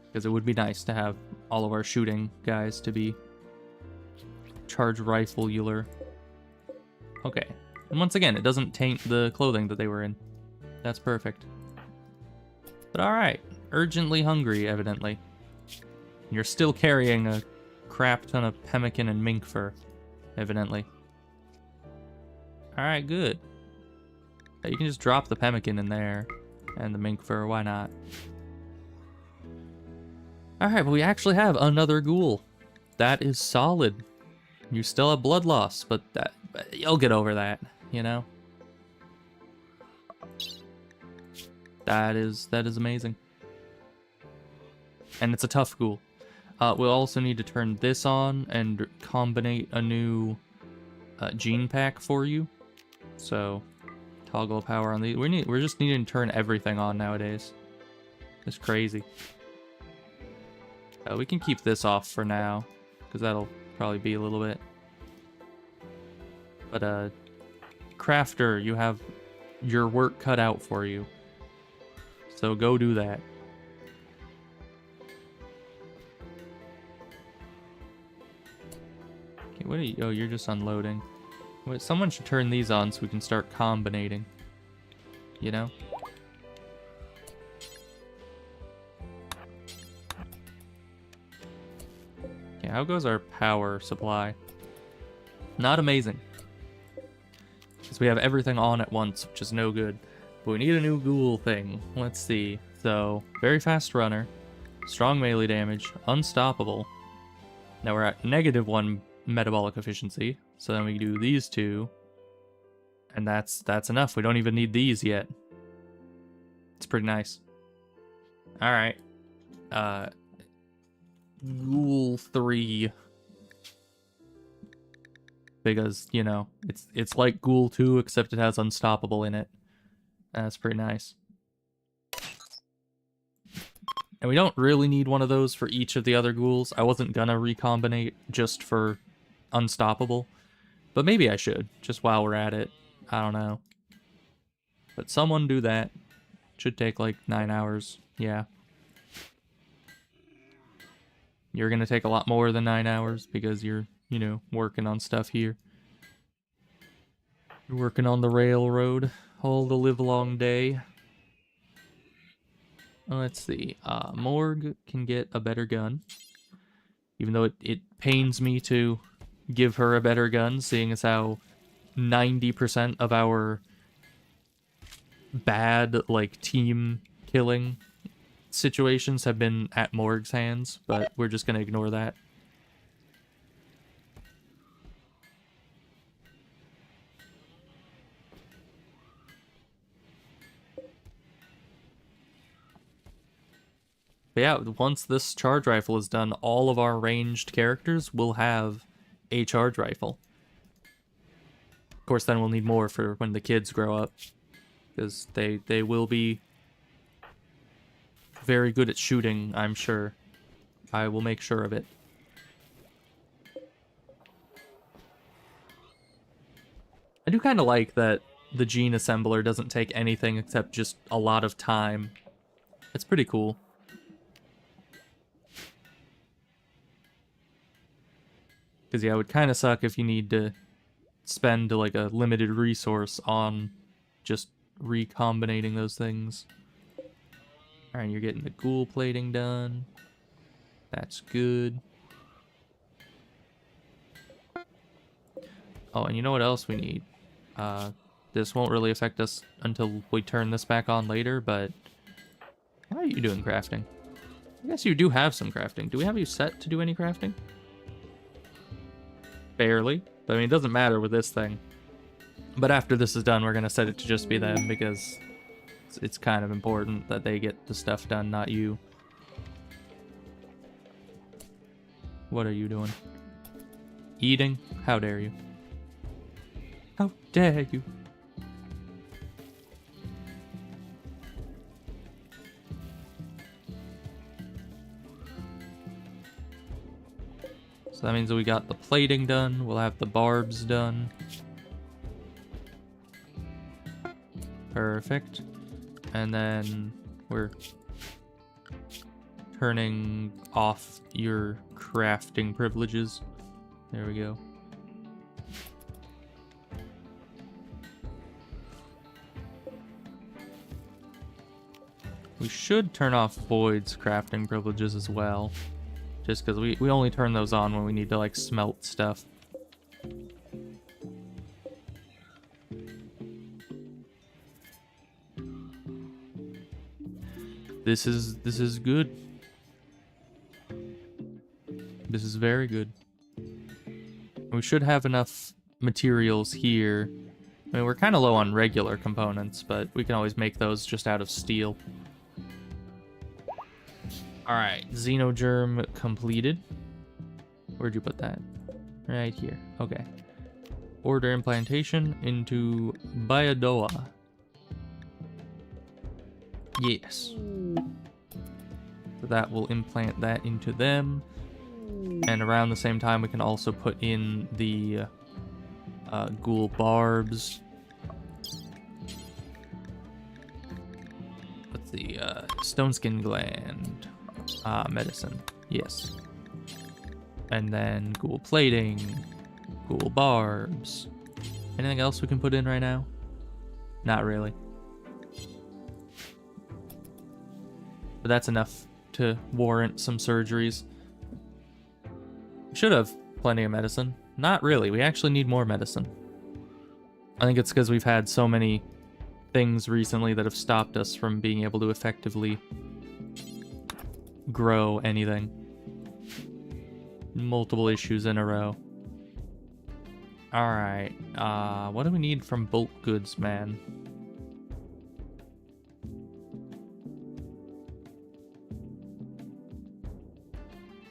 Because it would be nice to have all of our shooting guys to be charge rifle-ular. Okay. And once again, it doesn't taint the clothing that they were in. That's perfect. But alright. Urgently hungry, evidently. You're still carrying a crap ton of pemmican and mink fur, evidently. Alright, good. You can just drop the pemmican in there. And the mink fur, why not? Alright, but we actually have another ghoul. That is solid. You still have blood loss, but you'll get over that, you know? That is amazing. And it's a tough ghoul. We'll also need to turn this on and combinate a new gene pack for you. So, toggle power on these. We're just needing to turn everything on nowadays. It's crazy. We can keep this off for now, because that'll probably be a little bit. But, Crafter, you have your work cut out for you. So go do that. Okay, what are you? Oh, you're just unloading. Wait, someone should turn these on so we can start combinating. You know? Okay, how goes our power supply? Not amazing. Because we have everything on at once, which is no good. But we need a new ghoul thing. Let's see. So, very fast runner. Strong melee damage. Unstoppable. Now we're at -1 metabolic efficiency. So then we do these two. And that's enough. We don't even need these yet. It's pretty nice. Alright. Ghoul 3. Because, you know, it's like Ghoul 2, except it has Unstoppable in it. That's pretty nice. And we don't really need one of those for each of the other ghouls. I wasn't gonna recombinate just for Unstoppable. But maybe I should, just while we're at it. I don't know. But someone do that. Should take like 9 hours. Yeah. You're gonna take a lot more than 9 hours because you're, you know, working on stuff here. You're working on the railroad all the livelong day. Let's see. Morg can get a better gun. Even though it pains me to give her a better gun, seeing as how 90% of our bad, like, team killing situations have been at Morg's hands, but we're just gonna ignore that. But yeah, once this charge rifle is done, all of our ranged characters will have a charge rifle. Of course, then we'll need more for when the kids grow up, because they will be very good at shooting, I'm sure. I will make sure of it. I do kind of like that the gene assembler doesn't take anything except just a lot of time. It's pretty cool. Because, yeah, it would kind of suck if you need to spend, like, a limited resource on just recombinating those things. Alright, you're getting the ghoul plating done. That's good. Oh, and you know what else we need? This won't really affect us until we turn this back on later, but... How are you doing crafting? I guess you do have some crafting. Do we have you set to do any crafting? Barely. But I mean, it doesn't matter with this thing. But after this is done, we're going to set it to just be them, because it's kind of important that they get the stuff done, not you. What are you doing? Eating? How dare you? How dare you? So that means that we got the plating done, we'll have the barbs done. Perfect. And then we're turning off your crafting privileges. There we go. We should turn off Void's crafting privileges as well. Just because we only turn those on when we need to, like, smelt stuff. This is good. This is very good. We should have enough materials here. I mean, we're kind of low on regular components, but we can always make those just out of steel. Alright, Xenogerm completed. Where'd you put that? Right here. Okay. Order implantation into Byadoa. Yes. So that will implant that into them. And around the same time, we can also put in the ghoul barbs. What's the stone skin gland? Medicine. Yes. And then ghoul plating, ghoul barbs. Anything else we can put in right now? Not really. But that's enough to warrant some surgeries. Should have plenty of medicine. Not really. We actually need more medicine. I think it's because we've had so many things recently that have stopped us from being able to effectively grow anything. Multiple issues in a row. Alright. What do we need from bulk goods, man?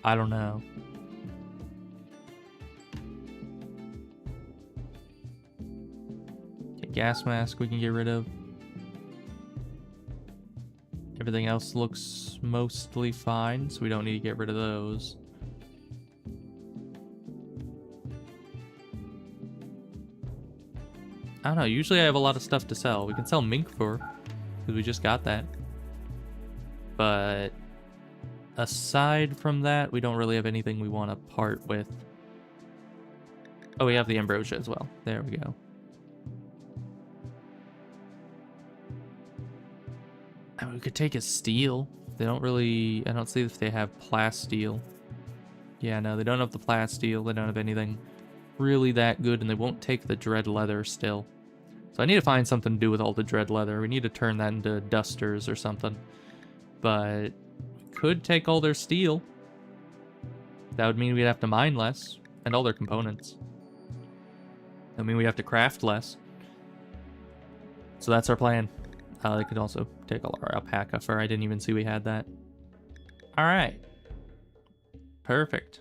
I don't know. Okay, gas mask we can get rid of. Everything else looks mostly fine, so we don't need to get rid of those. I don't know, usually I have a lot of stuff to sell. We can sell mink fur, because we just got that. But aside from that, we don't really have anything we want to part with. Oh, we have the ambrosia as well. There we go. I mean, we could take a steel. They don't really... I don't see if they have plasteel. Yeah, no, they don't have the plasteel. They don't have anything really that good, and they won't take the dread leather still. So I need to find something to do with all the dread leather. We need to turn that into dusters or something. But we could take all their steel. That would mean we'd have to mine less, and all their components. That would mean we have to craft less. So that's our plan. They could also take all our alpaca fur. I didn't even see we had that. Alright. Perfect.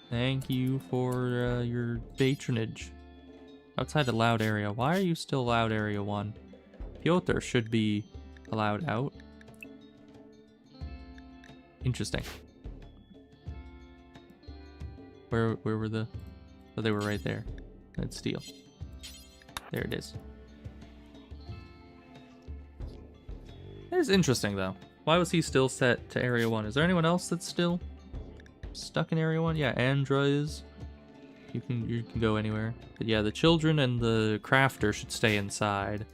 Thank you for your patronage. Outside the loud area. Why are you still loud area 1? Piotr should be allowed out. Interesting. Where were the... Oh, they were right there. That's steel. There it is. That is interesting, though. Why was he still set to Area 1? Is there anyone else that's still stuck in Area 1? Yeah, Andra is. You can go anywhere. But yeah, the children and the crafter should stay inside.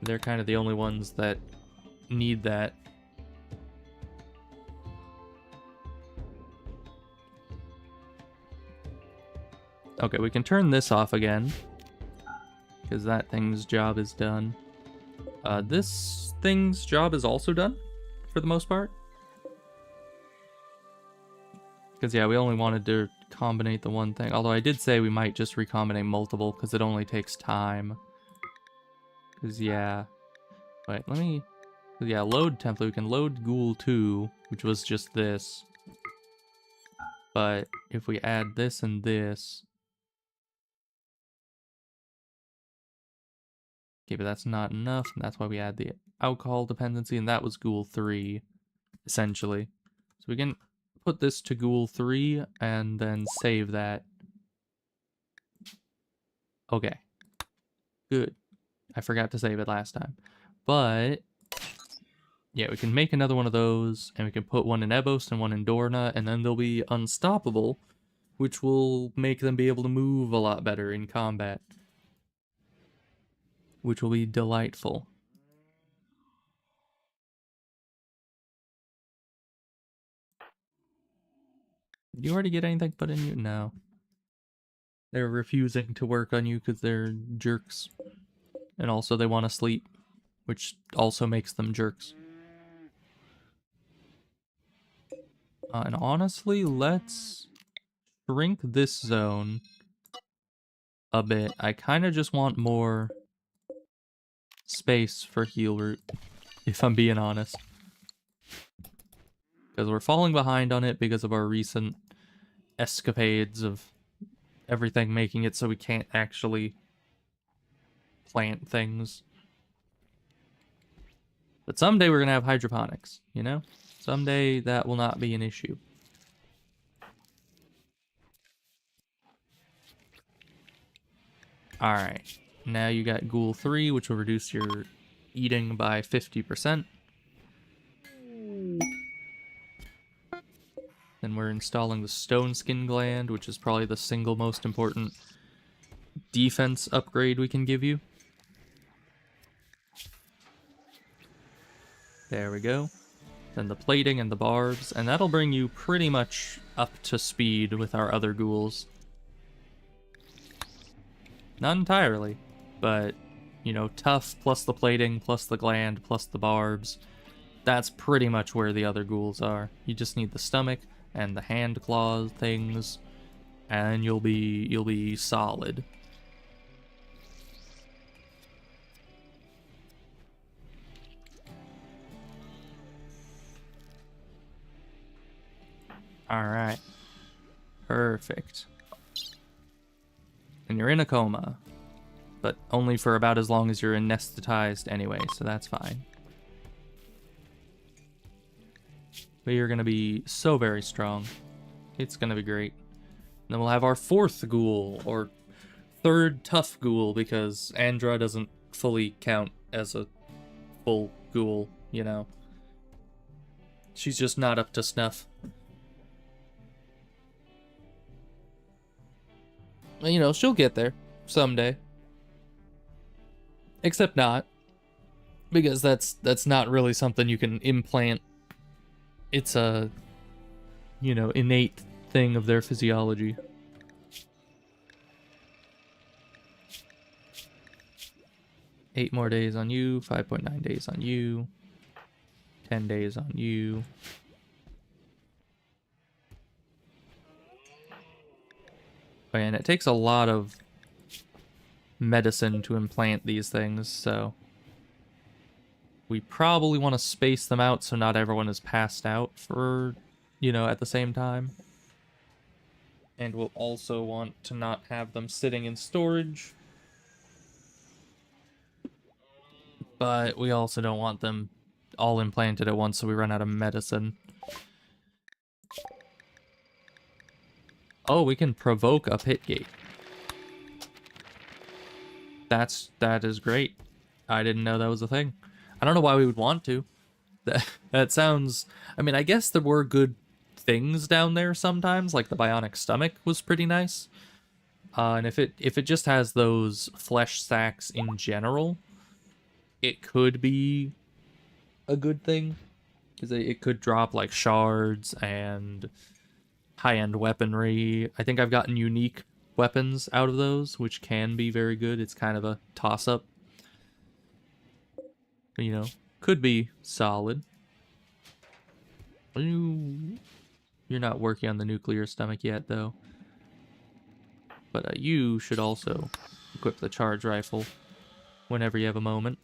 They're kind of the only ones that need that. Okay, we can turn this off again, because that thing's job is done. This thing's job is also done, for the most part. Because, yeah, we only wanted to combinate the one thing. Although I did say we might just recombinate multiple, because it only takes time. Because, yeah. Wait, let me... Yeah, load template. We can load Ghoul 2, which was just this. But if we add this and this... Okay, but that's not enough, and that's why we add the alcohol dependency, and that was Ghoul 3, essentially. So we can put this to Ghoul 3, and then save that. Okay. Good. I forgot to save it last time. But, yeah, we can make another one of those, and we can put one in Ebos and one in Dorna, and then they'll be unstoppable, which will make them be able to move a lot better in combat. Which will be delightful. Did you already get anything put in you? No. They're refusing to work on you because they're jerks. And also they want to sleep, which also makes them jerks. And honestly, let's shrink this zone a bit. I kind of just want more space for heal root, if I'm being honest. Because we're falling behind on it because of our recent escapades of everything making it so we can't actually plant things. But someday we're going to have hydroponics, you know? Someday that will not be an issue. Alright, now you got Ghoul 3, which will reduce your eating by 50%. Then we're installing the Stone Skin Gland, which is probably the single most important defense upgrade we can give you. There we go. Then the plating and the barbs, and that'll bring you pretty much up to speed with our other ghouls. Not entirely, but, you know, tough plus the plating plus the gland plus the barbs. That's pretty much where the other ghouls are. You just need the stomach and the hand claw things, and you'll be solid. Alright. Perfect. And you're in a coma. But only for about as long as you're anesthetized anyway, so that's fine. But you're gonna be so very strong. It's gonna be great. And then we'll have our fourth ghoul, or third tough ghoul, because Andra doesn't fully count as a full ghoul, you know. She's just not up to snuff. You know, she'll get there someday. Except not. Because that's not really something you can implant. It's a, you know, innate thing of their physiology. Eight more days on you, 5.9 days on you, 10 days on you. And it takes a lot of medicine to implant these things, so we probably want to space them out so not everyone is passed out for, you know, at the same time. And we'll also want to not have them sitting in storage. But we also don't want them all implanted at once so we run out of medicine. Oh, we can provoke a pit gate. That is great. I didn't know that was a thing. I don't know why we would want to. That sounds... I mean, I guess there were good things down there sometimes, like the bionic stomach was pretty nice. And if it just has those flesh sacks in general, it could be a good thing. Because it could drop, like, shards and high-end weaponry. I think I've gotten unique weapons out of those, which can be very good. It's kind of a toss-up. You know, could be solid. You're not working on the nuclear stomach yet, though. But you should also equip the charge rifle whenever you have a moment.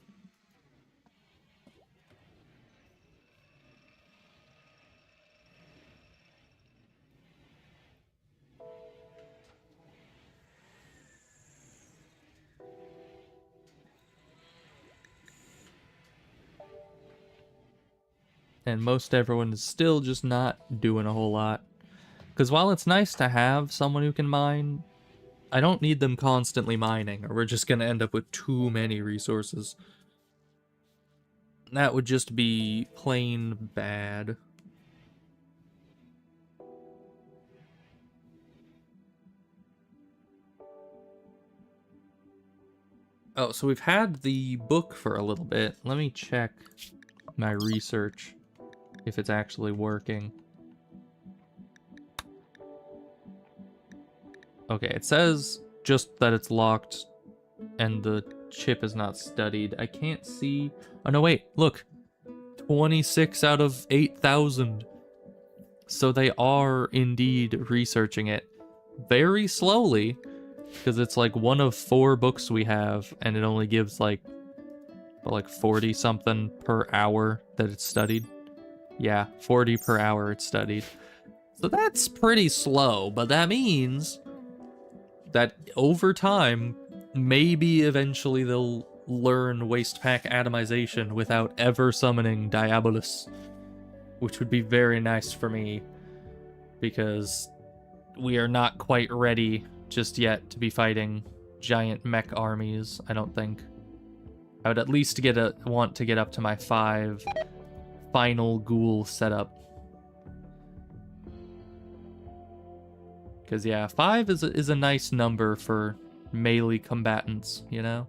And most everyone is still just not doing a whole lot. Because while it's nice to have someone who can mine, I don't need them constantly mining, or we're just going to end up with too many resources. That would just be plain bad. Oh, so we've had the book for a little bit. Let me check my research, if it's actually working. Okay, it says just that it's locked and the chip is not studied. I can't see... Oh, no, wait, look. 26 out of 8,000. So they are indeed researching it very slowly, because it's like one of 4 books we have, and it only gives like 40 something per hour that it's studied. Yeah, 40 per hour it's studied. So that's pretty slow, but that means that over time, maybe eventually they'll learn waste pack atomization without ever summoning Diabolus, which would be very nice for me, because we are not quite ready just yet to be fighting giant mech armies, I don't think. I would at least want to get up to my 5 final ghoul setup. Because, yeah, 5 is a nice number for melee combatants, you know?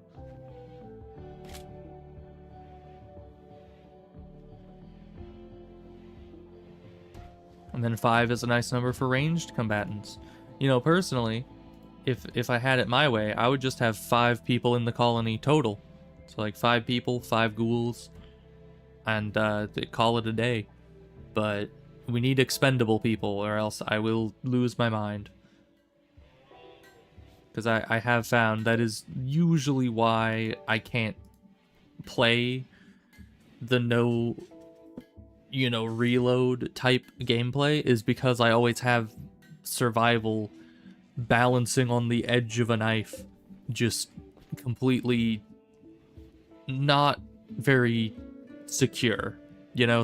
And then 5 is a nice number for ranged combatants. You know, personally, if I had it my way, I would just have 5 people in the colony total. So, like, 5 people, 5 ghouls, and call it a day. But we need expendable people, or else I will lose my mind. Because I have found that is usually why I can't play the no, reload type gameplay, is because I always have survival balancing on the edge of a knife, just completely not very secure.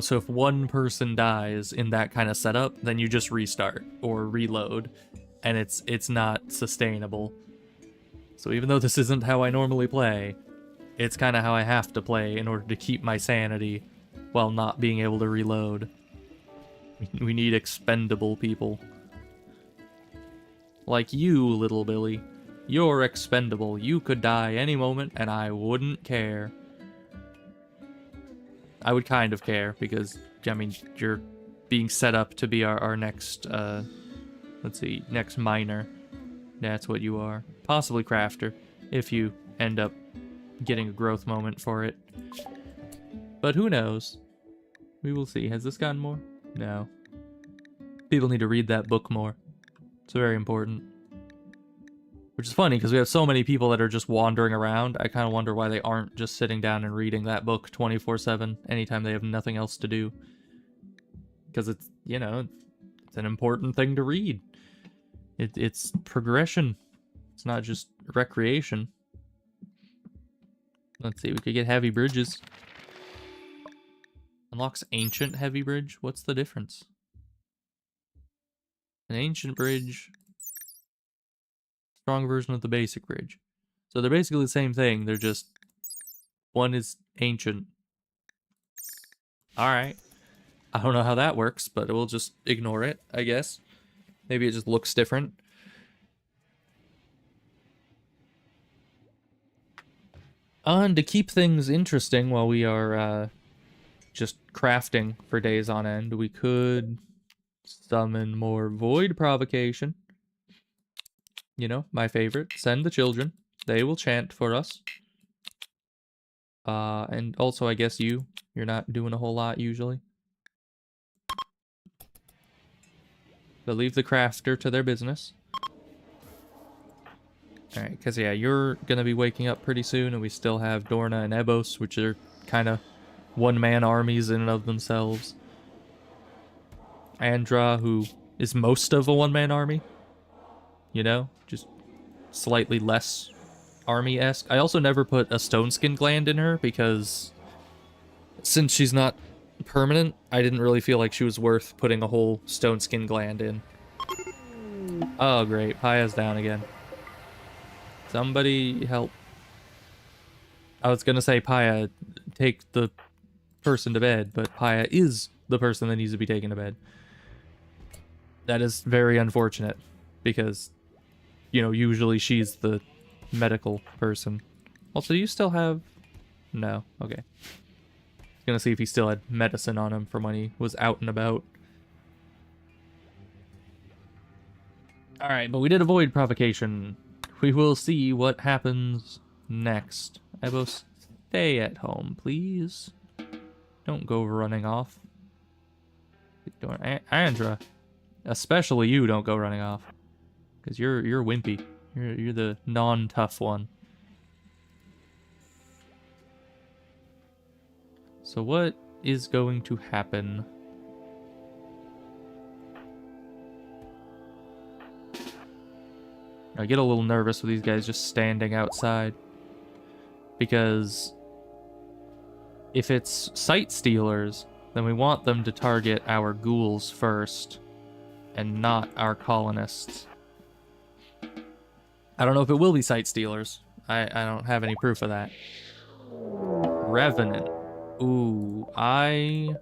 So if one person dies in that kind of setup, then you just restart or reload, and it's not sustainable. So even though this isn't how I normally play, it's kind of how I have to play in order to keep my sanity while not being able to reload. We need expendable people. Like you, little Billy. You're expendable. You could die any moment, and I wouldn't care. I would kind of care, because, I mean, you're being set up to be our next, let's see, next miner. That's what you are. Possibly crafter, if you end up getting a growth moment for it. But who knows? We will see. Has this gotten more? No. People need to read that book more. It's very important. Which is funny, because we have so many people that are just wandering around. I kind of wonder why they aren't just sitting down and reading that book 24/7 anytime they have nothing else to do. Because it's, it's an important thing to read. It's progression. It's not just recreation. Let's see, we could get heavy bridges. Unlocks ancient heavy bridge? What's the difference? An ancient bridge. Strong version of the basic bridge. So they're basically the same thing, they're just... one is ancient. Alright. I don't know how that works, but we'll just ignore it, I guess. Maybe it just looks different. And to keep things interesting while we are just crafting for days on end, we could summon more void provocation. My favorite. Send the children. They will chant for us. And also, I guess you're not doing a whole lot usually. But leave the crafter to their business. Alright, because yeah, you're going to be waking up pretty soon, and we still have Dorna and Ebos, which are kind of one-man armies in and of themselves. Andra, who is most of a one-man army. Just slightly less army-esque. I also never put a stone skin gland in her, because since she's not permanent, I didn't really feel like she was worth putting a whole stone skin gland in. Oh great, Paya's down again. Somebody help. I was gonna say, Paya, take the person to bed, but Paya is the person that needs to be taken to bed. That is very unfortunate, because, usually she's the medical person. Also, do you still have... No, okay. I was gonna see if he still had medicine on him from when he was out and about. Alright, but we did avoid provocation. We will see what happens next. Ebos, stay at home, please. Don't go running off. Andra, especially you, don't go running off. Because you're wimpy. You're the non-tough one. So what is going to happen? I get a little nervous with these guys just standing outside. Because if it's sight stealers, then we want them to target our ghouls first and not our colonists. I don't know if it will be sight stealers. I don't have any proof of that. Revenant. Ooh, I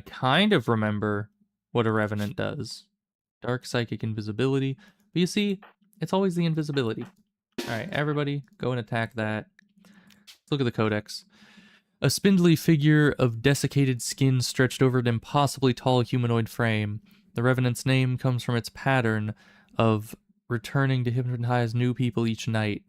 kind of remember what a Revenant does. Dark psychic invisibility. But you see, it's always the invisibility. Alright, everybody, go and attack that. Let's look at the codex. A spindly figure of desiccated skin stretched over an impossibly tall humanoid frame. The Revenant's name comes from its pattern of returning to hypnotize new people each night.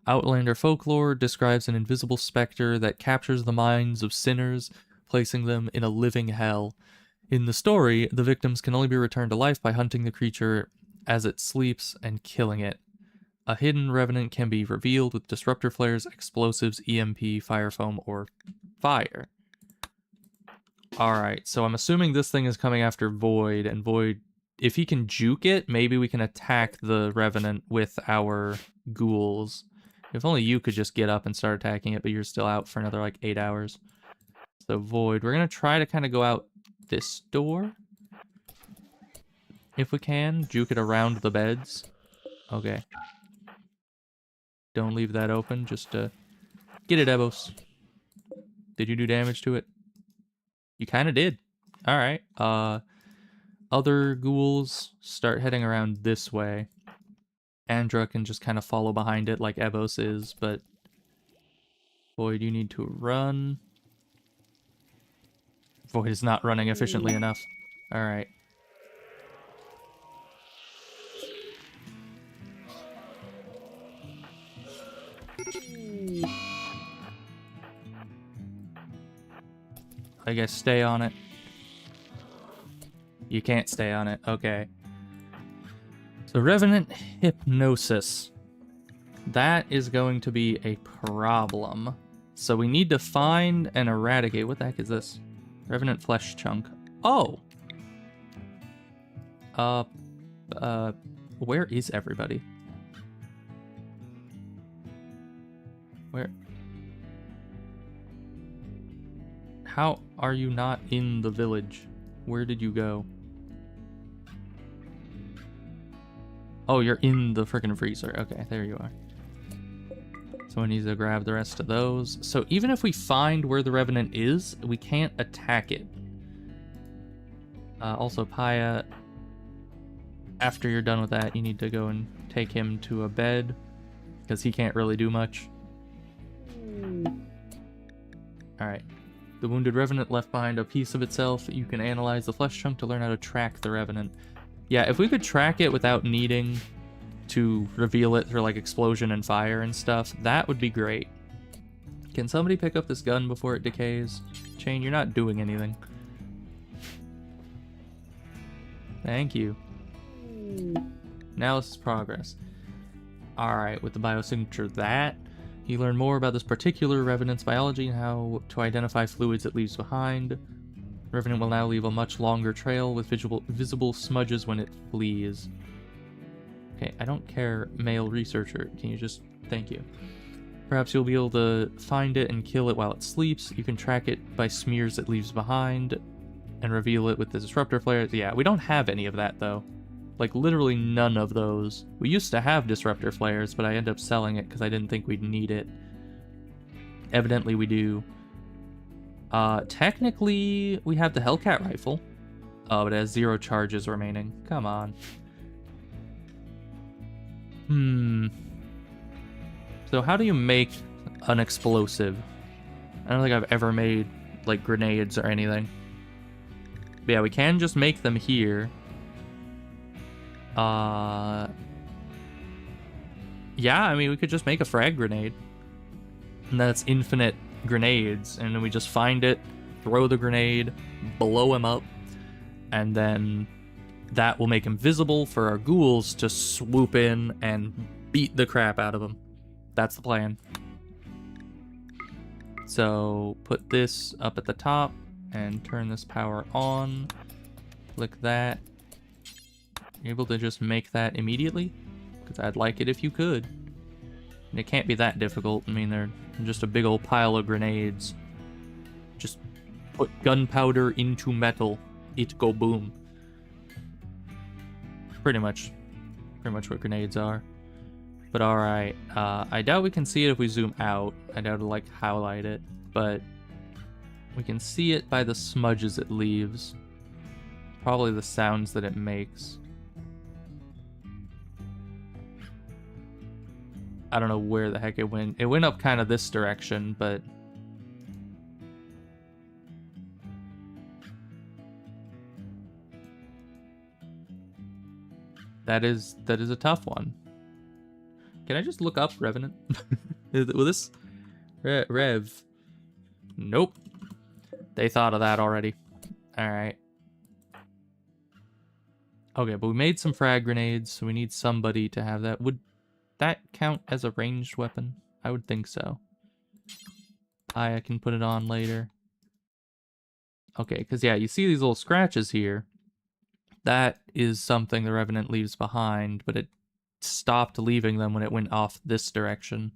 Outlander folklore describes an invisible specter that captures the minds of sinners, placing them in a living hell. In the story, the victims can only be returned to life by hunting the creature as it sleeps and killing it. A hidden Revenant can be revealed with disruptor flares, explosives, EMP, fire foam, or fire. Alright, so I'm assuming this thing is coming after Void, and Void, if he can juke it, maybe we can attack the Revenant with our ghouls. If only you could just get up and start attacking it, but you're still out for another, like, 8 hours. So Void, we're going to try to kind of go out this door. If we can, juke it around the beds. Okay. Don't leave that open, just get it, Ebos. Did you do damage to it? You kind of did. Alright. Other ghouls start heading around this way. Andra can just kind of follow behind it like Ebos is, but Void, you need to run. Void is not running efficiently enough. Alright. I guess stay on it. You can't stay on it. Okay. So Revenant Hypnosis. That is going to be a problem. So we need to find and eradicate. What the heck is this? Revenant Flesh Chunk. Oh! Where is everybody? Where? How are you not in the village? Where did you go? Oh, you're in the frickin' freezer. Okay, there you are. So we need to grab the rest of those. So even if we find where the Revenant is, we can't attack it. Also, Paya, after you're done with that, you need to go and take him to a bed, because he can't really do much. Alright. The wounded Revenant left behind a piece of itself. You can analyze the flesh chunk to learn how to track the Revenant. Yeah, if we could track it without needing to reveal it through like explosion and fire and stuff, that would be great. Can somebody pick up this gun before it decays? Chain, you're not doing anything. Thank you. Now this is progress. Alright, with the biosignature that, you learn more about this particular Revenant's biology and how to identify fluids it leaves behind. Revenant will now leave a much longer trail with visible smudges when it flees. Okay, I don't care, male researcher. Can you just... Thank you. Perhaps you'll be able to find it and kill it while it sleeps. You can track it by smears it leaves behind and reveal it with the disruptor flares. Yeah, we don't have any of that, though. Like, literally none of those. We used to have disruptor flares, but I ended up selling it because I didn't think we'd need it. Evidently we do. Technically, we have the Hellcat rifle. Oh, it has 0 charges remaining. Come on. So how do you make an explosive? I don't think I've ever made, like, grenades or anything. But yeah, we can just make them here. Yeah, I mean, we could just make a frag grenade. And that's infinite grenades, and then we just find it, throw the grenade, blow him up, and then that will make him visible for our ghouls to swoop in and beat the crap out of him. That's the plan. So put this up at the top and turn this power on. Click that. You're able to just make that immediately? Because I'd like it if you could. And it can't be that difficult. I mean, they're just a big old pile of grenades. Just put gunpowder into metal. It go boom. Pretty much what grenades are. But alright, I doubt we can see it if we zoom out. I doubt it'll, like, highlight it. But we can see it by the smudges it leaves. Probably the sounds that it makes. I don't know where the heck it went. It went up kind of this direction, but... That is a tough one. Can I just look up Revenant? Will this... Rev. Nope. They thought of that already. Alright. Okay, but we made some frag grenades, so we need somebody to have that. Would that count as a ranged weapon? I would think so. I can put it on later. Okay, because yeah, you see these little scratches here. That is something the Revenant leaves behind, but it stopped leaving them when it went off this direction.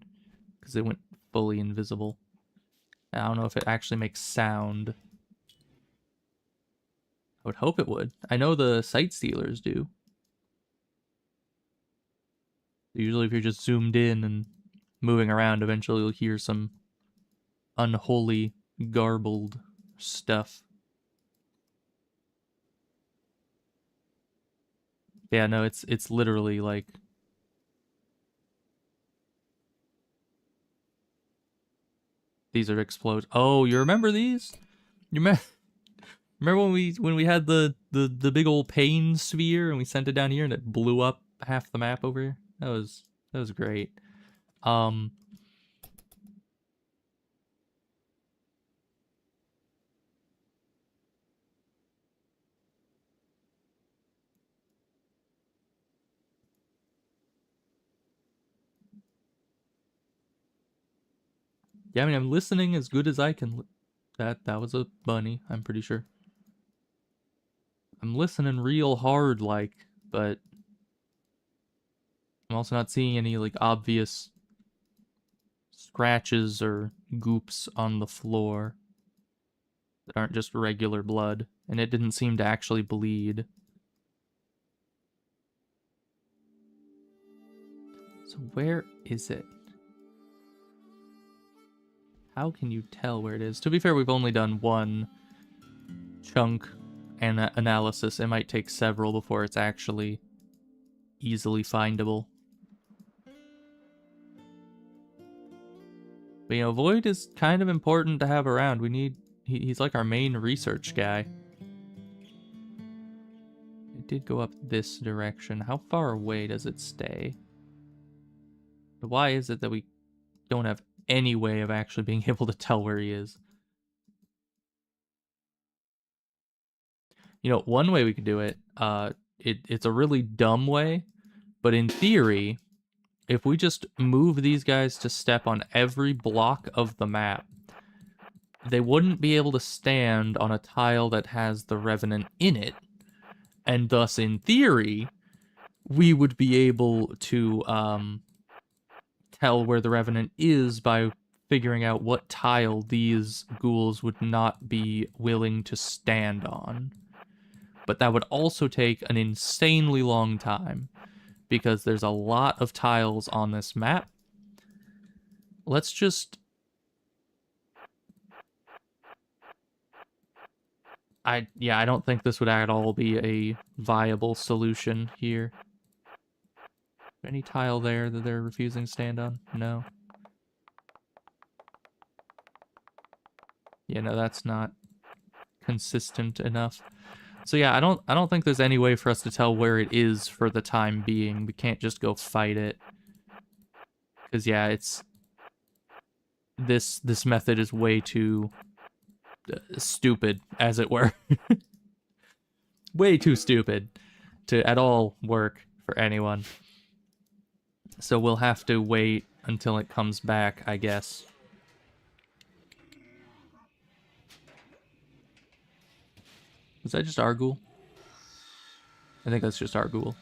Because it went fully invisible. I don't know if it actually makes sound. I would hope it would. I know the sight stealers do. Usually if you're just zoomed in and moving around, eventually you'll hear some unholy, garbled stuff. Yeah, no, it's literally like... These are explode. Oh, you remember these? You remember when we had the big old pain sphere and we sent it down here and it blew up half the map over here? That was great. Yeah, I mean, I'm listening as good as I can. That was a bunny, I'm pretty sure. I'm listening real hard, like, but I'm also not seeing any, like, obvious scratches or goops on the floor that aren't just regular blood, and it didn't seem to actually bleed. So where is it? How can you tell where it is? To be fair, we've only done one chunk analysis. It might take several before it's actually easily findable. But, you know, Void is kind of important to have around. We need... He's like our main research guy. It did go up this direction. How far away does it stay? But why is it that we don't have any way of actually being able to tell where he is? You know, one way we could do it, it's a really dumb way, but in theory, if we just move these guys to step on every block of the map, they wouldn't be able to stand on a tile that has the Revenant in it, and thus, in theory, we would be able to tell where the Revenant is by figuring out what tile these ghouls would not be willing to stand on. But that would also take an insanely long time, because there's a lot of tiles on this map. Let's just... I don't think this would at all be a viable solution here. Any tile there that they're refusing to stand on? No. Yeah, no, that's not consistent enough. So yeah, I don't think there's any way for us to tell where it is for the time being. We can't just go fight it. Because yeah, it's... This method is way too stupid, as it were. Way too stupid to at all work for anyone. So we'll have to wait until it comes back, I guess. Is that just Argul? I think that's just Argul.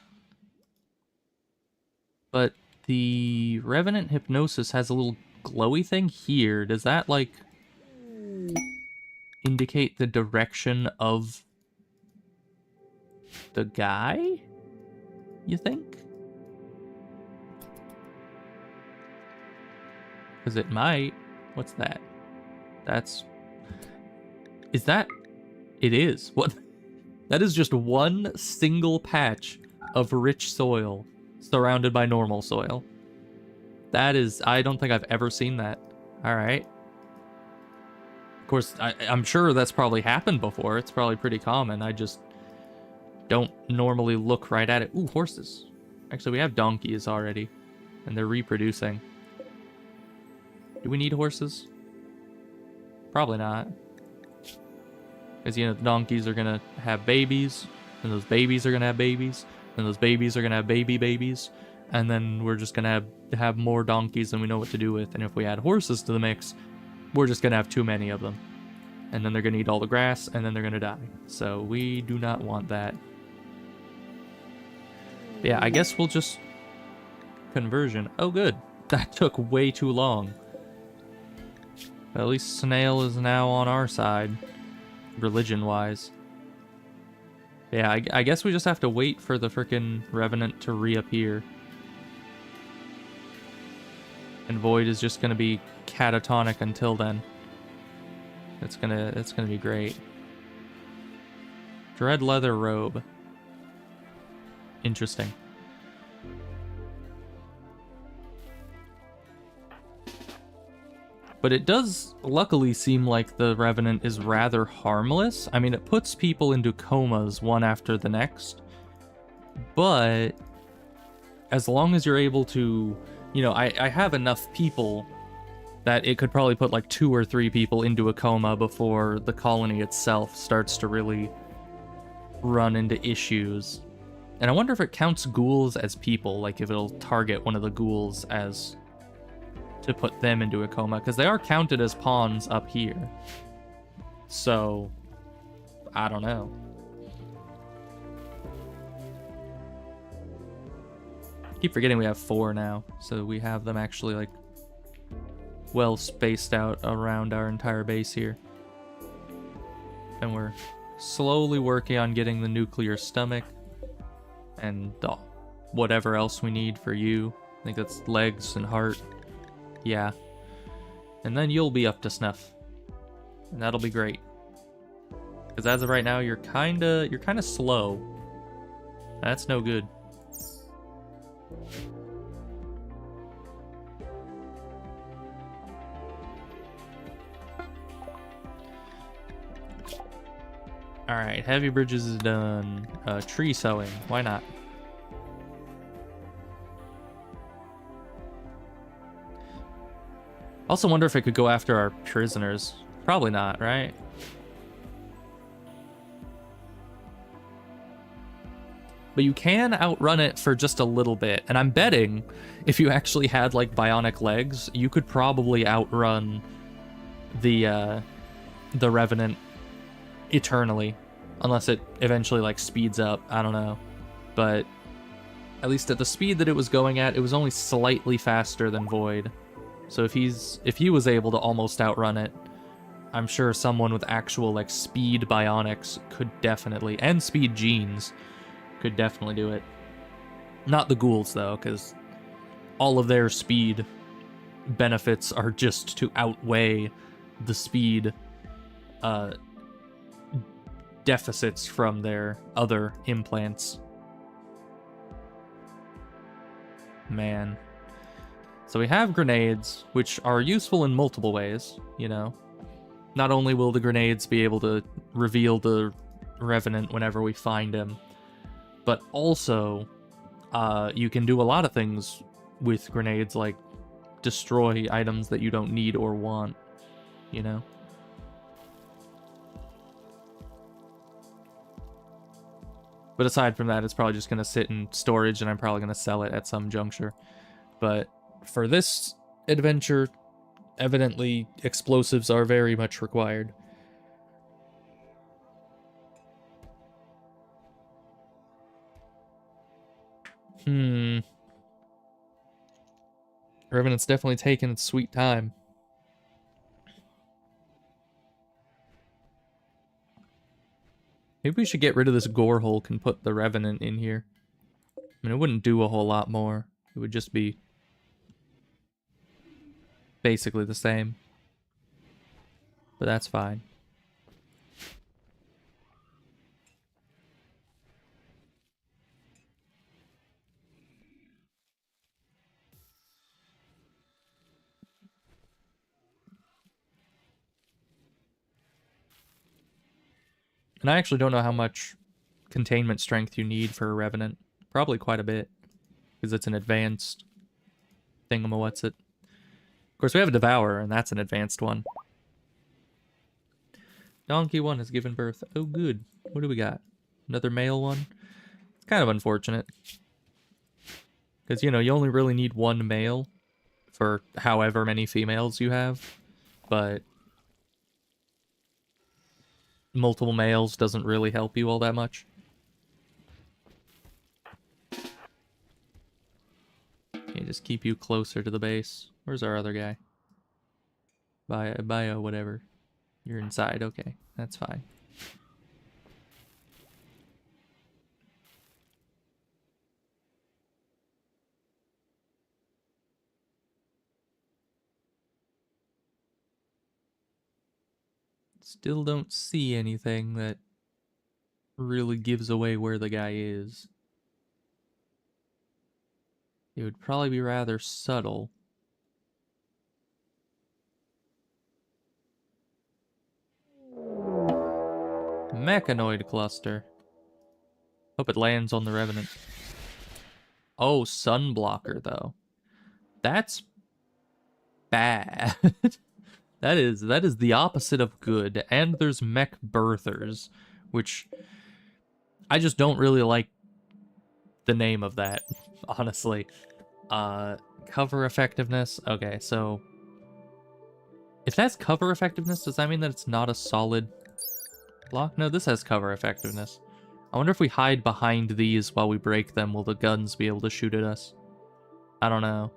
But the Revenant Hypnosis has a little glowy thing here. Does that, like, indicate the direction of the guy? You think? Because it might. What's that? That's... Is that... It is. What? That is just one single patch of rich soil surrounded by normal soil. That is... I don't think I've ever seen that. Alright. Of course, I'm sure that's probably happened before. It's probably pretty common. I just don't normally look right at it. Ooh, horses. Actually, we have donkeys already. And they're reproducing. Do we need horses? Probably not. Because, you know, the donkeys are going to have babies. And those babies are going to have babies. And those babies are going to have babies. And then we're just going to have more donkeys than we know what to do with. And if we add horses to the mix, we're just going to have too many of them. And then they're going to eat all the grass, and then they're going to die. So we do not want that. But yeah, I guess we'll just... Conversion. Oh, good. That took way too long. But at least Snail is now on our side, religion-wise. Yeah, I guess we just have to wait for the frickin' Revenant to reappear. And Void is just gonna be catatonic until then. It's gonna be great. Dread leather robe. Interesting. But it does luckily seem like the Revenant is rather harmless. I mean, it puts people into comas one after the next. But as long as you're able to... You know, I have enough people that it could probably put like 2 or 3 people into a coma before the colony itself starts to really run into issues. And I wonder if it counts ghouls as people, like if it'll target one of the ghouls as to put them into a coma, because they are counted as pawns up here. So, I don't know. Keep forgetting we have 4 now, so we have them actually like well spaced out around our entire base here. And we're slowly working on getting the nuclear stomach and whatever else we need for you. I think that's legs and heart. Yeah. And then you'll be up to snuff. And that'll be great. Because as of right now, you're kinda slow. That's no good. Alright, heavy bridges is done. Tree sowing, why not? Also wonder if it could go after our prisoners. Probably not, right? But you can outrun it for just a little bit. And I'm betting if you actually had like bionic legs, you could probably outrun the Revenant eternally. Unless it eventually like speeds up. I don't know. But at least at the speed that it was going at, it was only slightly faster than Void. So if he was able to almost outrun it, I'm sure someone with actual like speed bionics could definitely, and speed genes, could definitely do it. Not the ghouls, though, because all of their speed benefits are just to outweigh the speed deficits from their other implants. Man. So we have grenades, which are useful in multiple ways, you know. Not only will the grenades be able to reveal the Revenant whenever we find him, but also, you can do a lot of things with grenades, like destroy items that you don't need or want, you know? But aside from that, it's probably just going to sit in storage, and I'm probably going to sell it at some juncture. But for this adventure, evidently explosives are very much required. Revenant's definitely taking its sweet time. Maybe we should get rid of this gore hulk and put the Revenant in here. I mean, it wouldn't do a whole lot more. It would just be basically the same. But that's fine. And I actually don't know how much containment strength you need for a Revenant. Probably quite a bit. Because it's an advanced thingamawhatsit. Of course, we have a Devourer, and that's an advanced one. Donkey 1 has given birth. Oh, good. What do we got? Another male one? It's kind of unfortunate. Because, you know, you only really need one male for however many females you have. But multiple males doesn't really help you all that much. Okay, just keep you closer to the base. Where's our other guy? Bio, whatever. You're inside, okay. That's fine. Still don't see anything that really gives away where the guy is. It would probably be rather subtle. Mechanoid cluster. Hope it lands on the Revenant. Oh, Sunblocker, though. That's bad. That is the opposite of good. And there's mech birthers, which I just don't really like the name of that, honestly. Cover effectiveness. Okay, so if that's cover effectiveness, does that mean that it's not a solid block? No, this has cover effectiveness. I wonder if we hide behind these while we break them, will the guns be able to shoot at us? I don't know.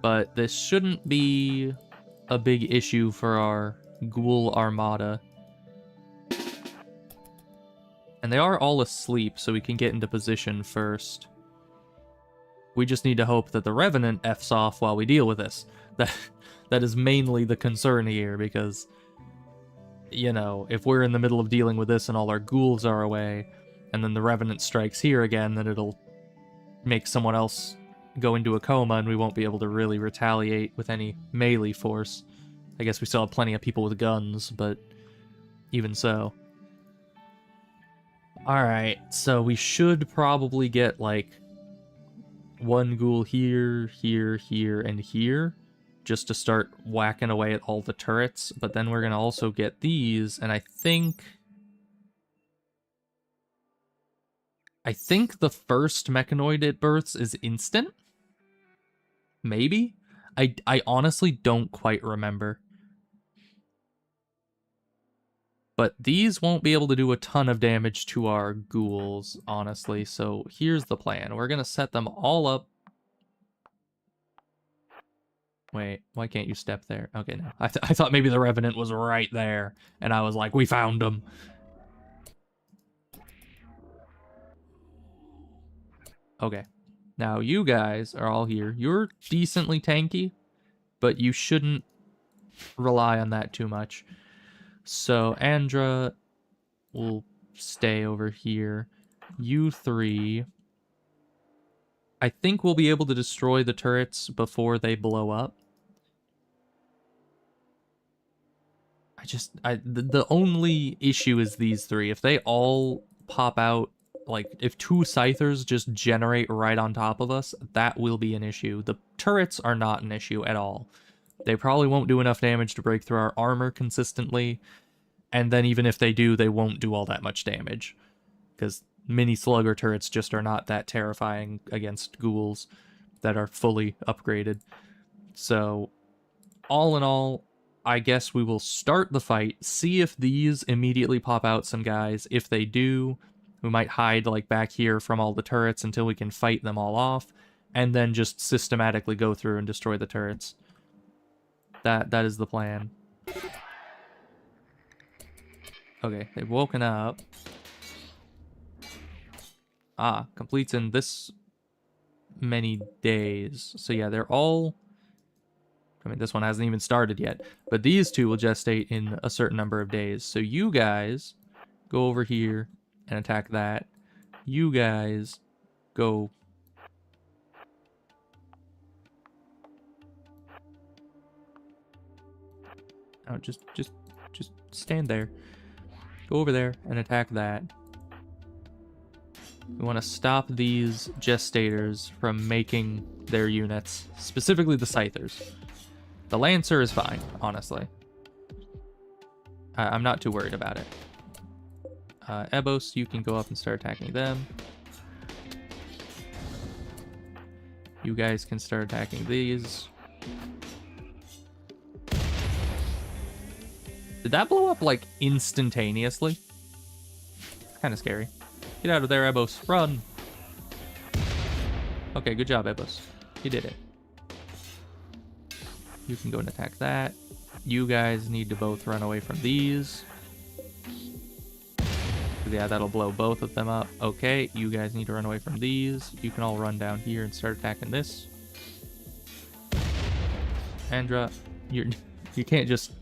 But this shouldn't be a big issue for our ghoul armada. And they are all asleep, so we can get into position first. We just need to hope that the Revenant F's off while we deal with this. That is mainly the concern here, because, you know, if we're in the middle of dealing with this and all our ghouls are away, and then the Revenant strikes here again, then it'll make someone else go into a coma, and we won't be able to really retaliate with any melee force. I guess we still have plenty of people with guns, but even so. Alright, so we should probably get, like, one ghoul here, here, here, and here, just to start whacking away at all the turrets, but then we're gonna also get these, and I think the first mechanoid it births is instant? Maybe? I honestly don't quite remember. But these won't be able to do a ton of damage to our ghouls, honestly. So here's the plan. We're going to set them all up. Wait, why can't you step there? Okay, no. I thought maybe the Revenant was right there. And I was like, we found him. Okay. Now you guys are all here. You're decently tanky, but you shouldn't rely on that too much. So Andra will stay over here. You three, I think we'll be able to destroy the turrets before they blow up. The only issue is these three. If they all pop out, like if two Scythers just generate right on top of us, that will be an issue. The turrets are not an issue at all. They probably won't do enough damage to break through our armor consistently. And then even if they do, they won't do all that much damage. because mini slugger turrets just are not that terrifying against ghouls that are fully upgraded. So, all in all, I guess we will start the fight, see if these immediately pop out some guys. If they do, we might hide like back here from all the turrets until we can fight them all off, and then just systematically go through and destroy the turrets. That is the plan. Okay, they've woken up. Ah, completes in this many days. So yeah, they're all... I mean, this one hasn't even started yet. But these two will gestate in a certain number of days. So you guys go over here and attack that. You guys go... Oh, just stand there. Go over there and attack that. We want to stop these gestators from making their units, specifically the scythers. The lancer is fine, honestly. I'm not too worried about it. Ebos, you can go up and start attacking them. You guys can start attacking these. Did that blow up, like, instantaneously? Kind of scary. Get out of there, Ebos. Run! Okay, good job, Ebos. You did it. You can go and attack that. You guys need to both run away from these. Yeah, that'll blow both of them up. Okay, you guys need to run away from these. You can all run down here and start attacking this. Andra, you can't just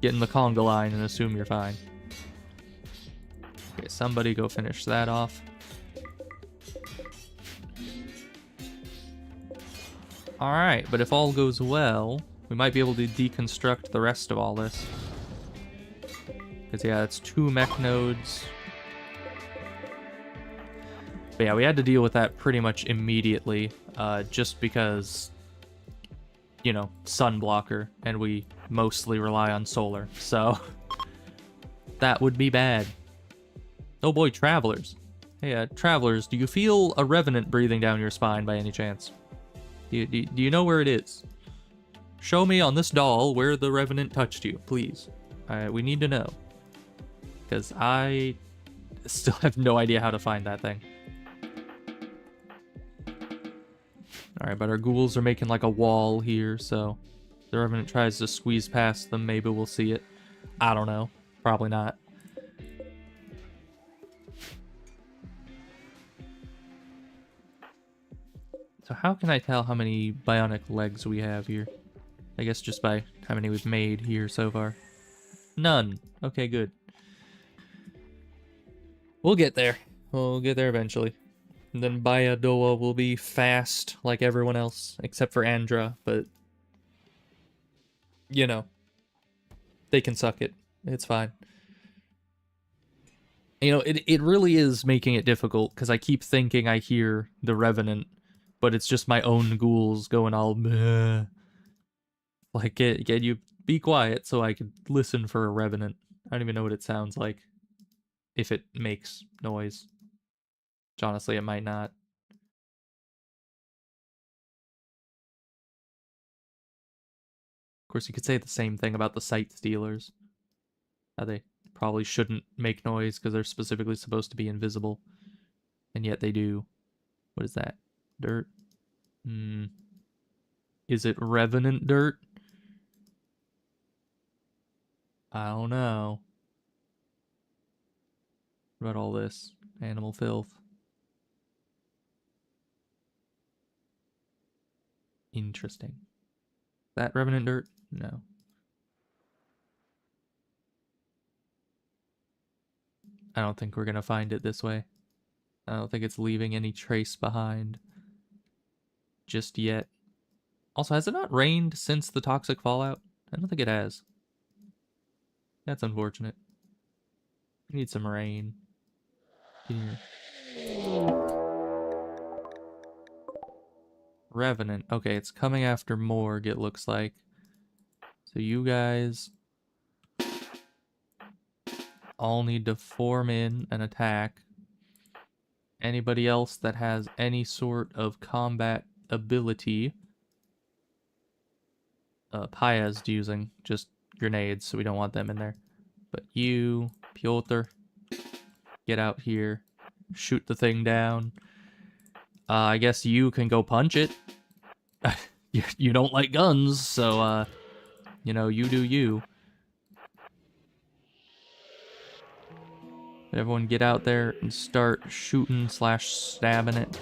get in the conga line and assume you're fine. Okay, somebody go finish that off. Alright, but if all goes well, we might be able to deconstruct the rest of all this. Because, yeah, it's 2 mech nodes. But yeah, we had to deal with that pretty much immediately, just because, you know, sun blocker, and we mostly rely on solar, so that would be bad. Oh boy, travelers. Hey, travelers, do you feel a revenant breathing down your spine by any chance? Do you know where it is? Show me on this doll where the revenant touched you, please. We need to know. Because I still have no idea how to find that thing. Alright, but our ghouls are making like a wall here, so if the revenant tries to squeeze past them, maybe we'll see it. I don't know. Probably not. So how can I tell how many bionic legs we have here? I guess just by how many we've made here so far. None. Okay, good. We'll get there. We'll get there eventually. And then Bayadoa will be fast like everyone else, except for Andra, but... you know. They can suck it. It's fine. You know, it really is making it difficult, because I keep thinking I hear the Revenant, but it's just my own ghouls going all meh. Like, can you be quiet so I can listen for a Revenant? I don't even know what it sounds like. If it makes noise. Which honestly, it might not. Of course, you could say the same thing about the Sight Stealers. How they probably shouldn't make noise because they're specifically supposed to be invisible. And yet they do. What is that? Dirt? Is it Revenant dirt? I don't know. What about all this? Animal filth. Interesting. That Revenant dirt? No. I don't think we're gonna find it this way. I don't think it's leaving any trace behind just yet. Also, has it not rained since the toxic fallout? I don't think it has. That's unfortunate. We need some rain. Here. Revenant. Okay, it's coming after Morgue, it looks like. So you guys all need to form in an attack. Anybody else that has any sort of combat ability? Paya's using just grenades, so we don't want them in there. But you, Piotr, get out here, shoot the thing down. I guess you can go punch it. You don't like guns, so, you know, you do you. But everyone get out there and start shooting / stabbing it.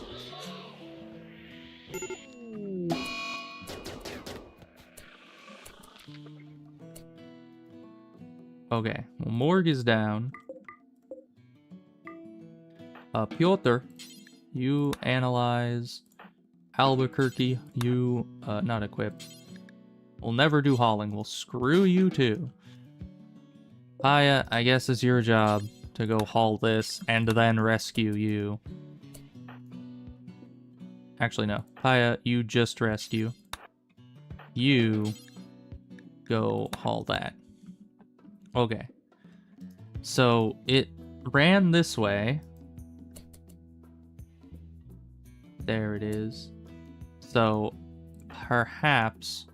Okay, well, Morg is down. Piotr, you analyze. Albuquerque, you, not equipped. We'll never do hauling. We'll screw you too. Paya, I guess it's your job to go haul this and then rescue you. Actually, no. Paya, you just rescue. You go haul that. Okay. So it ran this way. There it is. So perhaps,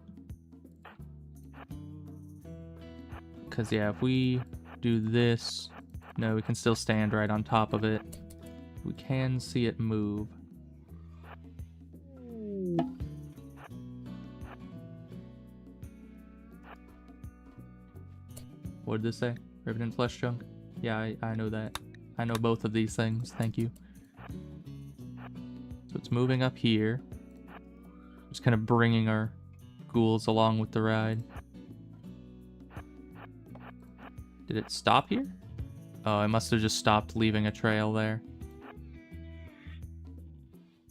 because yeah, if we do this, no, we can still stand right on top of it. We can see it move. What did this say? Revenant flesh chunk? Yeah, I know that. I know both of these things, thank you. So it's moving up here. Just kind of bringing our ghouls along with the ride. Did it stop here? Oh, it must have just stopped leaving a trail there.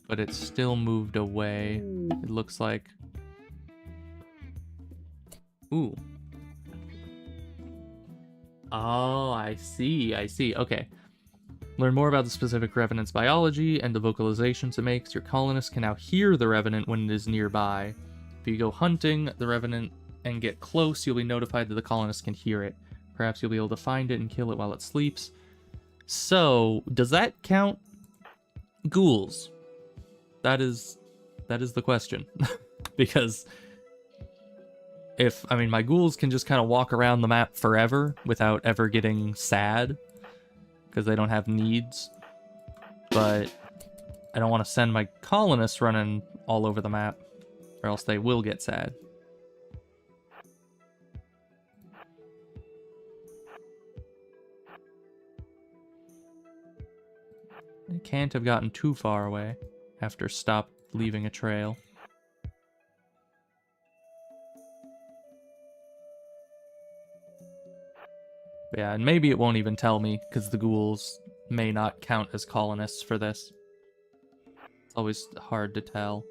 But it still moved away. It looks like... Ooh. Oh, I see, I see. Okay. Learn more about the specific Revenant's biology and the vocalizations it makes. Your colonists can now hear the Revenant when it is nearby. If you go hunting the Revenant and get close, you'll be notified that the colonists can hear it. Perhaps you'll be able to find it and kill it while it sleeps. So, does that count ghouls? That is the question. Because if, I mean, my ghouls can just kind of walk around the map forever without ever getting sad, because they don't have needs. But I don't want to send my colonists running all over the map, or else they will get sad. It can't have gotten too far away after stop leaving a trail. But yeah, and maybe it won't even tell me, because the ghouls may not count as colonists for this. It's always hard to tell.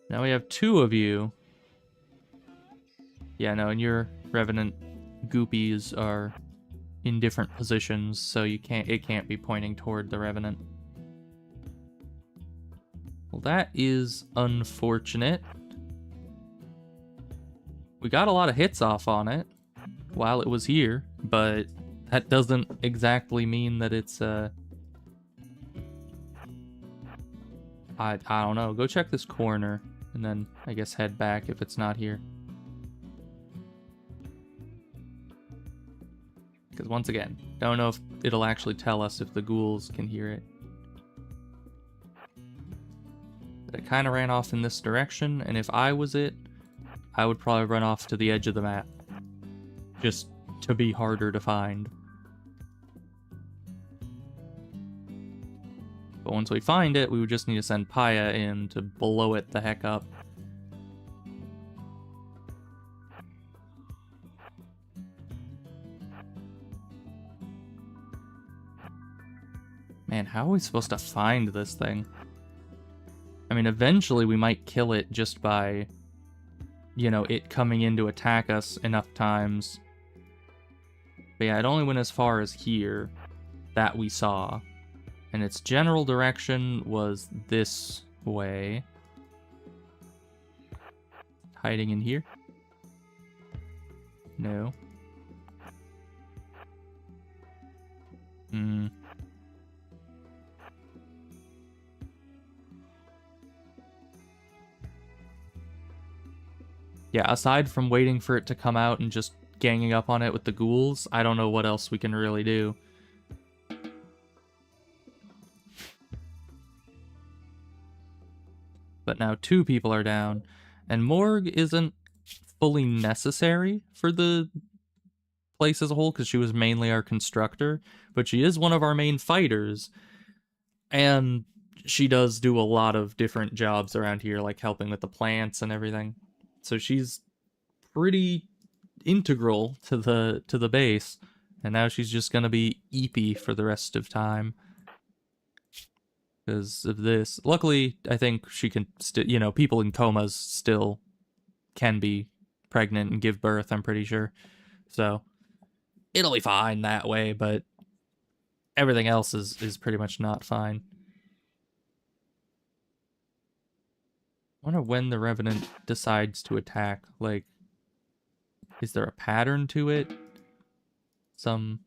Now we have 2 of you. Yeah, no, and your Revenant goopies are in different positions, so it can't be pointing toward the Revenant. Well, that is unfortunate. We got a lot of hits off on it while it was here, but that doesn't exactly mean that it's I don't know. Go check this corner and then I guess head back if it's not here. Because once again, don't know if it'll actually tell us if the ghouls can hear it. But it kind of ran off in this direction, and if I was it, I would probably run off to the edge of the map. Just to be harder to find. But once we find it, we would just need to send Paya in to blow it the heck up. Man, how are we supposed to find this thing? I mean, eventually we might kill it just by, you know, it coming in to attack us enough times. But yeah, it only went as far as here, that we saw. And its general direction was this way. Hiding in here? No. Hmm. Yeah, aside from waiting for it to come out and just ganging up on it with the ghouls, I don't know what else we can really do. But now 2 people are down, and Morg isn't fully necessary for the place as a whole because she was mainly our constructor, but she is one of our main fighters, and she does do a lot of different jobs around here, like helping with the plants and everything. So she's pretty integral to the base, and now she's just gonna be eepy for the rest of time because of this. Luckily, I think she can still, you know, people in comas still can be pregnant and give birth, I'm pretty sure. So it'll be fine that way, but everything else is pretty much not fine. I wonder when the Revenant decides to attack. Like, is there a pattern to it? Some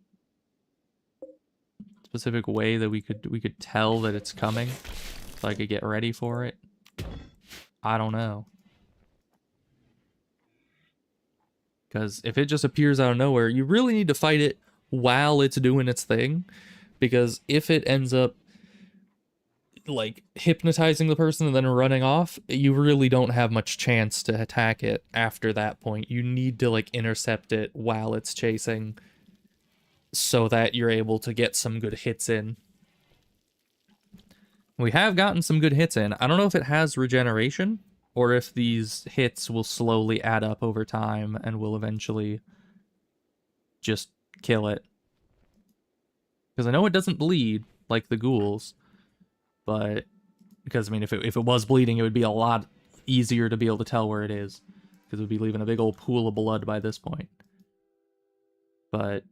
specific way that we could tell that it's coming, so I could get ready for it? I don't know. Because if it just appears out of nowhere, you really need to fight it while it's doing its thing. Because if it ends up like hypnotizing the person and then running off, you really don't have much chance to attack it after that point. You need to like intercept it while it's chasing so that you're able to get some good hits in. We have gotten some good hits in. I don't know if it has regeneration or if these hits will slowly add up over time and will eventually just kill it. Because I know it doesn't bleed like the ghouls, but because I mean, if it was bleeding, it would be a lot easier to be able to tell where it is, because it would be leaving a big old pool of blood by this point. But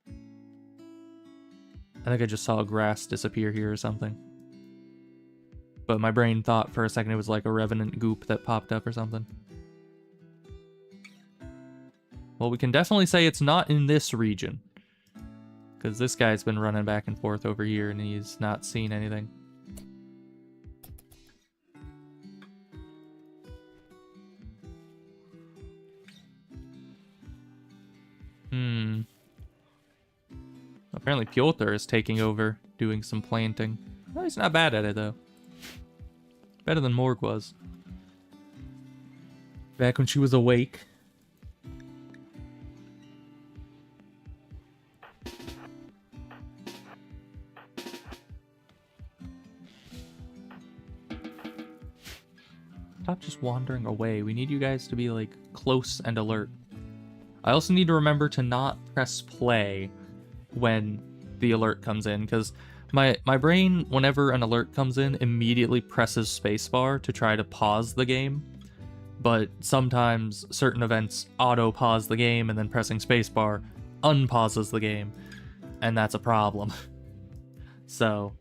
I think I just saw grass disappear here or something. But my brain thought for a second it was like a revenant goop that popped up or something. Well, we can definitely say it's not in this region, because this guy's been running back and forth over here and he's not seen anything. Apparently Piotr is taking over, doing some planting. Well, he's not bad at it, though. Better than Morg was. Back when she was awake. Stop just wandering away. We need you guys to be, like, close and alert. I also need to remember to not press play when the alert comes in, because my brain, whenever an alert comes in, immediately presses spacebar to try to pause the game. But sometimes certain events auto-pause the game, and then pressing spacebar unpauses the game, and that's a problem. So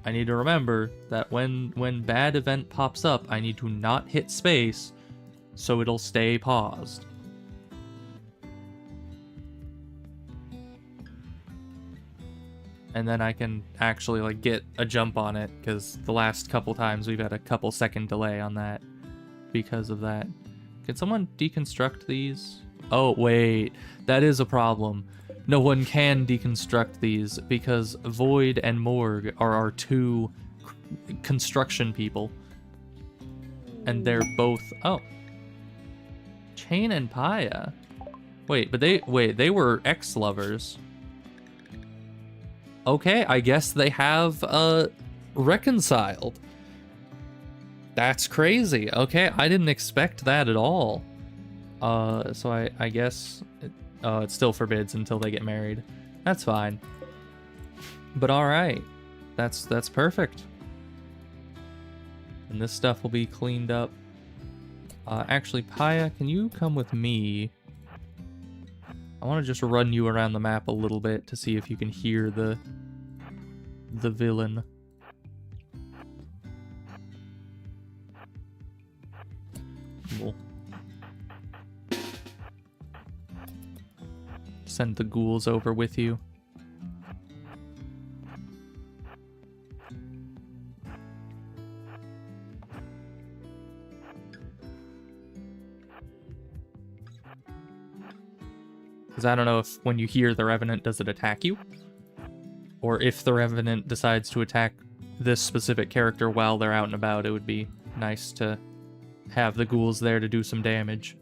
I need to remember that when bad event pops up, I need to not hit space so it'll stay paused. And then I can actually like get a jump on it, because the last couple times we've had a couple second delay on that because of that. Can someone deconstruct these? Oh, wait. That is a problem. No one can deconstruct these because Void and Morg are our 2 construction people. And they're both... Oh. Chain and Paya. Wait, but they were ex-lovers. Okay, I guess they have reconciled. That's crazy. Okay, I didn't expect that at all. So I guess it still forbids until they get married. That's fine. But all right, that's perfect. And this stuff will be cleaned up. Actually, Paya, can you come with me? I want to just run you around the map a little bit to see if you can hear the villain. Cool. send the ghouls over with you. Because I don't know if when you hear the Revenant, does it attack you? Or if the Revenant decides to attack this specific character while they're out and about, it would be nice to have the ghouls there to do some damage.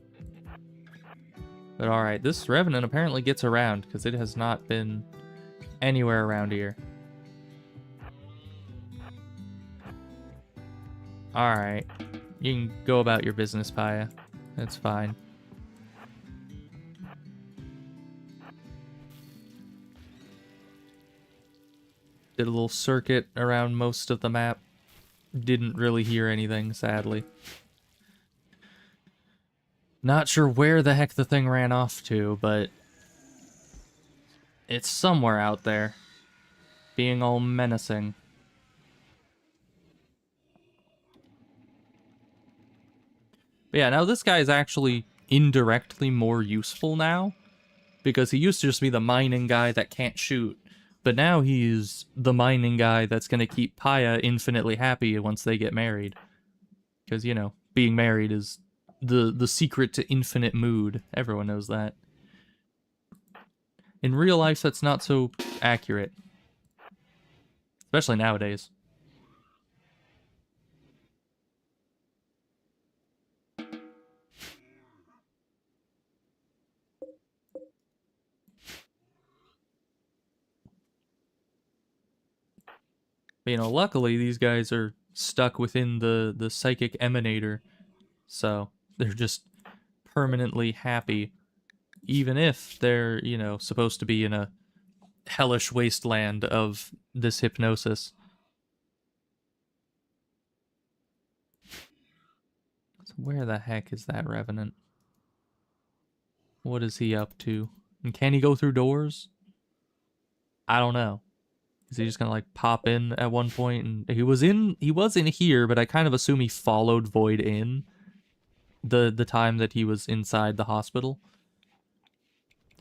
But alright, this Revenant apparently gets around, because it has not been anywhere around here. Alright. You can go about your business, Paya. That's fine. Did a little circuit around most of the map. Didn't really hear anything, sadly. Not sure where the heck the thing ran off to, but it's somewhere out there, being all menacing. But yeah, now this guy is actually indirectly more useful now, because he used to just be the mining guy that can't shoot, but now he's the mining guy that's going to keep Paya infinitely happy once they get married. Because, you know, being married is the secret to infinite mood. Everyone knows that. In real life, that's not so accurate. Especially nowadays. But, you know, luckily these guys are stuck within the psychic emanator. So they're just permanently happy. Even if they're, you know, supposed to be in a hellish wasteland of this hypnosis. So where the heck is that Revenant? What is he up to? And can he go through doors? I don't know. Is he just gonna like pop in at one point? And he was in here, but I kind of assume he followed Void in the time that he was inside the hospital.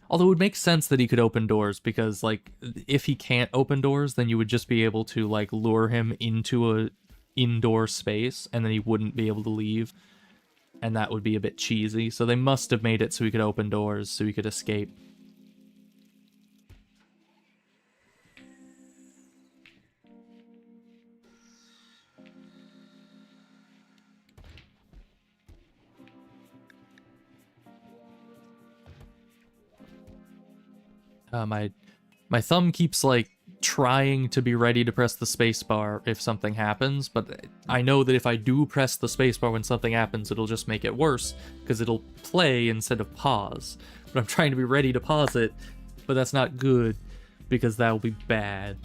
Although it would make sense that he could open doors, because like if he can't open doors, then you would just be able to like lure him into a indoor space and then he wouldn't be able to leave. And that would be a bit cheesy. So they must have made it so he could open doors so he could escape. My thumb keeps like trying to be ready to press the spacebar if something happens, but I know that if I do press the spacebar when something happens, it'll just make it worse because it'll play instead of pause. But I'm trying to be ready to pause it, but that's not good because that will be bad.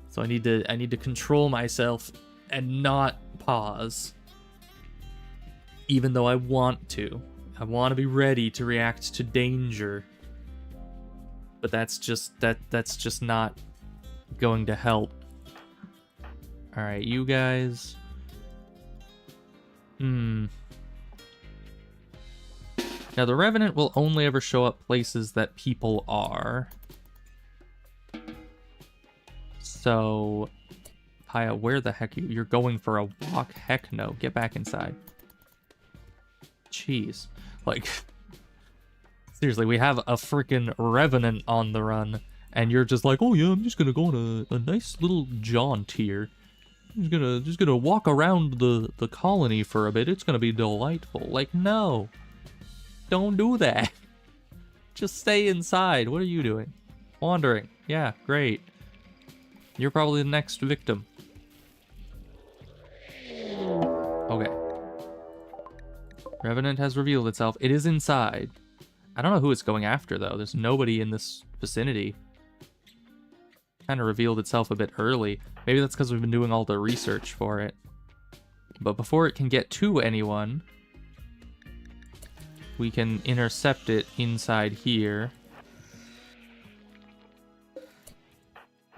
So I need to control myself and not pause, even though I want to. I want to be ready to react to danger. But that's just not going to help. Alright, you guys. Now the Revenant will only ever show up places that people are. So, Paya, where the heck you're going for a walk? Heck no, get back inside. Jeez. Like, seriously, we have a freaking Revenant on the run, and you're just like, oh yeah, I'm just gonna go on a nice little jaunt here. I'm just gonna walk around the colony for a bit. It's gonna be delightful. Like, no. Don't do that. Just stay inside. What are you doing? Wandering. Yeah, great. You're probably the next victim. Okay. Revenant has revealed itself. It is inside. I don't know who it's going after, though. There's nobody in this vicinity. Kind of revealed itself a bit early. Maybe that's because we've been doing all the research for it. But before it can get to anyone, we can intercept it inside here.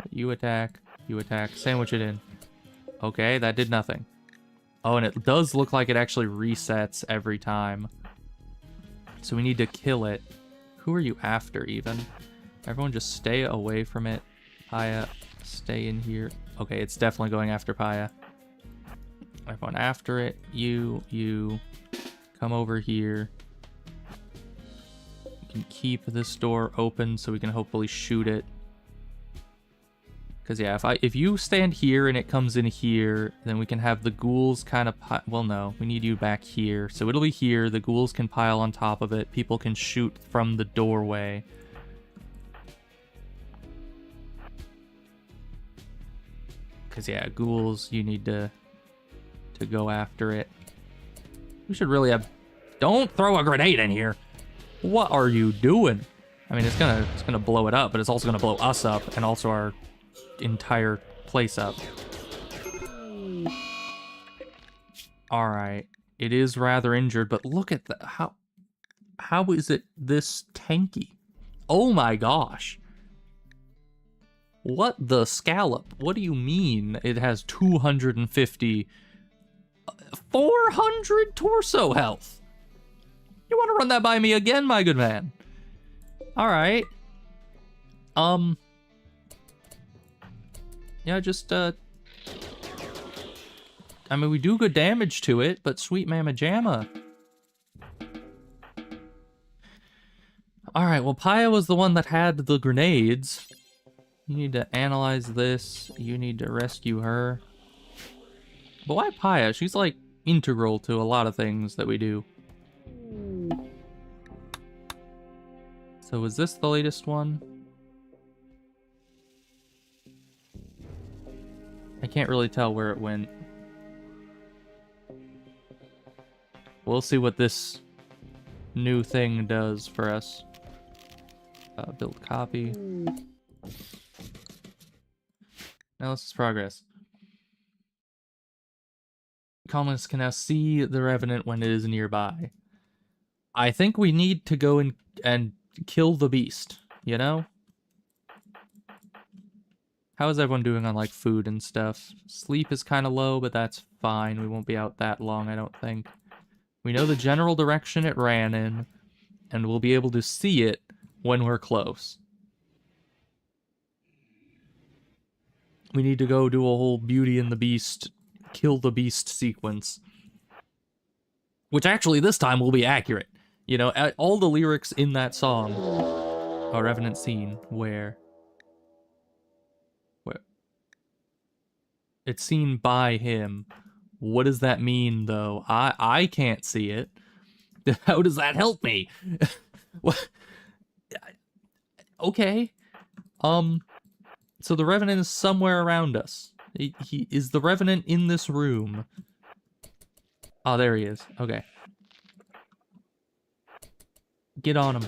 You attack, sandwich it in. Okay, that did nothing. Oh, and it does look like it actually resets every time. So we need to kill it. Who are you after, even? Everyone just stay away from it. Paya, stay in here. Okay, it's definitely going after Paya. Everyone after it. You. Come over here. We can keep this door open so we can hopefully shoot it. Because, yeah, if you stand here and it comes in here, then we can have the ghouls kind of... Well, no. We need you back here. So it'll be here. The ghouls can pile on top of it. People can shoot from the doorway. Because, yeah, ghouls, you need to go after it. We should really have... Don't throw a grenade in here! What are you doing? I mean, it's gonna blow it up, but it's also gonna blow us up, and also our entire place up. Alright. It is rather injured, but look at the... How is it this tanky? Oh my gosh. What the scallop? What do you mean it has 250... 400 torso health? You want to run that by me again, my good man? Alright. Yeah, just, I mean, we do good damage to it, but sweet mama jamma. Alright, well, Paya was the one that had the grenades. You need to analyze this. You need to rescue her. But why Paya? She's, like, integral to a lot of things that we do. So is this the latest one? I can't really tell where it went. We'll see what this new thing does for us. Build copy. Analysis progress. Colonists can now see the Revenant when it is nearby. I think we need to go and kill the beast, you know? How is everyone doing on, like, food and stuff? Sleep is kind of low, but that's fine. We won't be out that long, I don't think. We know the general direction it ran in, and we'll be able to see it when we're close. We need to go do a whole Beauty and the Beast, kill the beast sequence. Which actually, this time, will be accurate. You know, all the lyrics in that song are Revenant scene where it's seen by him. What does that mean, though? I can't see it. How does that help me? What? Okay. So the Revenant is somewhere around us. He is the Revenant in this room. Oh, there he is. Okay. Get on him.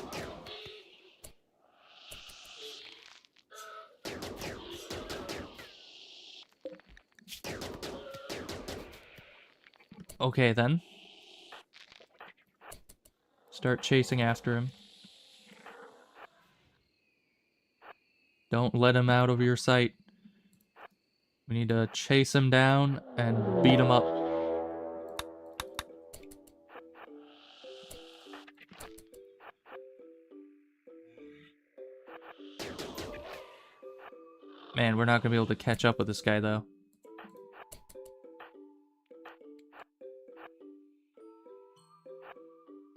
Okay, then. Start chasing after him. Don't let him out of your sight. We need to chase him down and beat him up. Man, we're not gonna be able to catch up with this guy, though.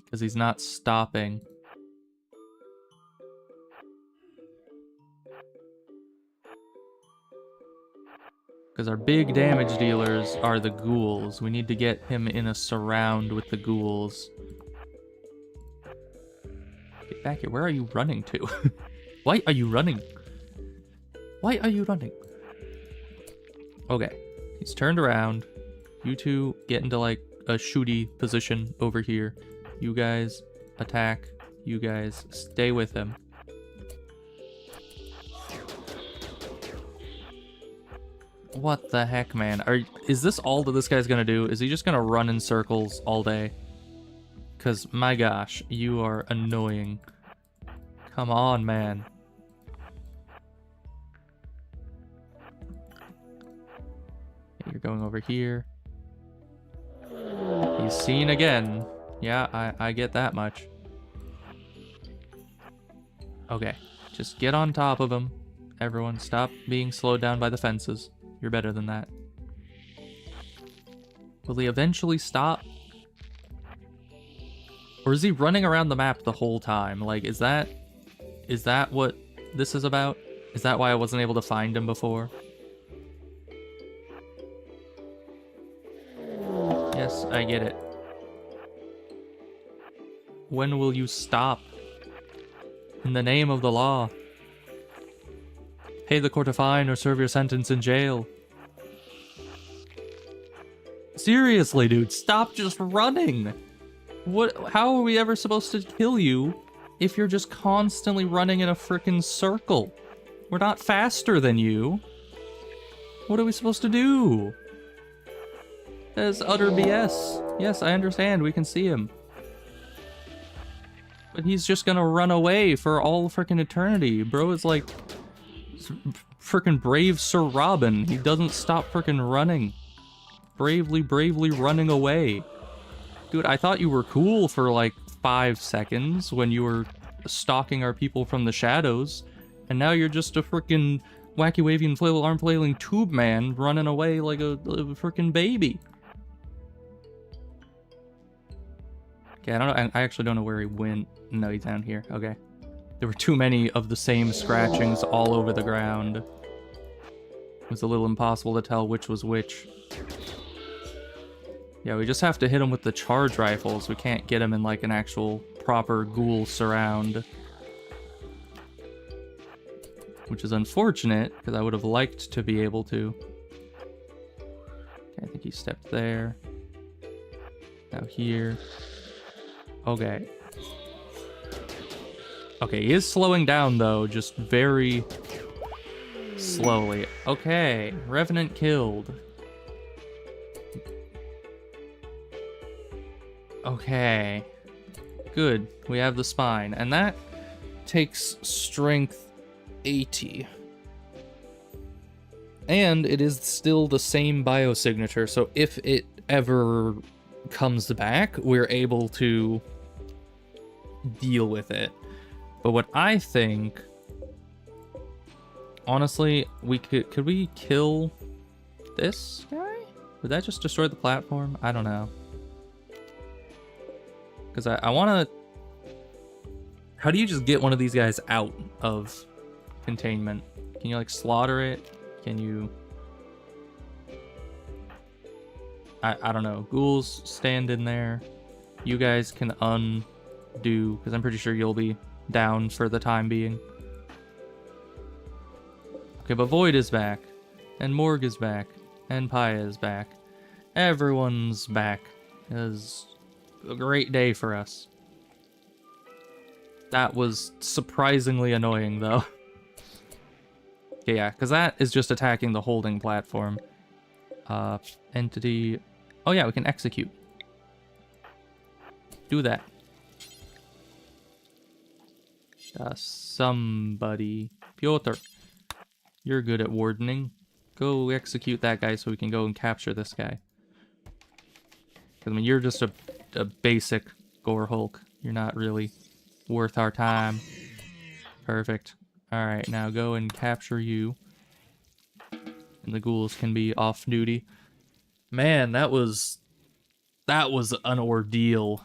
Because he's not stopping. Because our big damage dealers are the ghouls. We need to get him in a surround with the ghouls. Get back here. Where are you running to? Why are you running? Why are you running? Okay. He's turned around. You two get into, like, a shooty position over here. You guys attack. You guys stay with him. What the heck, man? Is this all that this guy's gonna do? Is he just gonna run in circles all day? Because, my gosh, you are annoying. Come on, man. You're going over here. He's seen again. Yeah, I get that much. Okay, just get on top of him. Everyone, stop being slowed down by the fences. You're better than that. Will he eventually stop? Or is he running around the map the whole time? Like, is that what this is about? Is that why I wasn't able to find him before? Yes, I get it. When will you stop? In the name of the law. Pay the court a fine or serve your sentence in jail. Seriously, dude, stop just running! How are we ever supposed to kill you if you're just constantly running in a frickin' circle? We're not faster than you. What are we supposed to do? That is utter BS. Yes, I understand, we can see him. But he's just gonna run away for all frickin' eternity. Bro is like frickin' brave Sir Robin. He doesn't stop frickin' running. Bravely running away. Dude, I thought you were cool for like 5 seconds when you were stalking our people from the shadows. And now you're just a frickin' wacky wavy inflatable arm flailing tube man running away like a frickin' baby. Okay, I don't know. I actually don't know where he went. No, he's down here. Okay. There were too many of the same scratchings all over the ground. It was a little impossible to tell which was which. Yeah, we just have to hit him with the charge rifles. We can't get him in like an actual proper ghoul surround. Which is unfortunate, because I would have liked to be able to. Okay, I think he stepped there. Now here. Okay. Okay, he is slowing down though, just very slowly. Okay, Revenant killed. Okay. Good, we have the spine, and that takes strength 80. And it is still the same biosignature, so if it ever comes back, we're able to deal with it. But what I think, honestly, we could we kill this guy? Would that just destroy the platform? I don't know. Because I want to... How do you just get one of these guys out of containment? Can you like slaughter it? Can you... I don't know. Ghouls, stand in there. You guys can undo, because I'm pretty sure you'll be down for the time being. Okay, but Void is back. And Morg is back. And Paya is back. Everyone's back. It was a great day for us. That was surprisingly annoying, though. Okay, yeah, because that is just attacking the holding platform. Entity... Oh yeah, we can execute. Do that. Somebody... Piotr, you're good at wardening. Go execute that guy so we can go and capture this guy. Because, I mean, you're just a basic Gore Hulk. You're not really worth our time. Perfect. Alright, now go and capture you. And the ghouls can be off duty. Man, that was an ordeal.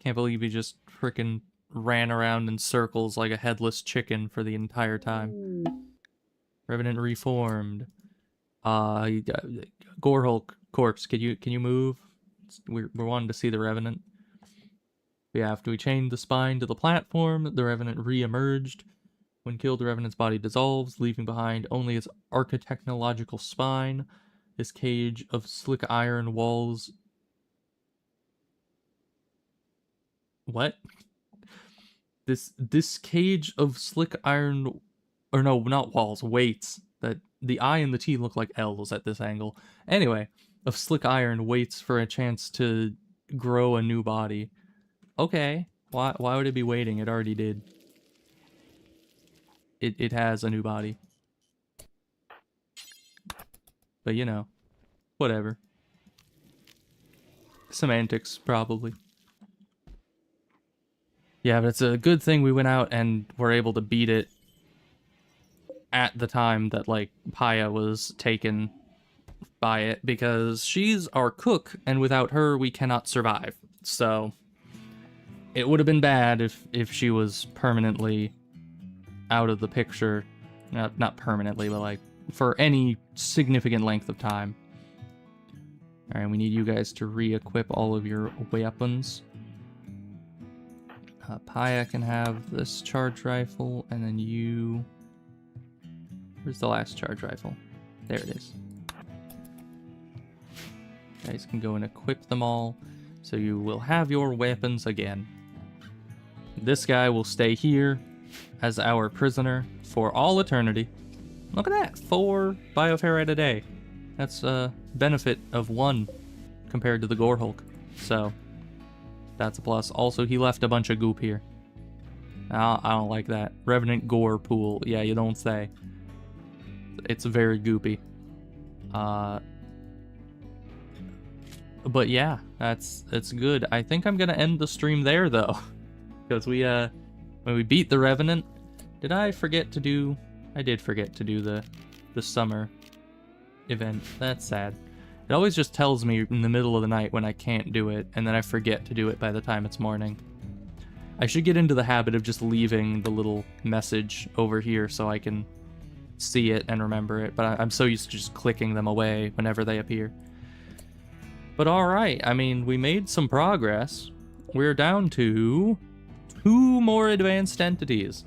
Can't believe he just frickin' ran around in circles like a headless chicken for the entire time. Revenant reformed. Gore Hulk corpse, can you move? We're wanting to see the Revenant. Yeah, after we chained the spine to the platform, the Revenant re-emerged. When killed, the Revenant's body dissolves, leaving behind only its architechnological spine. This cage of slick iron walls... What? This cage of slick iron... Or no, not walls, weights. That the I and the T look like L's at this angle. Anyway, of slick iron waits for a chance to grow a new body. Okay, why would it be waiting? It already did. It has a new body. But you know, whatever. Semantics, probably. Yeah, but it's a good thing we went out and were able to beat it at the time that, like, Paya was taken by it, because she's our cook, and without her, we cannot survive. So, it would have been bad if she was permanently out of the picture. Not permanently, but, like, for any significant length of time. Alright, we need you guys to re-equip all of your weapons. Paya can have this charge rifle, and then you... Where's the last charge rifle? There it is. You guys can go and equip them all, so you will have your weapons again. This guy will stay here as our prisoner for all eternity. Look at that, 4 bioferrite a day. That's a benefit of 1 compared to the Gore Hulk. So, that's a plus. Also, he left a bunch of goop here. I don't like that. Revenant Gore pool. Yeah, you don't say. It's very goopy. But yeah, that's good. I think I'm gonna end the stream there though, because when we beat the Revenant, did I forget to do? I did forget to do the summer event. That's sad. It always just tells me in the middle of the night when I can't do it, and then I forget to do it by the time it's morning. I should get into the habit of just leaving the little message over here so I can see it and remember it, but I'm so used to just clicking them away whenever they appear. But alright, I mean, we made some progress. We're down to 2 more advanced entities,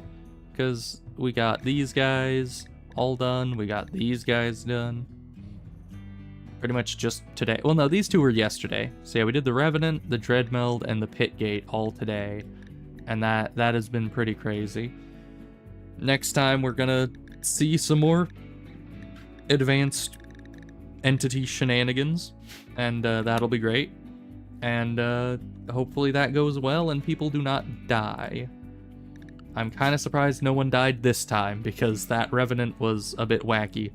because we got these guys all done, we got these guys done. Pretty much just today. Well, no, these 2 were yesterday. So yeah, we did the Revenant, the Dreadmeld, and the Pit Gate all today. And that has been pretty crazy. Next time, we're gonna see some more advanced entity shenanigans. And that'll be great. And hopefully that goes well and people do not die. I'm kind of surprised no one died this time, because that Revenant was a bit wacky.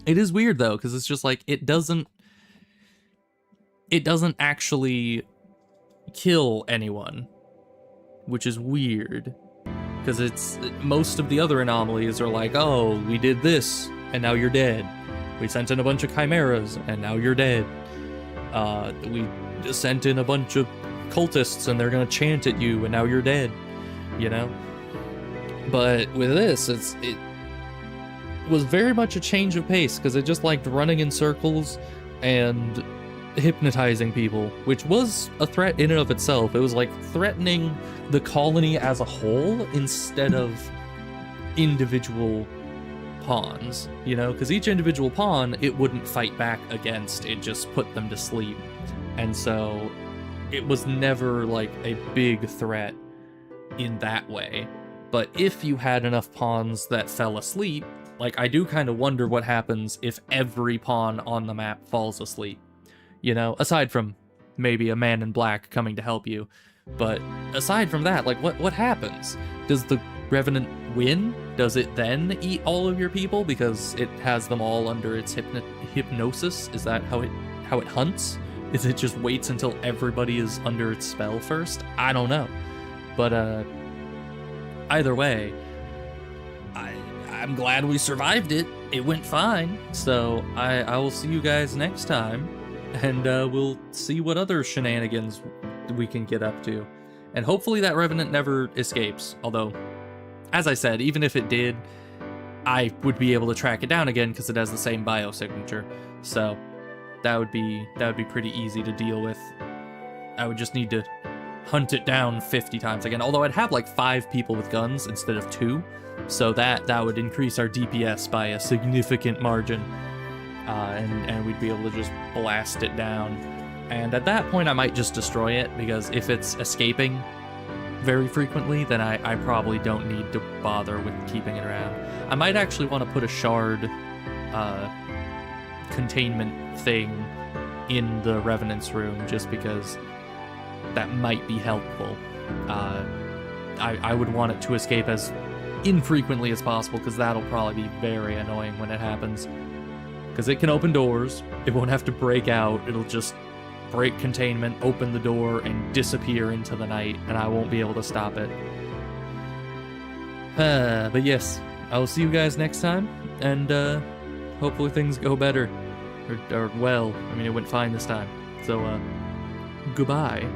It is weird though, because it's just like, it doesn't actually kill anyone, which is weird, because most of the other anomalies are like, oh, we did this and now you're dead, we sent in a bunch of chimeras and now you're dead, we sent in a bunch of cultists and they're gonna chant at you and now you're dead, you know. But with this, it was very much a change of pace, because it just liked running in circles and hypnotizing people, which was a threat in and of itself. It was like threatening the colony as a whole instead of individual pawns, you know, because each individual pawn it wouldn't fight back against, it just put them to sleep. And so it was never like a big threat in that way. But if you had enough pawns that fell asleep, like, I do kind of wonder what happens if every pawn on the map falls asleep. You know, aside from maybe a man in black coming to help you. But aside from that, like, what happens? Does the Revenant win? Does it then eat all of your people because it has them all under its hypnosis? Is that how it hunts? Is it just waits until everybody is under its spell first? I don't know. But either way, I'm glad we survived it. It went fine. So I will see you guys next time, and we'll see what other shenanigans we can get up to. And hopefully that Revenant never escapes. Although, as I said, even if it did, I would be able to track it down again because it has the same biosignature. So that would be pretty easy to deal with. I would just need to hunt it down 50 times again. Although I'd have like 5 people with guns instead of 2. So that would increase our DPS by a significant margin, and we'd be able to just blast it down. And at that point, I might just destroy it, because if it's escaping very frequently, then I probably don't need to bother with keeping it around. I might actually want to put a shard containment thing in the Revenant's room, just because that might be helpful. I would want it to escape as infrequently as possible, because that'll probably be very annoying when it happens. Because it can open doors, it won't have to break out, it'll just break containment, open the door, and disappear into the night, and I won't be able to stop it. But yes, I will see you guys next time, and hopefully things go better. Or well, I mean, it went fine this time. So, goodbye.